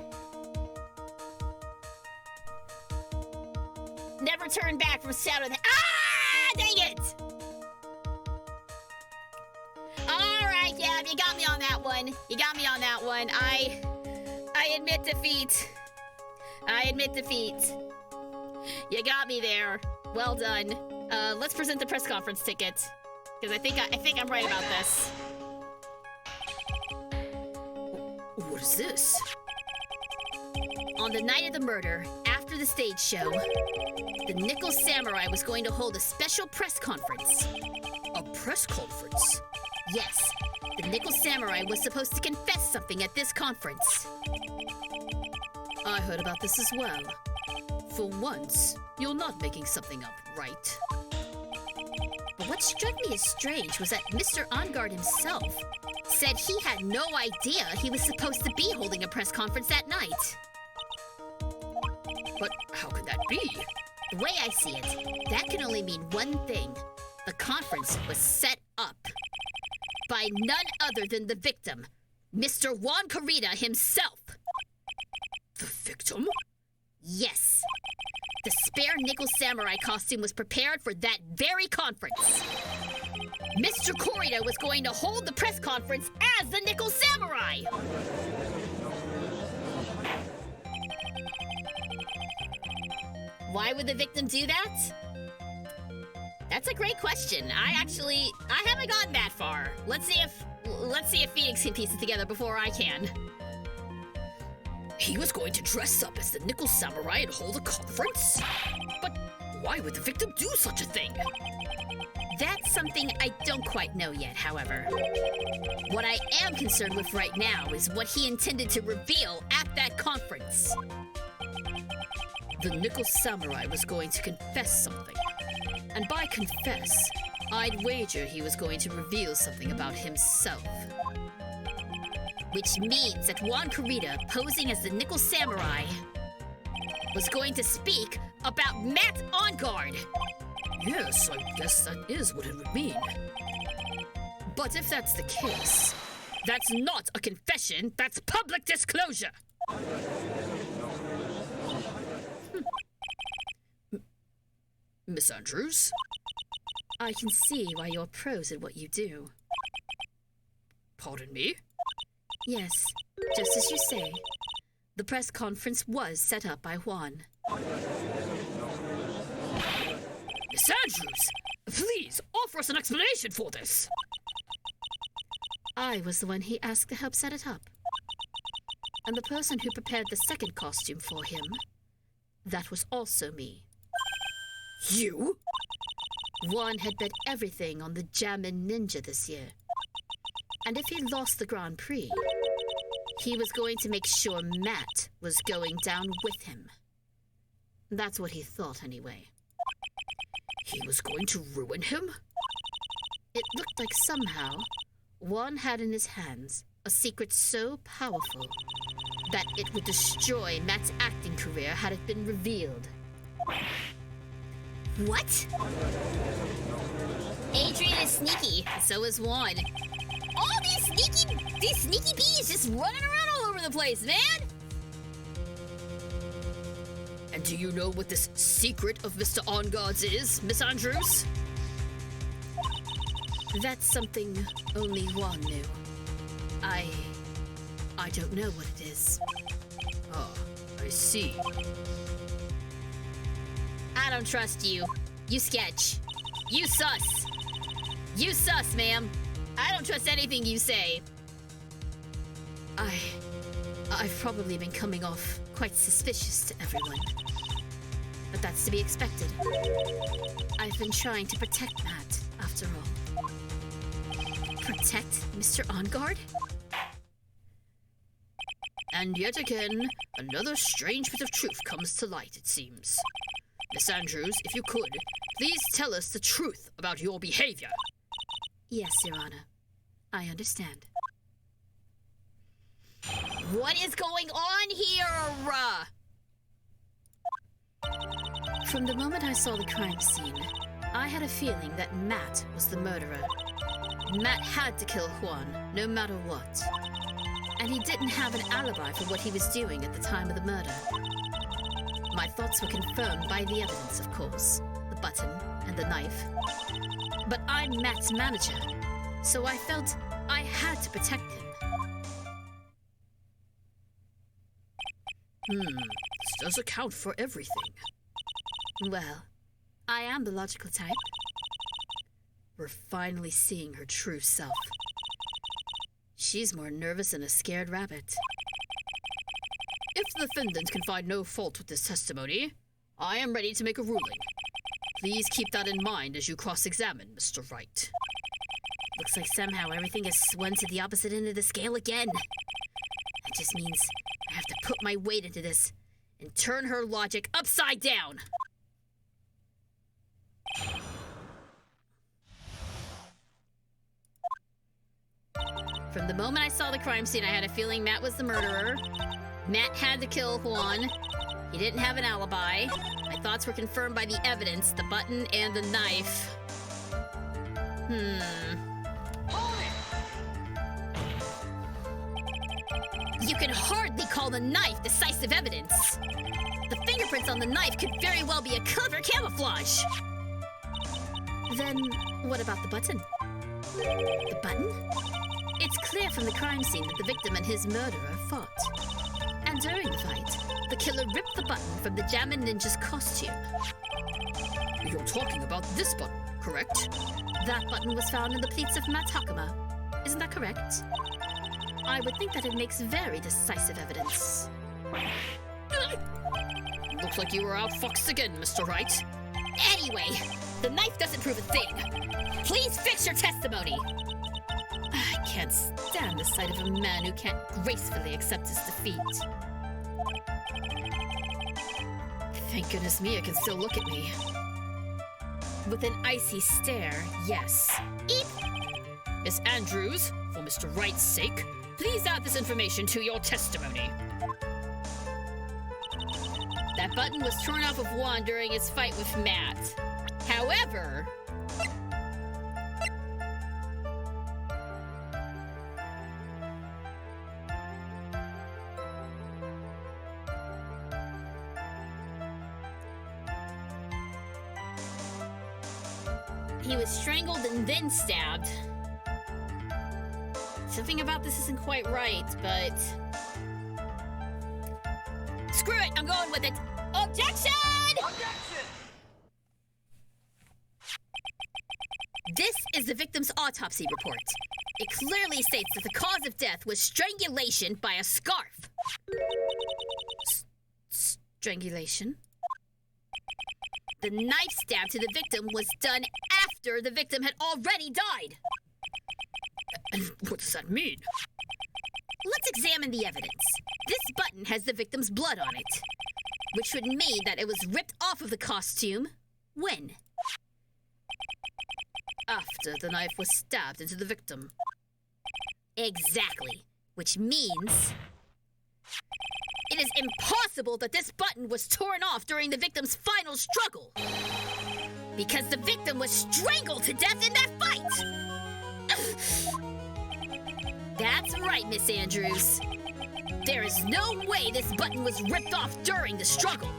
Never Turn Back from Shadow. Dang it! All right, yeah, you got me on that one. I admit defeat. You got me there. Well done. Let's present the press conference ticket, because I think I'm right about this. What is this? On the night of the murder, after the stage show, the Nickel Samurai was going to hold a special press conference. A press conference? Yes, the Nickel Samurai was supposed to confess something at this conference. I heard about this as well. For once, you're not making something up, Wright. But what struck me as strange was that Mr. OnGuard himself said he had no idea he was supposed to be holding a press conference that night. But how could that be? The way I see it, that can only mean one thing. The conference was set up by none other than the victim, Mr. Juan Carita himself. The victim? Yes. The spare nickel samurai costume was prepared for that very conference. Mr. Corrida was going to hold the press conference as the nickel samurai. Why would the victim do that? That's a great question. I haven't gotten that far. Let's see if Phoenix can piece it together before I can. He was going to dress up as the Nickel Samurai and hold a conference? But why would the victim do such a thing? That's something I don't quite know yet, however. What I am concerned with right now is what he intended to reveal at that conference. The Nickel Samurai was going to confess something. And by confess, I'd wager he was going to reveal something about himself. Which means that Juan Carita, posing as the Nickel Samurai, was going to speak about Matt OnGuard. Yes, I guess that is what it would mean. But if that's the case, that's not a confession, that's public disclosure! Miss Andrews? I can see why you're pros at what you do. Pardon me? Yes, just as you say. The press conference was set up by Juan. Miss Andrews, please offer us an explanation for this. I was the one he asked to help set it up. And the person who prepared the second costume for him, that was also me. You? Juan had bet everything on the Jammin' Ninja this year. And if he lost the Grand Prix, he was going to make sure Matt was going down with him. That's what he thought, anyway. He was going to ruin him? It looked like somehow Juan had in his hands a secret so powerful that it would destroy Matt's acting career had it been revealed. What? Adrian is sneaky, so is Juan. All these sneaky bees just running around all over the place, man! And do you know what this secret of Mr. OnGuard's is, Miss Andrews? That's something only Juan knew. I don't know what it is. Ah, I see. I don't trust you. You sketch. You sus. You sus, ma'am. I don't trust anything you say. I've probably been coming off quite suspicious to everyone. But that's to be expected. I've been trying to protect Matt, after all. Protect Mr. OnGuard? And yet again, another strange bit of truth comes to light, it seems. Miss Andrews, if you could, please tell us the truth about your behavior. Yes, Your Honor. I understand. What is going on here? From the moment I saw the crime scene, I had a feeling that Matt was the murderer. Matt had to kill Juan, no matter what. And he didn't have an alibi for what he was doing at the time of the murder. My thoughts were confirmed by the evidence, of course. The button and the knife. But I'm Matt's manager, so I felt I had to protect him. This does account for everything. Well, I am the logical type. We're finally seeing her true self. She's more nervous than a scared rabbit. If the defendant can find no fault with this testimony, I am ready to make a ruling. Please keep that in mind as you cross-examine Mr. Wright. Looks like somehow everything has swung to the opposite end of the scale again. That just means I have to put my weight into this and turn her logic upside down. From the moment I saw the crime scene, I had a feeling Matt was the murderer. Matt had to kill Juan. He didn't have an alibi. My thoughts were confirmed by the evidence, the button and the knife. You can hardly call the knife decisive evidence. The fingerprints on the knife could very well be a clever camouflage. Then, what about the button? The button? It's clear from the crime scene that the victim and his murderer fought. And during the fight, the killer ripped the button from the Jammin' Ninja's costume. You're talking about this button, correct? That button was found in the pleats of Matt Hakama. Isn't that correct? I would think that it makes very decisive evidence. Looks like you were outfoxed again, Mr. Wright. Anyway, the knife doesn't prove a thing. Please fix your testimony. I can't stand the sight of a man who can't gracefully accept his defeat. Thank goodness Mia can still look at me. With an icy stare, yes. Eep! Miss Andrews, for Mr. Wright's sake, please add this information to your testimony. That button was torn off of Juan during his fight with Matt. However... he was strangled and then stabbed. Something about this isn't quite right, but... screw it, I'm going with it. Objection! This is the victim's autopsy report. It clearly states that the cause of death was strangulation by a scarf. Strangulation? The knife stab to the victim was done after the victim had already died. And what does that mean? Let's examine the evidence. This button has the victim's blood on it, which would mean that it was ripped off of the costume when? After the knife was stabbed into the victim. Exactly, which means it is impossible that this button was torn off during the victim's final struggle, because the victim was strangled to death in that fight. That's right, Miss Andrews. There is no way this button was ripped off during the struggle.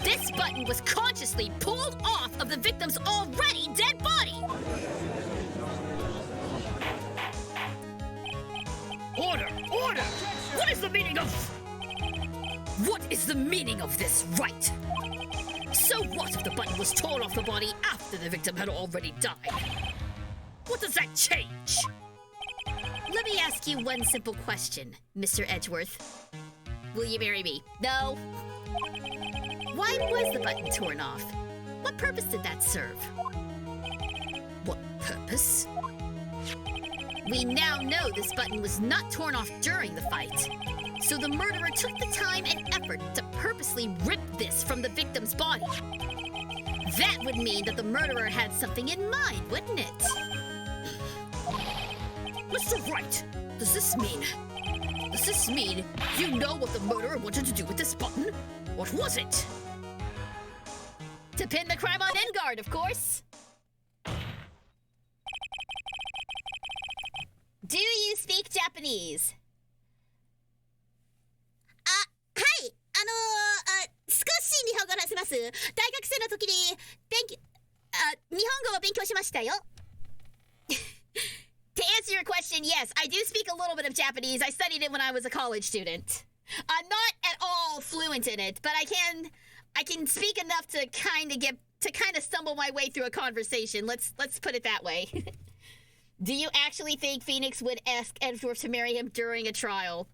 This button was consciously pulled off of the victim's already dead body. Order! Order! What is the meaning of... What is the meaning of this, Wright? So what if the button was torn off the body after the victim had already died? What does that change? Let me ask you one simple question, Mr. Edgeworth. Will you marry me? No. Why was the button torn off? What purpose did that serve? What purpose? We now know this button was not torn off during the fight. So the murderer took the time and effort to purposely rip this from the victim's body. That would mean that the murderer had something in mind, wouldn't it? Mr. Wright, does this mean you know what the murderer wanted to do with this button? What was it? To pin the crime on Engard, of course. Do you speak Japanese? はい。少し日本語を話せます。大学生の時に日本語を勉強しましたよ。To answer your question, yes, I do speak a little bit of Japanese. I studied it when I was a college student. I'm not at all fluent in it, but I can speak enough to kind of stumble my way through a conversation. Let's put it that way. Do you actually think Phoenix would ask Edgeworth to marry him during a trial?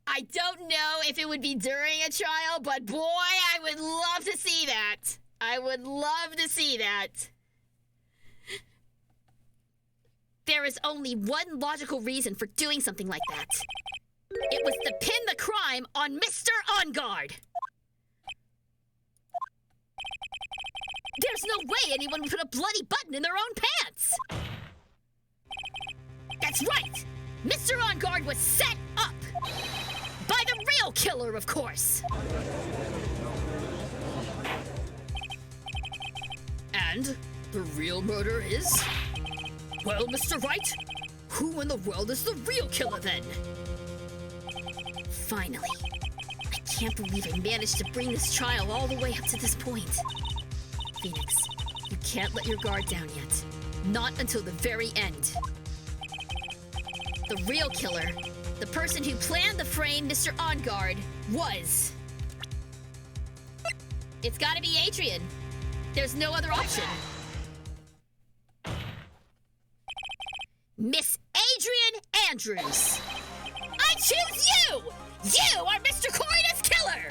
I don't know if it would be during a trial, but boy, I would love to see that. I would love to see that. There is only one logical reason for doing something like that. It was to pin the crime on Mr. Engard. There's no way anyone would put a bloody button in their own pants. That's right! Mr. On Guard was set up! By the real killer, of course! And the real murder is? Well, Mr. Wright, who in the world is the real killer then? Finally. I can't believe I managed to bring this trial all the way up to this point. Phoenix, you can't let your guard down yet. Not until the very end. The real killer, the person who planned to frame Mr. On Guard, was... It's gotta be Adrian. There's no other option. Miss Adrian Andrews. I choose you! You are Mr. Corina's killer!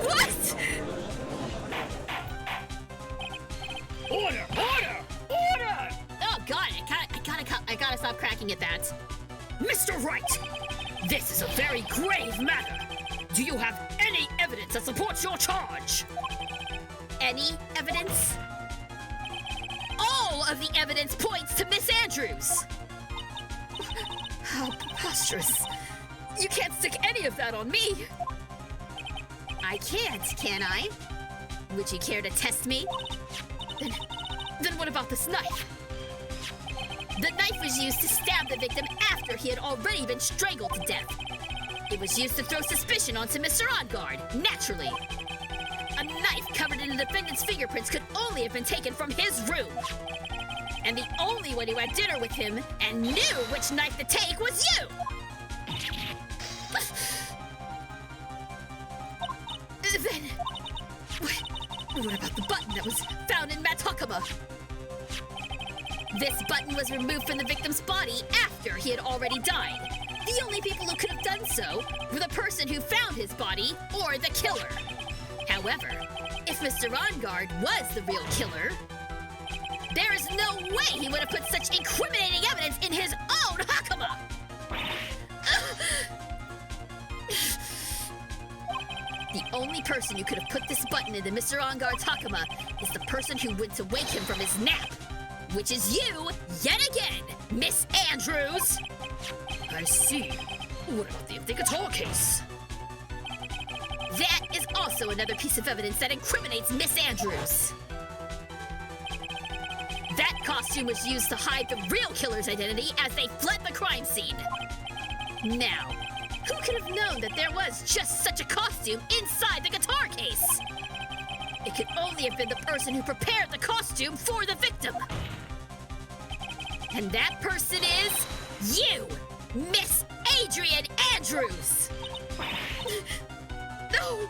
What? Order! Order! Order! Oh god, I gotta stop cracking at that. Mr. Wright, this is a very grave matter. Do you have any evidence that supports your charge? Any evidence? All of the evidence points to Miss Andrews. How preposterous. You can't stick any of that on me. I can't, can I? Would you care to test me? Then what about this knife? The knife was used to stab the victim after he had already been strangled to death. It was used to throw suspicion onto Mr. On Guard, naturally. A knife covered in the defendant's fingerprints could only have been taken from his room. And the only one who had dinner with him and knew which knife to take was you! Then... What about the button that was found in Matt's Hakama? This button was removed from the victim's body after he had already died. The only people who could have done so were the person who found his body or the killer. However, if Mr. On Guard was the real killer, there is no way he would have put such incriminating evidence in his own Hakama! The only person who could have put this button into Mr. On Guard's Hakama is the person who went to wake him from his nap, which is you, yet again, Miss Andrews! I see. What about the empty guitar case? That is also another piece of evidence that incriminates Miss Andrews. That costume was used to hide the real killer's identity as they fled the crime scene. Now, who could have known that there was just such a costume inside the guitar case? It could only have been the person who prepared the costume for the victim. And that person is you, Miss Adrian Andrews. No,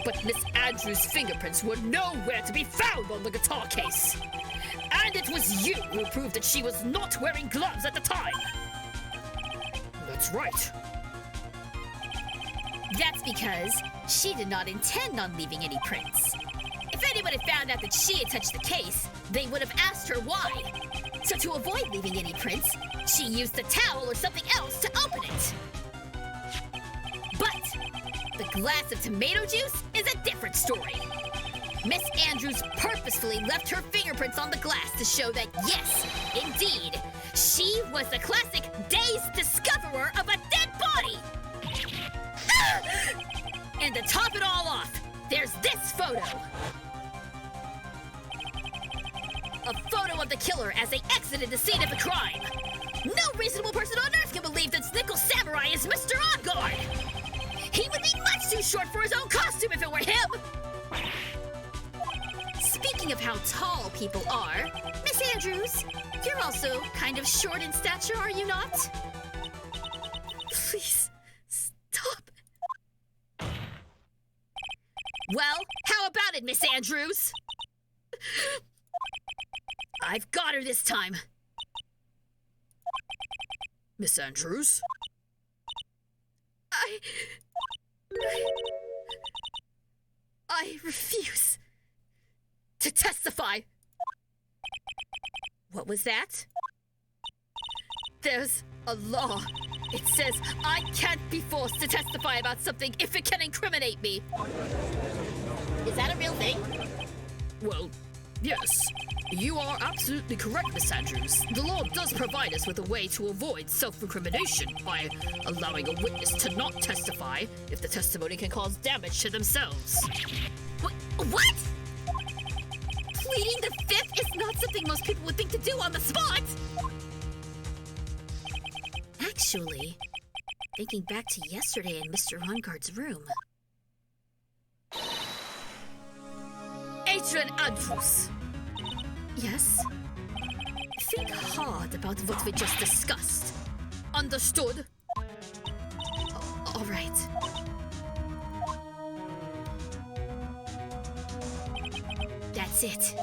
But Miss Andrews' fingerprints were nowhere to be found on the guitar case. And it was you who proved that she was not wearing gloves at the time. That's right. That's because she did not intend on leaving any prints. If anyone had found out that she had touched the case, they would have asked her why. So to avoid leaving any prints, she used a towel or something else to open it. But the glass of tomato juice is a different story. Miss Andrews purposefully left her fingerprints on the glass to show that, yes, indeed, she was the classic dazed discoverer of a dead body! And to top it all off, there's this photo. A photo of the killer as they exited the scene of the crime. No reasonable person on Earth can believe that Nickel Samurai is Mr. On Guard. He would be much too short for his own costume if it were him. Speaking of how tall people are, Miss Andrews, you're also kind of short in stature, are you not? Please, stop. Well, how about it, Miss Andrews? I've got her this time. Miss Andrews? I refuse to testify. What was that? There's a law. It says I can't be forced to testify about something if it can incriminate me. Is that a real thing? Well, yes. You are absolutely correct, Miss Andrews. The law does provide us with a way to avoid self-incrimination by allowing a witness to not testify if the testimony can cause damage to themselves. What? Pleading the fifth is not something most people would think to do on the spot! Actually, thinking back to yesterday in Mr. Hungard's room. Adrian Andrews! Yes? Think hard about what we just discussed. Understood? All right. That's it.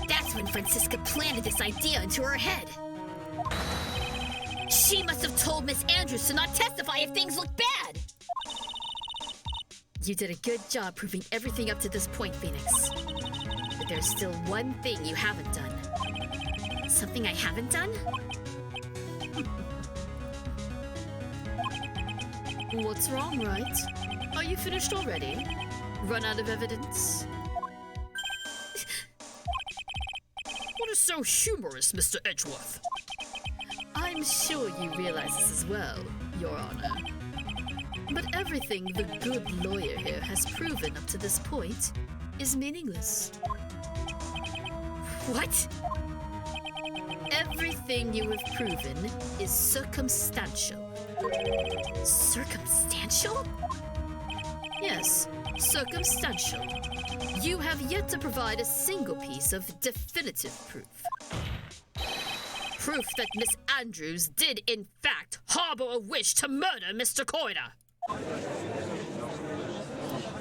That's when Francisca planted this idea into her head. She must have told Miss Andrews to not testify if things look bad. You did a good job proving everything up to this point, Phoenix. But there's still one thing you haven't done. Something I haven't done? What's wrong, Wright? Are you finished already? Run out of evidence? What is so humorous, Mr. Edgeworth? I'm sure you realize this as well, Your Honor. But everything the good lawyer here has proven up to this point is meaningless. What? Everything you have proven is circumstantial. Circumstantial? Yes, circumstantial. You have yet to provide a single piece of definitive proof. Proof that Miss Andrews did in fact harbor a wish to murder Mr. Coyner.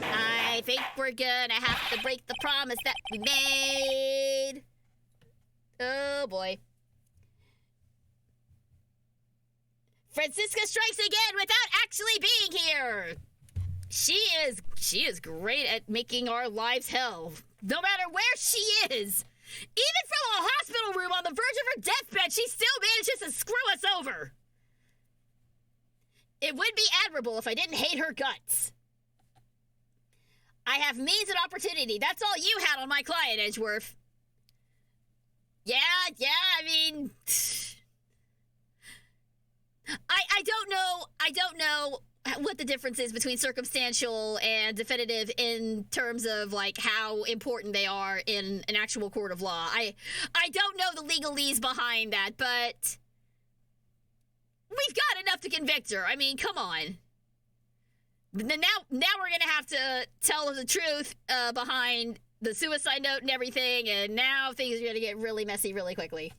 I think we're gonna have to break the promise that we made. Oh boy. Francisca strikes again without actually being here. She is great at making our lives hell, no matter where she is. Even from a hospital room on the verge of her deathbed, she still manages to screw us over. It would be admirable if I didn't hate her guts. I have means and opportunity. That's all you had on my client, Edgeworth. Yeah, I mean... I don't know what the difference is between circumstantial and definitive in terms of, like, how important they are in an actual court of law. I don't know the legalese behind that, but we've got enough to convict her. I mean, come on. Now we're gonna have to tell the truth behind the suicide note and everything, and now things are gonna get really messy really quickly.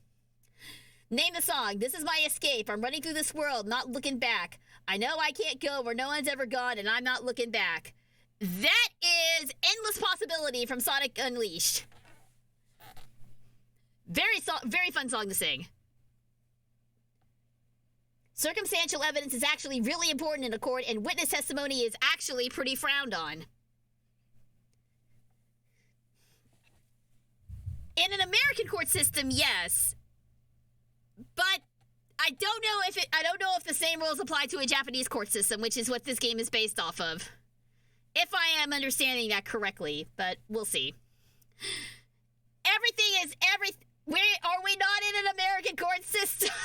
Name the song. This is my escape. I'm running through this world, not looking back. I know I can't go where no one's ever gone, and I'm not looking back. That is Endless Possibility from Sonic Unleashed. Very fun song to sing. Circumstantial evidence is actually really important in a court, and witness testimony is actually pretty frowned on. In an American court system, yes. But I don't know if the same rules apply to a Japanese court system, which is what this game is based off of. If I am understanding that correctly, but we'll see. Are we not in an American court system?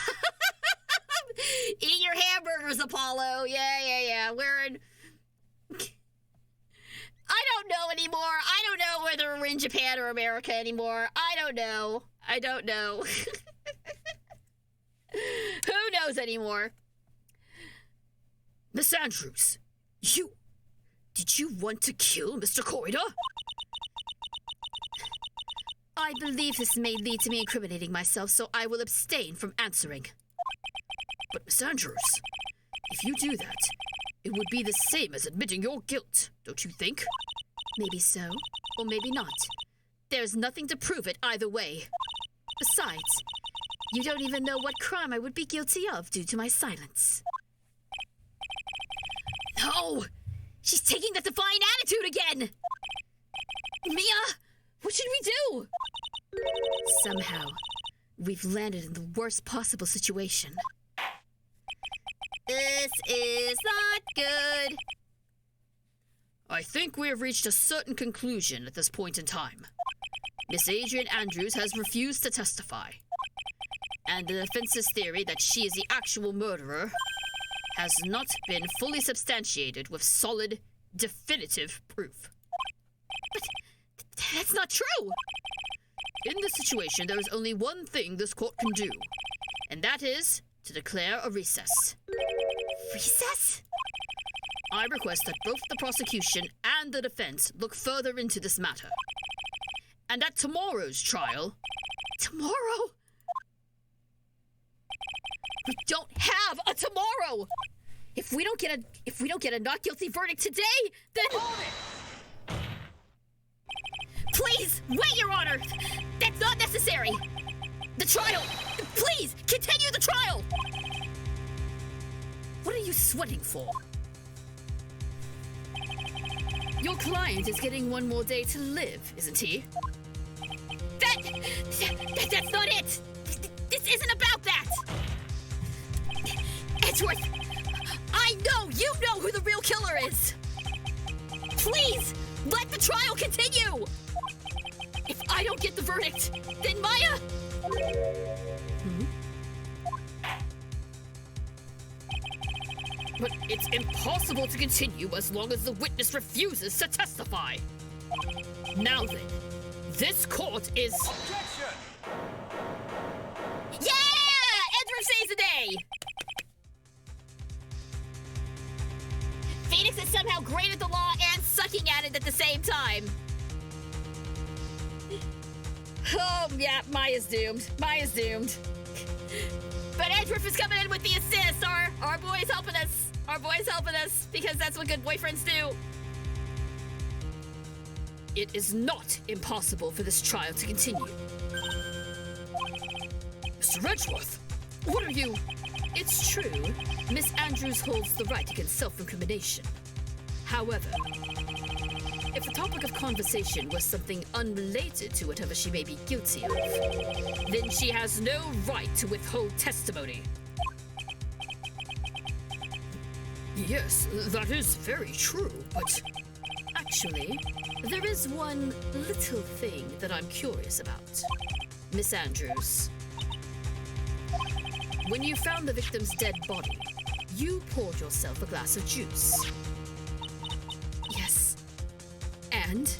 Eat your hamburgers, Apollo. Yeah. We're in... I don't know anymore. I don't know whether we're in Japan or America anymore. I don't know. Who knows anymore? Miss Andrews, did you want to kill Mr. Coyner? I believe this may lead to me incriminating myself, so I will abstain from answering. But Miss Andrews, if you do that, it would be the same as admitting your guilt, don't you think? Maybe so, or maybe not. There's nothing to prove it either way. Besides, you don't even know what crime I would be guilty of due to my silence. No! She's taking the defiant attitude again! Mia, what should we do? Somehow, we've landed in the worst possible situation. This is not good. I think we have reached a certain conclusion at this point in time. Miss Adrian Andrews has refused to testify. And the defense's theory that she is the actual murderer has not been fully substantiated with solid, definitive proof. But that's not true! In this situation, there is only one thing this court can do, and that is to declare a recess. Recess? I request that both the prosecution and the defense look further into this matter. And at tomorrow's trial... Tomorrow? We don't have a tomorrow! If we don't get a not guilty verdict today, then... Please, wait, Your Honor! That's not necessary! The trial! Please, continue the trial! What are you sweating for? Your client is getting one more day to live, isn't he? That's not it! This isn't about that! Edgeworth, I know you know who the real killer is! Please, let the trial continue! If I don't get the verdict, then Maya... But it's impossible to continue as long as the witness refuses to testify. Now then, this court is... Objection! Yeah! Edgeworth saves the day! Phoenix is somehow great at the law and sucking at it at the same time. Oh, yeah, Maya's doomed. Maya's doomed. But Edgeworth is coming in with the assist. Our boy's helping us. Our boy's helping us because that's what good boyfriends do. It is not impossible for this trial to continue. Mr. Edgeworth, what are you... It's true, Miss Andrews holds the right against self-incrimination. However, if the topic of conversation was something unrelated to whatever she may be guilty of, then she has no right to withhold testimony. Yes, that is very true, but actually, there is one little thing that I'm curious about. Miss Andrews, when you found the victim's dead body, you poured yourself a glass of juice. Yes. And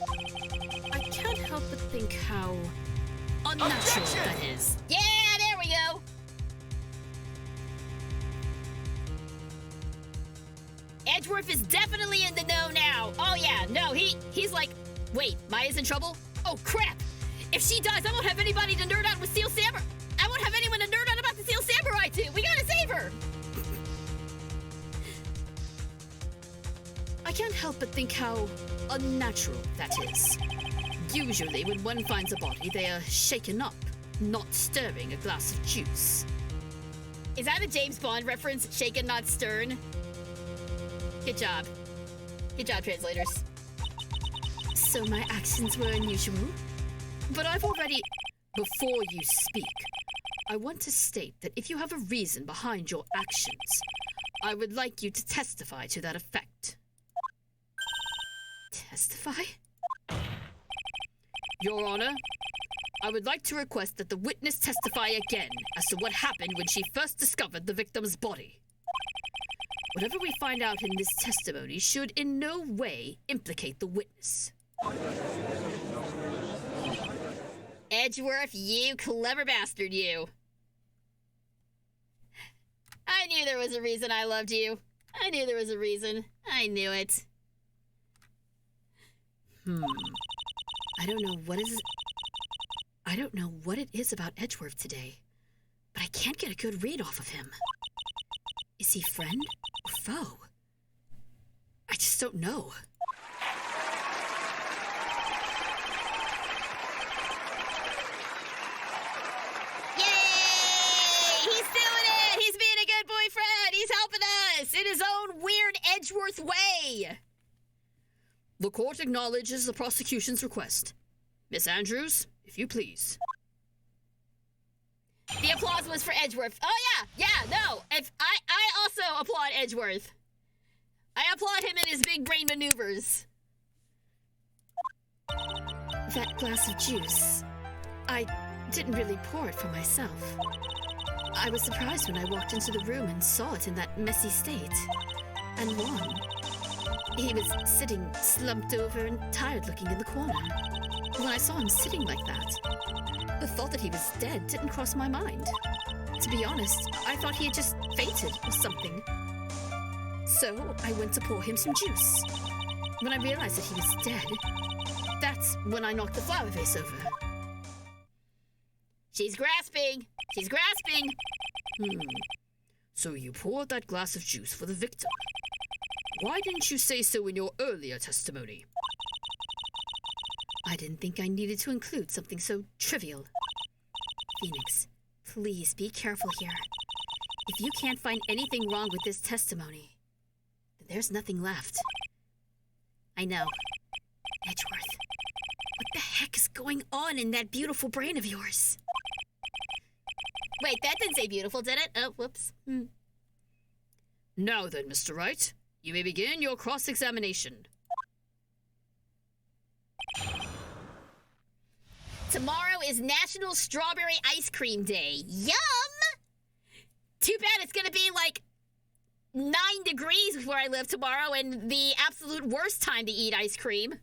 I can't help but think how unnatural Objection! that is. Yeah, there we go. Edgeworth is definitely in the know now. Oh yeah, no, he's like, wait, Maya's in trouble? Oh crap! If she dies, I won't have anybody to nerd out with Steel Samurai. I won't have anyone to nerd out about the Steel Samurai too. We gotta save her. I can't help but think how unnatural that is. Usually, when one finds a body, they are shaken up, not stirring a glass of juice. Is that a James Bond reference? Shaken, not stern. Good job. Good job, translators. So my actions were unusual? But I've already... Before you speak, I want to state that if you have a reason behind your actions, I would like you to testify to that effect. Testify? Your Honor, I would like to request that the witness testify again as to what happened when she first discovered the victim's body. Whatever we find out in this testimony should in no way implicate the witness. Edgeworth, you clever bastard, you. I knew there was a reason I loved you. I knew there was a reason. I knew it. I don't know what it is about Edgeworth today, but I can't get a good read off of him. Is he friend or foe? I just don't know. Yay! He's doing it! He's being a good boyfriend! He's helping us in his own weird Edgeworth way! The court acknowledges the prosecution's request. Miss Andrews, if you please. The applause was for Edgeworth. Oh yeah, no. If I also applaud Edgeworth. I applaud him in his big brain maneuvers. That glass of juice, I didn't really pour it for myself. I was surprised when I walked into the room and saw it in that messy state. And Juan, he was sitting slumped over and tired looking in the corner. When I saw him sitting like that, the thought that he was dead didn't cross my mind. To be honest, I thought he had just fainted or something. So I went to pour him some juice. When I realized that he was dead, that's when I knocked the flower vase over. She's grasping. She's grasping. So you poured that glass of juice for the victim. Why didn't you say so in your earlier testimony? I didn't think I needed to include something so trivial. Phoenix, please be careful here. If you can't find anything wrong with this testimony, then there's nothing left. I know. Edgeworth, what the heck is going on in that beautiful brain of yours? Wait, that didn't say beautiful, did it? Oh, whoops. Now then, Mr. Wright, you may begin your cross-examination. Tomorrow is National Strawberry Ice Cream Day. Yum! Too bad it's gonna be like 9 degrees where I live tomorrow and the absolute worst time to eat ice cream.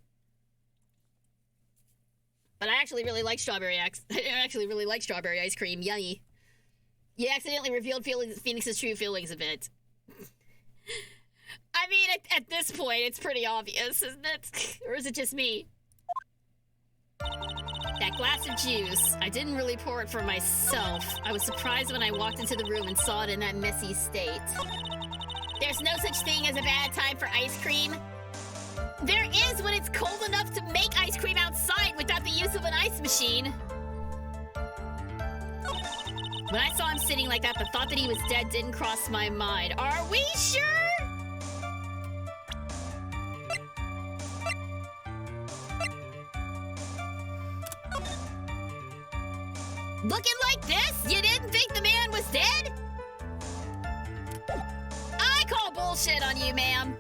But I actually really like strawberry ice cream. Yummy. You accidentally revealed Phoenix's true feelings a bit. I mean, at this point, it's pretty obvious, isn't it? Or is it just me? That glass of juice, I didn't really pour it for myself. I was surprised when I walked into the room and saw it in that messy state. There's no such thing as a bad time for ice cream. There is when it's cold enough to make ice cream outside without the use of an ice machine. When I saw him sitting like that, the thought that he was dead didn't cross my mind. Are we sure? Looking like this? You didn't think the man was dead? I call bullshit on you, ma'am.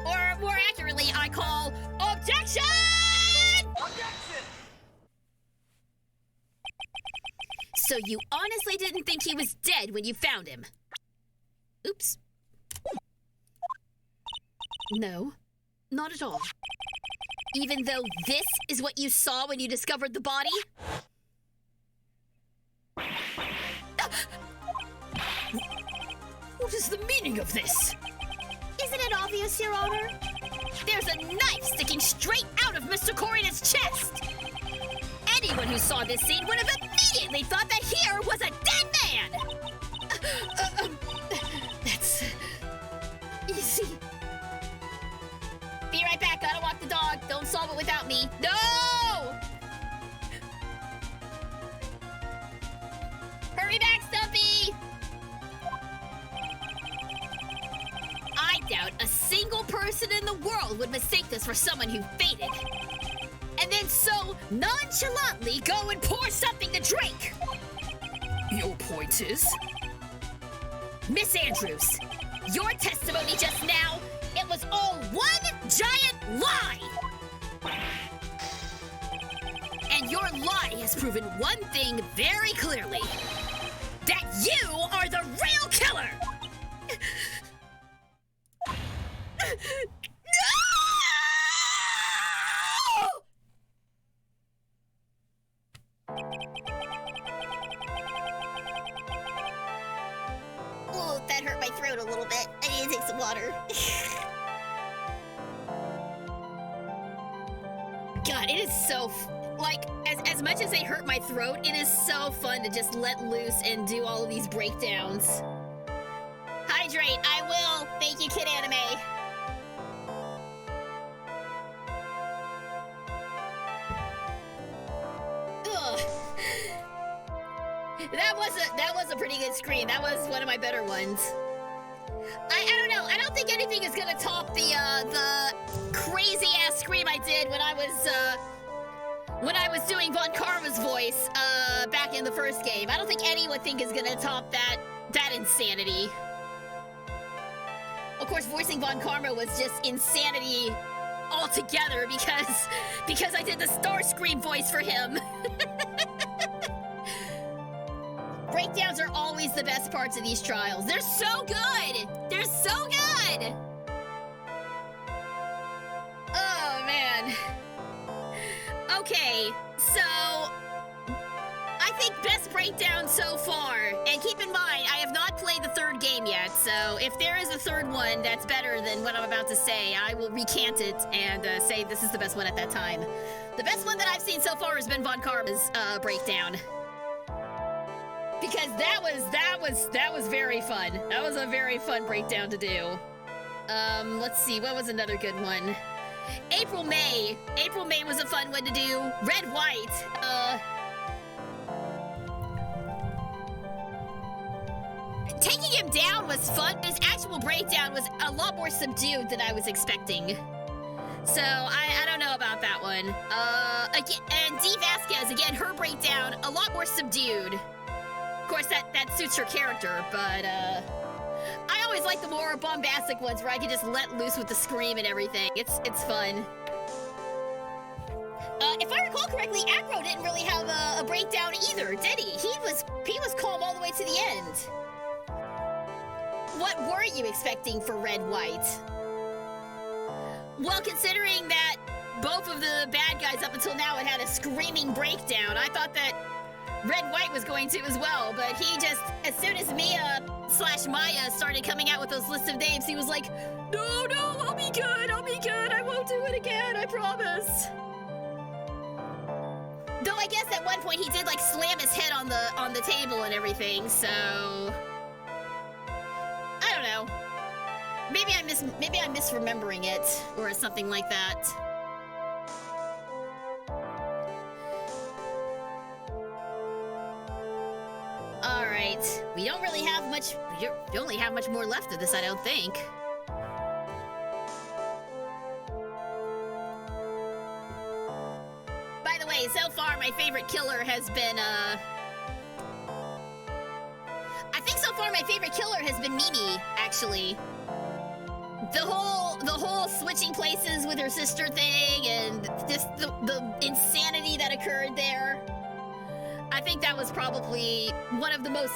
Or more accurately, I call objection! Objection! So you honestly didn't think he was dead when you found him? Oops. No, not at all. Even though this is what you saw when you discovered the body? What is the meaning of this? Isn't it obvious, Your Honor? There's a knife sticking straight out of Mr. Corina's chest! Anyone who saw this scene would have immediately thought that here was a dead man! That's easy. Be right back, gotta walk the dog. Don't solve it without me. No! Hurry back, Stumpy! I doubt a single person in the world would mistake this for someone who fainted. And then so nonchalantly go and pour something to drink. Your point is? Miss Andrews, your testimony just now, it was all one giant lie. And your lie has proven one thing very clearly. That you are the real killer! Oh, that hurt my throat a little bit. I need to take some water. God, it is so like as much as they hurt my throat, it is so fun to just let loose and do all of these breakdowns. Hydrate, I will. Thank you, Kid Anime. Ugh. That was a pretty good scream. That was one of my better ones. I don't know. I don't think anything is gonna top the crazy ass scream I did when I was doing Von Karma's voice back in the first game. I don't think any would think is gonna top that insanity. Of course, voicing Von Karma was just insanity altogether because I did the Starscream voice for him. Breakdowns are always the best parts of these trials. They're so good! They're so good! Oh, man. Okay, so I think best breakdown so far, and keep in mind, I have not played the third game yet, so if there is a third one that's better than what I'm about to say, I will recant it and say this is the best one at that time. The best one that I've seen so far has been Von Karma's breakdown. Because that was very fun. That was a very fun breakdown to do. Let's see, what was another good one? April May was a fun one to do. Red White, taking him down was fun. His actual breakdown was a lot more subdued than I was expecting. So, I don't know about that one. Again, and Dee Vasquez, again, her breakdown, a lot more subdued. Of course, that suits her character, but, I always like the more bombastic ones where I can just let loose with the scream and everything. It's fun. If I recall correctly, Acro didn't really have a breakdown either, did he? He was calm all the way to the end. What were you expecting for Red White? Well, considering that both of the bad guys up until now had a screaming breakdown, I thought that Red White was going to as well, but he just, as soon as Mia/Maya started coming out with those lists of names, he was like, no, I'll be good, I won't do it again, I promise. Though I guess at one point he did like slam his head on the table and everything, so I don't know. Maybe I'm misremembering it or something like that. All right, we don't really have much. We don't really have much more left of this, I don't think. By the way, so far my favorite killer has been I think so far my favorite killer has been Mimi, actually. The whole switching places with her sister thing and just the insanity that occurred there. I think that was probably one of the more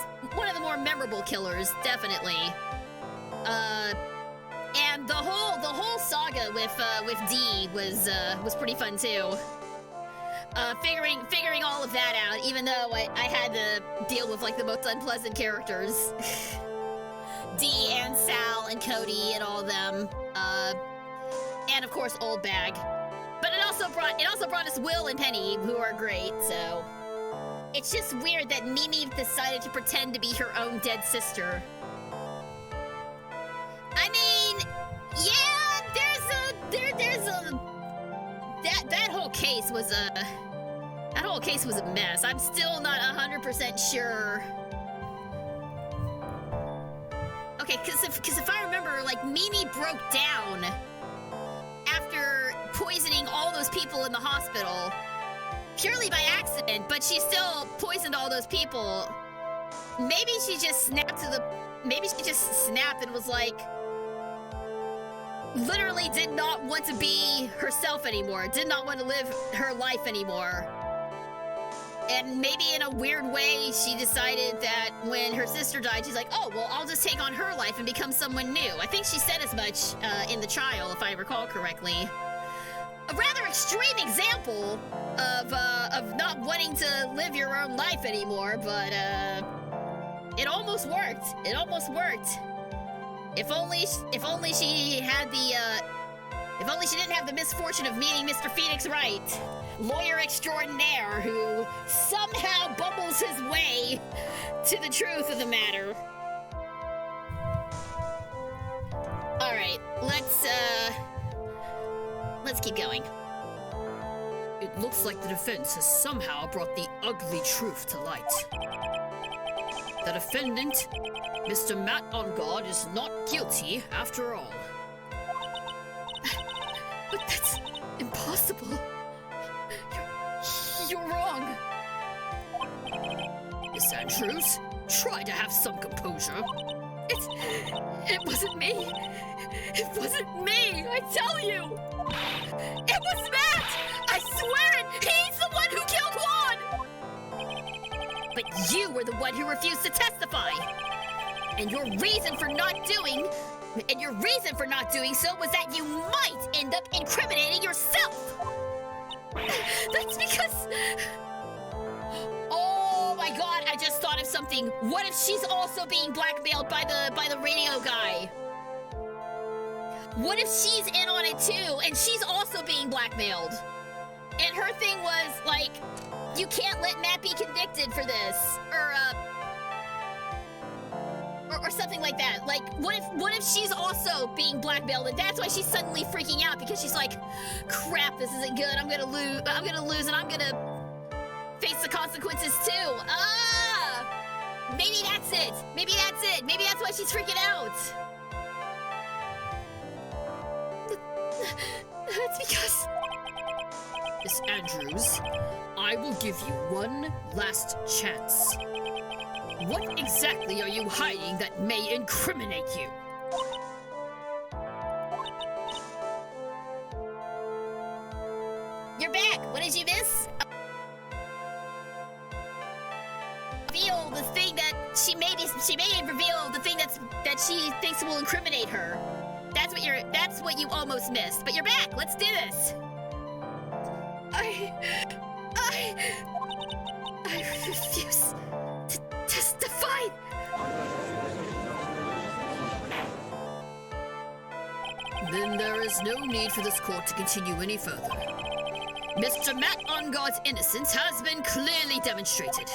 memorable killers, definitely. And the whole saga with Dee was pretty fun too. Figuring all of that out, even though I had to deal with like the most unpleasant characters. Dee and Sal and Cody and all of them. And of course Old Bag. But it also brought us Will and Penny, who are great, so it's just weird that Mimi decided to pretend to be her own dead sister. I mean, yeah, that whole case was a mess. I'm still not 100% sure. Okay, because if I remember, like, Mimi broke down after poisoning all those people in the hospital purely by accident, but she still poisoned all those people. Maybe she just snapped and was like, literally did not want to be herself anymore, did not want to live her life anymore. And maybe in a weird way, she decided that when her sister died, she's like, oh, well, I'll just take on her life and become someone new. I think she said as much in the trial, if I recall correctly. A rather extreme example of not wanting to live your own life anymore, but it almost worked. It almost worked. If only she had if only she didn't have the misfortune of meeting Mr. Phoenix Wright, lawyer extraordinaire, who somehow bumbles his way to the truth of the matter. All right, let's keep going. It looks like the defense has somehow brought the ugly truth to light. The defendant, Mr. Matt On Guard, is not guilty after all. But that's impossible. You're wrong. Miss Andrews, try to have some composure. It wasn't me. It wasn't me, I tell you. It was Matt! I swear it! He's the one who killed Juan! But you were the one who refused to testify. And your reason for not doing so was that you might end up incriminating yourself. That's because... Oh my god, I just thought of something. What if she's also being blackmailed by the radio guy? What if she's in on it too, and she's also being blackmailed? And her thing was, like, you can't let Matt be convicted for this. Or something like that. Like, what if she's also being blackmailed, and that's why she's suddenly freaking out, because she's like, crap, this isn't good, I'm gonna lose, and I'm gonna face the consequences too. Maybe that's it. Maybe that's why she's freaking out. That's because... Miss Andrews, I will give you one last chance. What exactly are you hiding that may incriminate you? You're back. What did you miss? Reveal the thing that she may reveal the thing that she thinks will incriminate her. That's what you almost missed. But you're back. Let's do this. I refuse to testify. Then there is no need for this court to continue any further. Mr. Matt Onguard's innocence has been clearly demonstrated.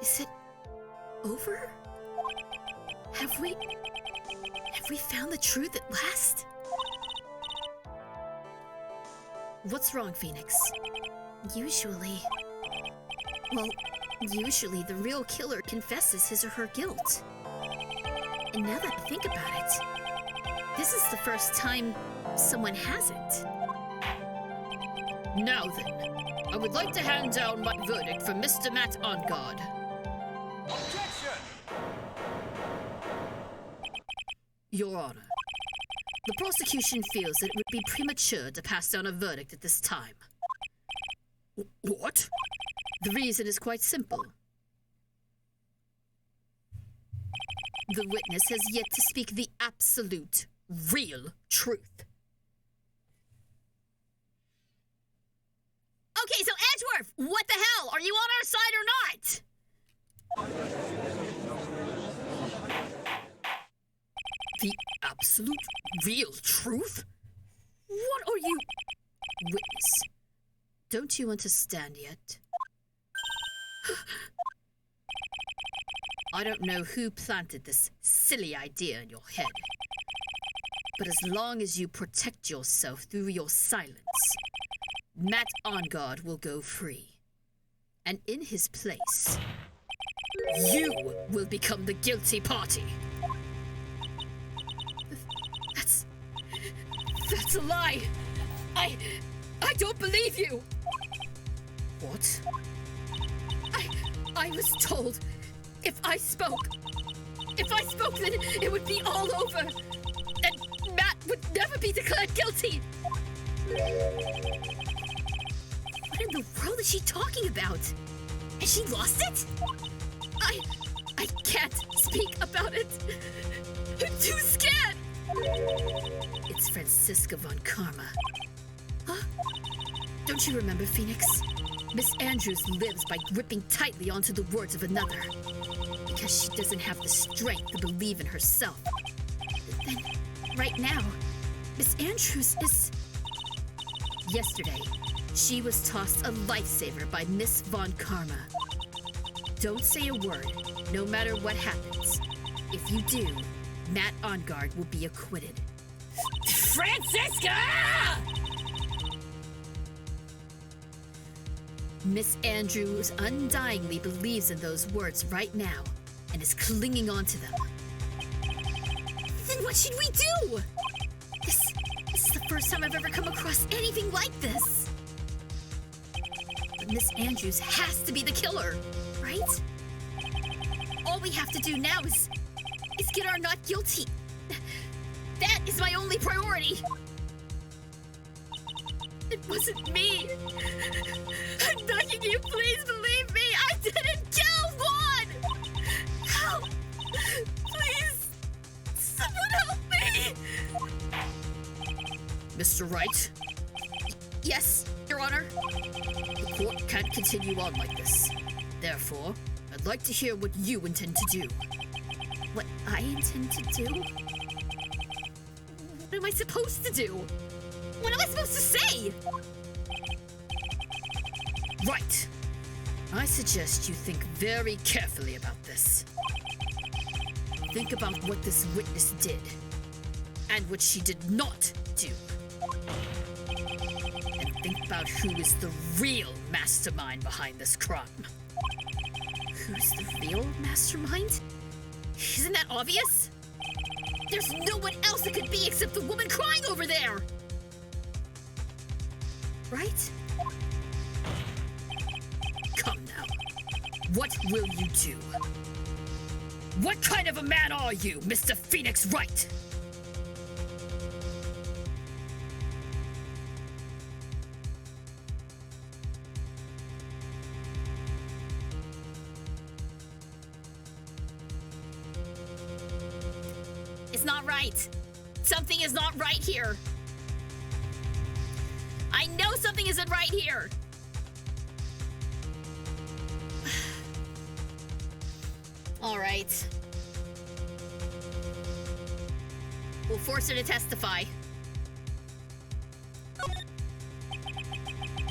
Is it over? Have we found the truth at last? What's wrong, Phoenix? Usually the real killer confesses his or her guilt. And now that I think about it, this is the first time someone hasn't. Now then, I would like to hand down my verdict for Mr. Matt Onguard. Objection! Your Honor, the prosecution feels that it would be premature to pass down a verdict at this time. What? The reason is quite simple. The witness has yet to speak the absolute, real truth. Okay, so Edgeworth, what the hell? Are you on our side or not? The absolute, real truth? What are you... Witness, don't you understand yet? I don't know who planted this silly idea in your head, but as long as you protect yourself through your silence, Matt Onguard will go free. And in his place, you will become the guilty party. That's a lie. I don't believe you. What? I was told if I spoke, then it would be all over. And Matt would never be declared guilty. What in the world is she talking about? Has she lost it? I can't speak about it. I'm too scared. It's Francisca von Karma. Huh? Don't you remember, Phoenix? Miss Andrews lives by gripping tightly onto the words of another. Because she doesn't have the strength to believe in herself. Then, right now, Miss Andrews is... Yesterday, she was tossed a lifesaver by Miss von Karma. Don't say a word, no matter what happens. If you do, Matt Onguard will be acquitted. Francisca! Miss Andrews undyingly believes in those words right now and is clinging on to them. Then what should we do? This is the first time I've ever come across anything like this. But Miss Andrews has to be the killer, right? all we have to do now is get our not guilty. That is my only priority. It wasn't me. I'm begging you, please believe me. I didn't kill Juan. Help. Please. Someone help me. Mr. Wright, Yes, Your Honor. the court can't continue on like this. Therefore, I'd like to hear what you intend to do. What I intend to do? What am I supposed to do? What am I supposed to say? Right. I suggest you think very carefully about this. Think about what this witness did, and what she did not do. And think about who is the real mastermind behind this crime. Who's the real mastermind? Isn't that obvious? There's no one else it could be except the woman crying over there! Right? Come now. What will you do? What kind of a man are you, Mr. Phoenix Wright? It's not right. Something is not right here. I know something isn't right here. All right. We'll force her to testify.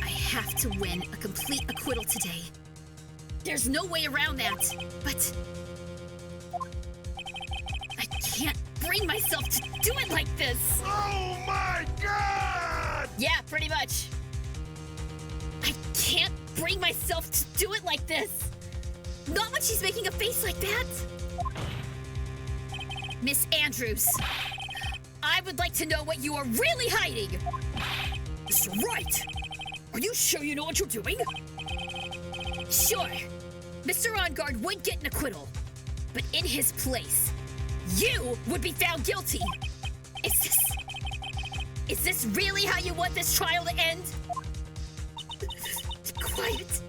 I have to win a complete acquittal today. There's no way around that, but I can't bring myself to do it like this. Oh my god! Yeah, pretty much. I can't bring myself to do it like this. Not when she's making a face like that. Miss Andrews, I would like to know what you are really hiding. Mr. Wright! Are you sure you know what you're doing? Sure, Mr. OnGuard would get an acquittal, but in his place, you would be found guilty. Is this really how you want this trial to end? Be quiet.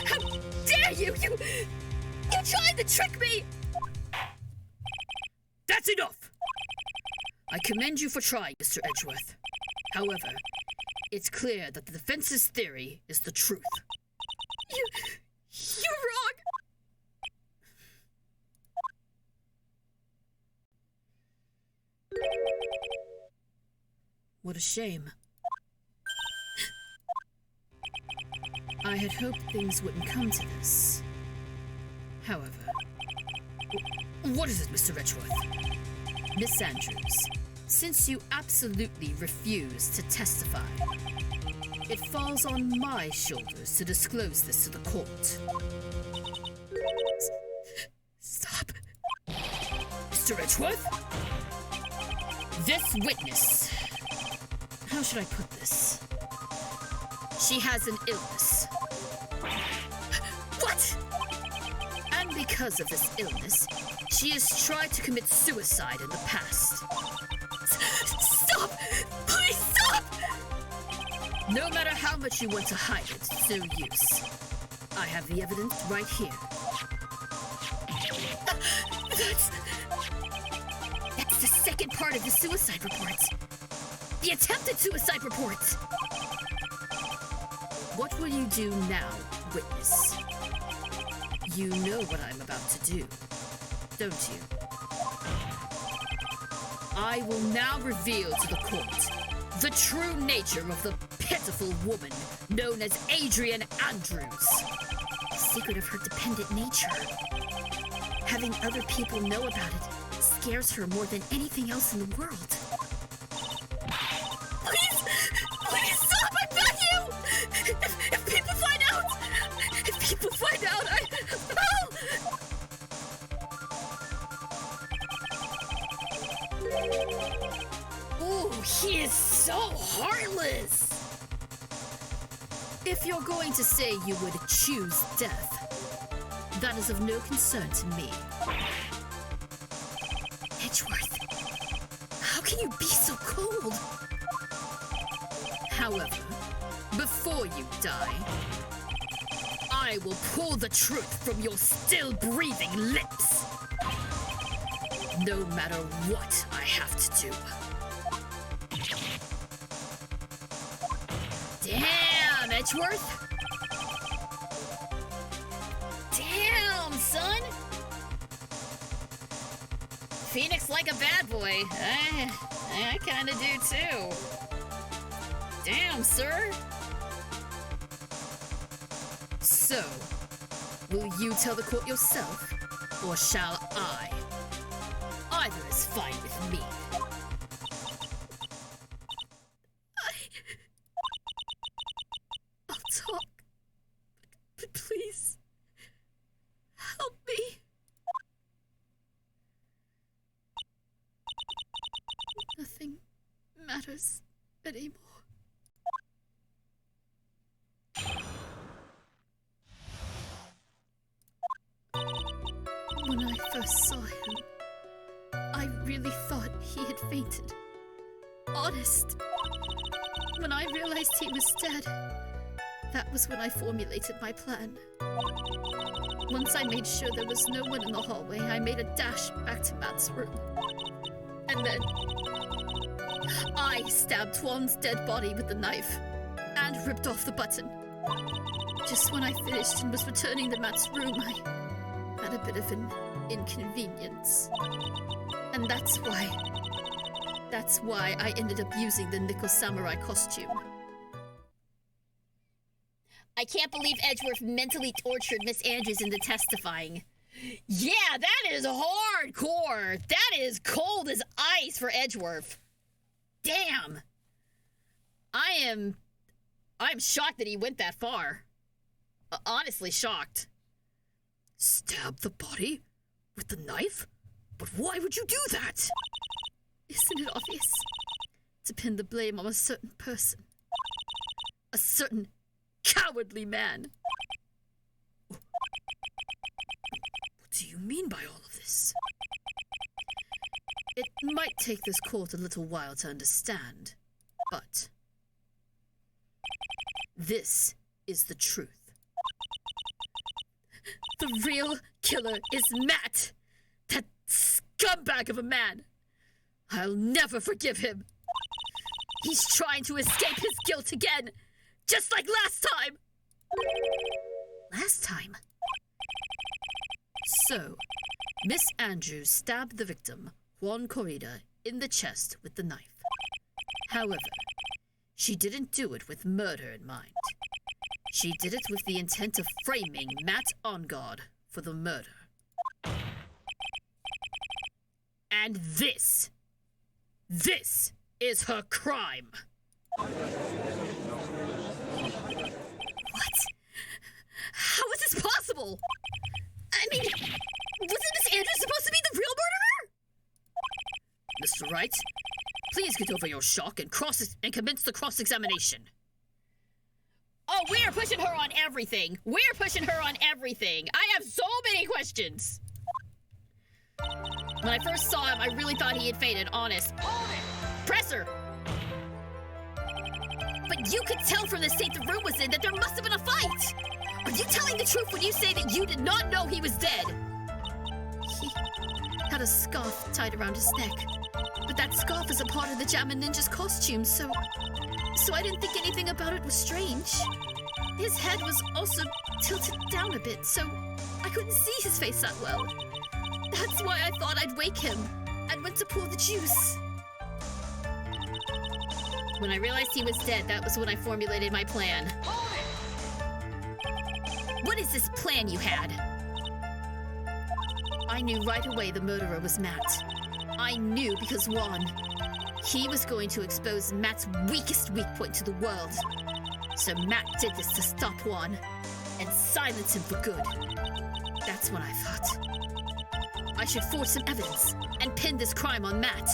How dare you? You tried to trick me! That's enough! I commend you for trying, Mr. Edgeworth. However, it's clear that the defense's theory is the truth. You're wrong. What a shame. I had hoped things wouldn't come to this. However, what is it, Mr. Edgeworth? Miss Andrews, since you absolutely refuse to testify, it falls on my shoulders to disclose this to the court. Stop. Mr. Edgeworth? This witness... How should I put this? She has an illness. What? And because of this illness, she has tried to commit suicide in the past. Stop! Please stop! No matter how much you want to hide it, it's no use. I have the evidence right here. That's the second part of the suicide report. The attempted suicide report. What will you do now, witness? You know what I'm about to do, don't you? I will now reveal to the court the true nature of the pitiful woman known as Adrian Andrews. The secret of her dependent nature. Having other people know about it scares her more than anything else in the world. Please stop! I beg you! If people find out, Ooh, he is so heartless. If you're going to say you would choose death, that is of no concern to me. Edgeworth, how can you be so cold? However, before you die, I will pull the truth from your still breathing lips. No matter what I have to do. Damn, Edgeworth. Damn, son. Phoenix like a bad boy. I kinda do too. Damn, sir. So, will you tell the court yourself, or shall I? Either is fine with me. I'll talk. But please, help me. Nothing matters anymore. When I first saw him, I really thought he had fainted. Honest. When I realized he was dead, that was when I formulated my plan. Once I made sure there was no one in the hallway, I made a dash back to Matt's room. And then I stabbed Tuan's dead body with the knife and ripped off the button. Just when I finished and was returning to Matt's room, I had a bit of an inconvenience. And that's why I ended up using the nickel samurai costume. I can't believe Edgeworth mentally tortured Miss Andrews into testifying. Yeah, that is hardcore. That is cold as ice for Edgeworth. Damn. I'm shocked that he went that far. Honestly shocked. Stab the body? With the knife? But why would you do that? Isn't it obvious? To pin the blame on a certain person. A certain cowardly man. What do you mean by all of this? It might take this court a little while to understand, but this is the truth. The real killer is Matt! That scumbag of a man! I'll never forgive him! He's trying to escape his guilt again! Just like last time! Last time? So, Miss Andrews stabbed the victim, Juan Corrida, in the chest with the knife. However, she didn't do it with murder in mind. She did it with the intent of framing Matt Onguard for the murder. And this is her crime. What? How is this possible? I mean, wasn't Miss Andrews supposed to be the real murderer? Mr. Wright, please get over your shock and commence the cross-examination. Oh, we are pushing her on everything. We're pushing her on everything. I have so many questions. When I first saw him, I really thought he had fainted, honest. Presser! But you could tell from the state the room was in that there must have been a fight! Are you telling the truth when you say that you did not know he was dead? He had a scarf tied around his neck. But that scarf is a part of the Jammin' Ninja's costume, so I didn't think anything about it was strange. His head was also tilted down a bit, so I couldn't see his face that well. That's why I thought I'd wake him and went to pour the juice. When I realized he was dead, that was when I formulated my plan. What is this plan you had? I knew right away the murderer was Matt. I knew because Juan, he was going to expose Matt's weakest weak point to the world. So Matt did this to stop Juan and silence him for good. That's when I thought I should forge some evidence and pin this crime on Matt.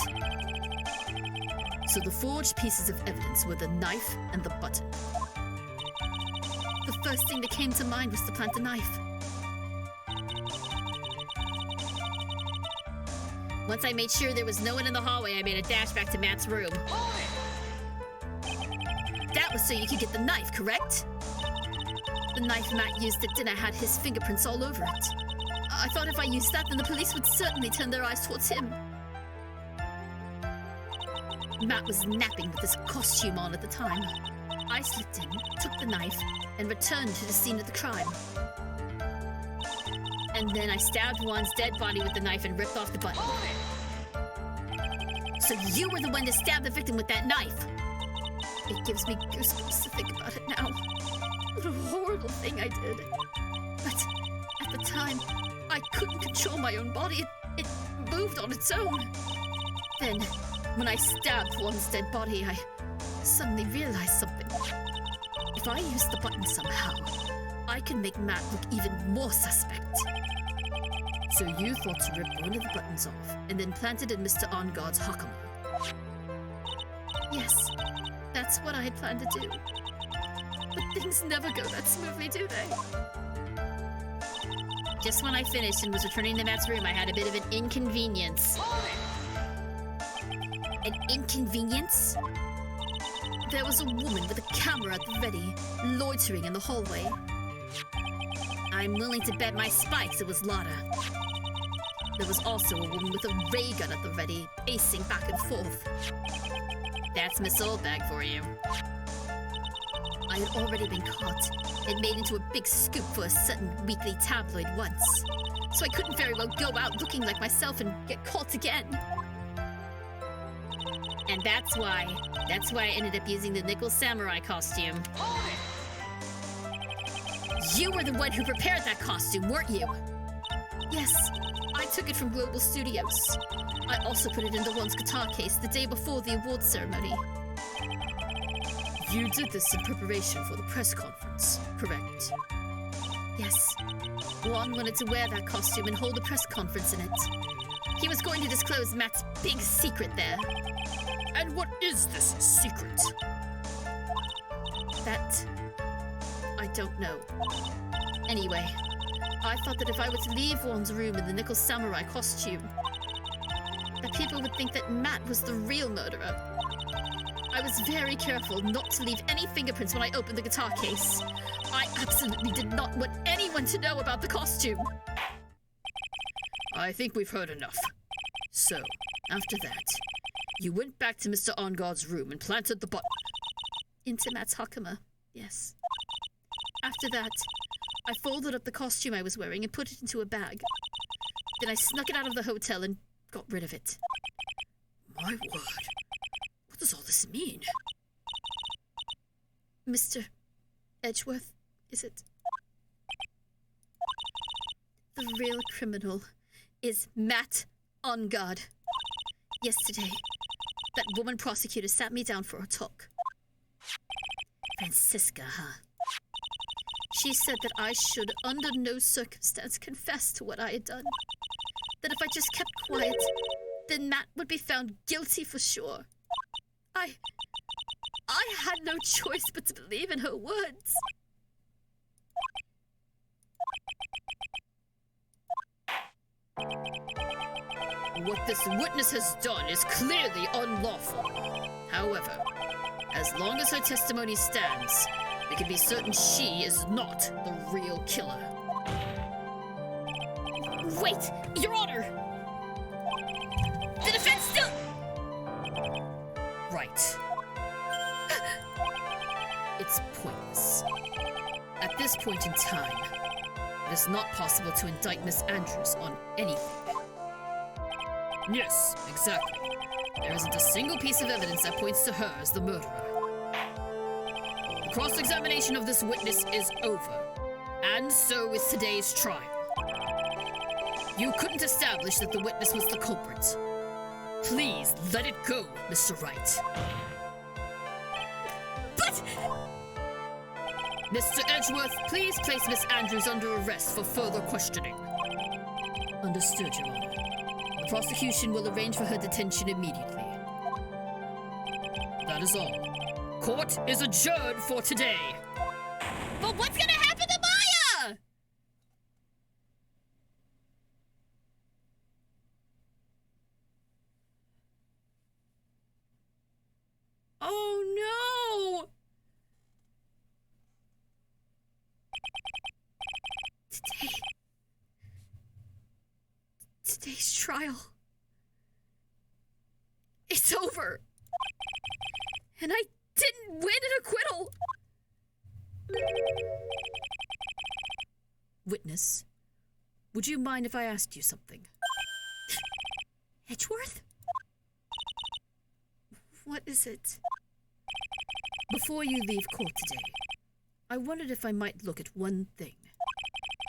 So the forged pieces of evidence were the knife and the button. The first thing that came to mind was to plant the knife. Once I made sure there was no one in the hallway, I made a dash back to Matt's room. That was so you could get the knife, correct? The knife Matt used at dinner had his fingerprints all over it. I thought if I used that, then the police would certainly turn their eyes towards him. Matt was napping with his costume on at the time. I slipped in, took the knife, and returned to the scene of the crime. And then I stabbed Juan's dead body with the knife and ripped off the button. So you were the one to stab the victim with that knife! It gives me goosebumps to think about it now. What a horrible thing I did. But at the time, I couldn't control my own body. It moved on its own. Then, when I stabbed Juan's dead body, I suddenly realized something. If I use the button somehow, I can make Matt look even more suspect. So you thought to rip one of the buttons off and then plant it in Mr. On-Guard's Hakama? Yes, that's what I had planned to do. But things never go that smoothly, do they? Just when I finished and was returning to Matt's room, I had a bit of an inconvenience. An inconvenience? There was a woman with a camera at the ready, loitering in the hallway. I'm willing to bet my spikes it was Lada. There was also a woman with a ray gun at the ready, pacing back and forth. That's Miss Oldbag for you. I had already been caught and made into a big scoop for a certain weekly tabloid once, so I couldn't very well go out looking like myself and get caught again. And that's why I ended up using the Nickel Samurai costume. You were the one who prepared that costume, weren't you? Yes, I took it from Global Studios. I also put it into Juan's guitar case the day before the awards ceremony. You did this in preparation for the press conference, correct? Yes. Juan wanted to wear that costume and hold a press conference in it. He was going to disclose Matt's big secret there. And what is this secret? That... I don't know. Anyway, I thought that if I were to leave Juan's room in the Nickel Samurai costume, that people would think that Matt was the real murderer. I was very careful not to leave any fingerprints when I opened the guitar case. I absolutely did not want anyone to know about the costume. I think we've heard enough. So, after that, you went back to Mr. On-Guard's room and planted the button. Into Matt's Hakama, yes. After that, I folded up the costume I was wearing and put it into a bag. Then I snuck it out of the hotel and got rid of it. My word. What does all this mean? Mr. Edgeworth, is it? The real criminal is Matt On-Guard. Yesterday, that woman prosecutor sat me down for a talk. Francisca, huh? She said that I should, under no circumstance, confess to what I had done. That if I just kept quiet, then Matt would be found guilty for sure. I had no choice but to believe in her words. What this witness has done is clearly unlawful. However, as long as her testimony stands, we can be certain she is not the real killer. Wait, Your Honor! The defense still... Right. It's pointless. At this point in time, it is not possible to indict Miss Andrews on anything. Yes, exactly. There isn't a single piece of evidence that points to her as the murderer. The cross-examination of this witness is over, and so is today's trial. You couldn't establish that the witness was the culprit. Please let it go, Mr. Wright. But... Mr. Edgeworth, please place Miss Andrews under arrest for further questioning. Understood, Your Honor. The prosecution will arrange for her detention immediately. That is all. Court is adjourned for today. But what's gonna happen to Maya? Oh no! Today's trial. It's over. And I didn't win an acquittal. Witness, would you mind if I asked you something? Edgeworth? What is it? Before you leave court today, I wondered if I might look at one thing.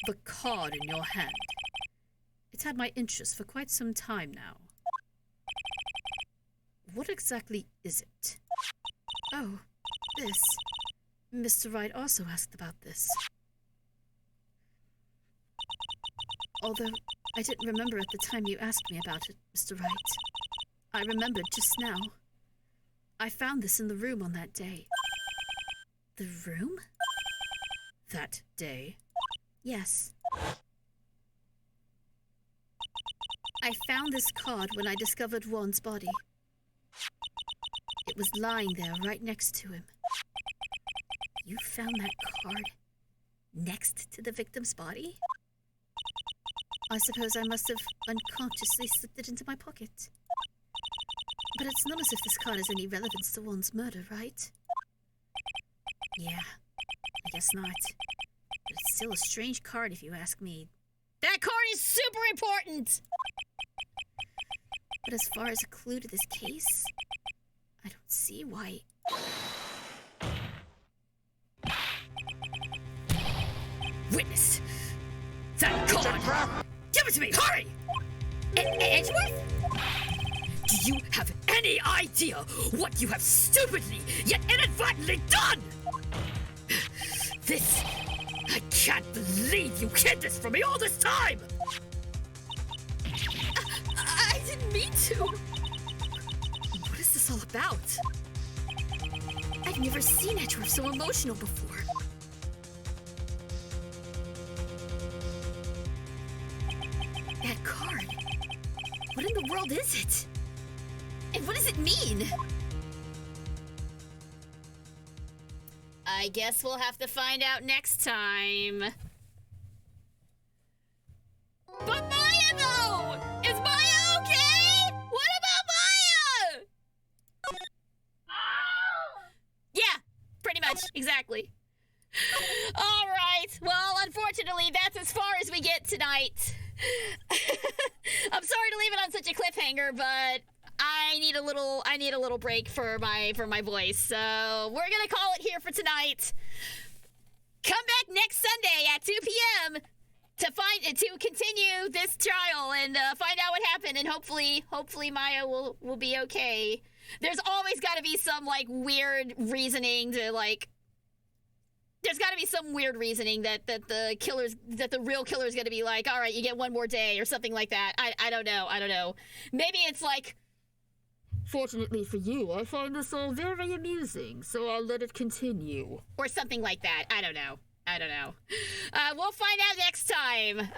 The card in your hand. It's had my interest for quite some time now. What exactly is it? Oh, this. Mr. Wright also asked about this. Although I didn't remember at the time you asked me about it, Mr. Wright. I remembered just now. I found this in the room on that day. The room? That day? Yes. I found this card when I discovered Juan's body. It was lying there right next to him. You found that card next to the victim's body? I suppose I must have unconsciously slipped it into my pocket. But it's not as if this card has any relevance to Juan's murder, right? Yeah, I guess not. But it's still a strange card if you ask me. That card is super important! But as far as a clue to this case, I don't see why. Witness! That card! Give it to me! Hurry! Edgeworth? Do you have any idea what you have stupidly yet inadvertently done? This... I can't believe you hid this from me all this time! I didn't mean to. What is this all about? I've never seen Edgeworth so emotional before. That card. What in the world is it? And what does it mean? I guess we'll have to find out next time. But Maya, though! Is Maya okay? What about Maya? Yeah, pretty much, exactly. All right, well, unfortunately, that's as far as we get tonight. I'm sorry to leave it on such a cliffhanger, but I need a little break for my voice. So we're gonna call it here for tonight. Come back next Sunday at 2 p.m. to continue this trial and find out what happened, and hopefully Maya will be okay. There's always got to be some like weird reasoning to like. There's got to be some weird reasoning that the real killer's going to be like, all right, you get one more day or something like that. I don't know. Maybe it's like, Fortunately for you, I find this all very amusing, so I'll let it continue. or something like that. I don't know. We'll find out next time.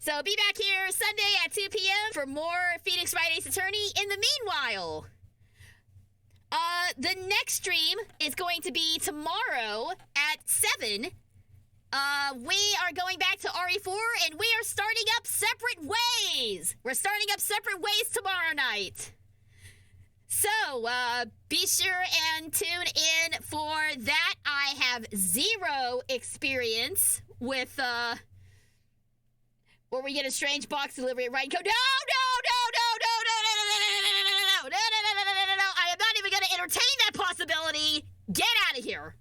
So be back here Sunday at 2 p.m. for more Phoenix Wright Ace Attorney. In the meanwhile, the next stream is going to be tomorrow at 7. We are going back to RE4, and we are starting up separate ways. We're starting up separate ways tomorrow night. So, be sure and tune in for that. I have zero experience with, where we get a strange box delivery at Wright and go, no. I am not even going to entertain that possibility. Get out of here.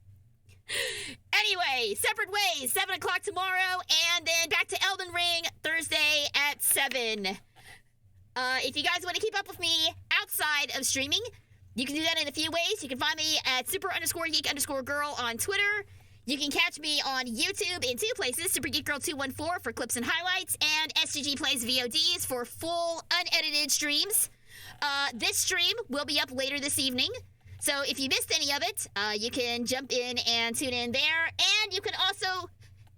Anyway, separate ways, 7 o'clock tomorrow, and then back to Elden Ring Thursday at 7. If you guys want to keep up with me outside of streaming, you can do that in a few ways. You can find me at super_geek_girl on Twitter. You can catch me on YouTube in 2 places, SuperGeekGirl214 for clips and highlights, and SGG Plays VODs for full, unedited streams. This stream will be up later this evening, so if you missed any of it, you can jump in and tune in there, and you can also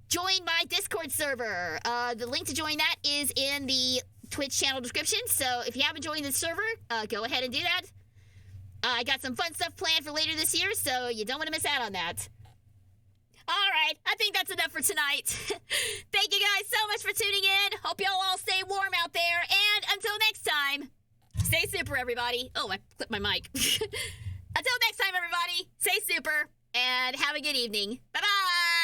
join my Discord server. The link to join that is in the Twitch channel description, so if you haven't joined the server, go ahead and do that. I got some fun stuff planned for later this year, so you don't want to miss out on that. All right, I think that's enough for tonight. Thank you guys so much for tuning in. Hope y'all all stay warm out there. And until next time, stay super, everybody. Oh, I clipped my mic. Until next time, everybody, stay super and have a good evening. Bye-bye.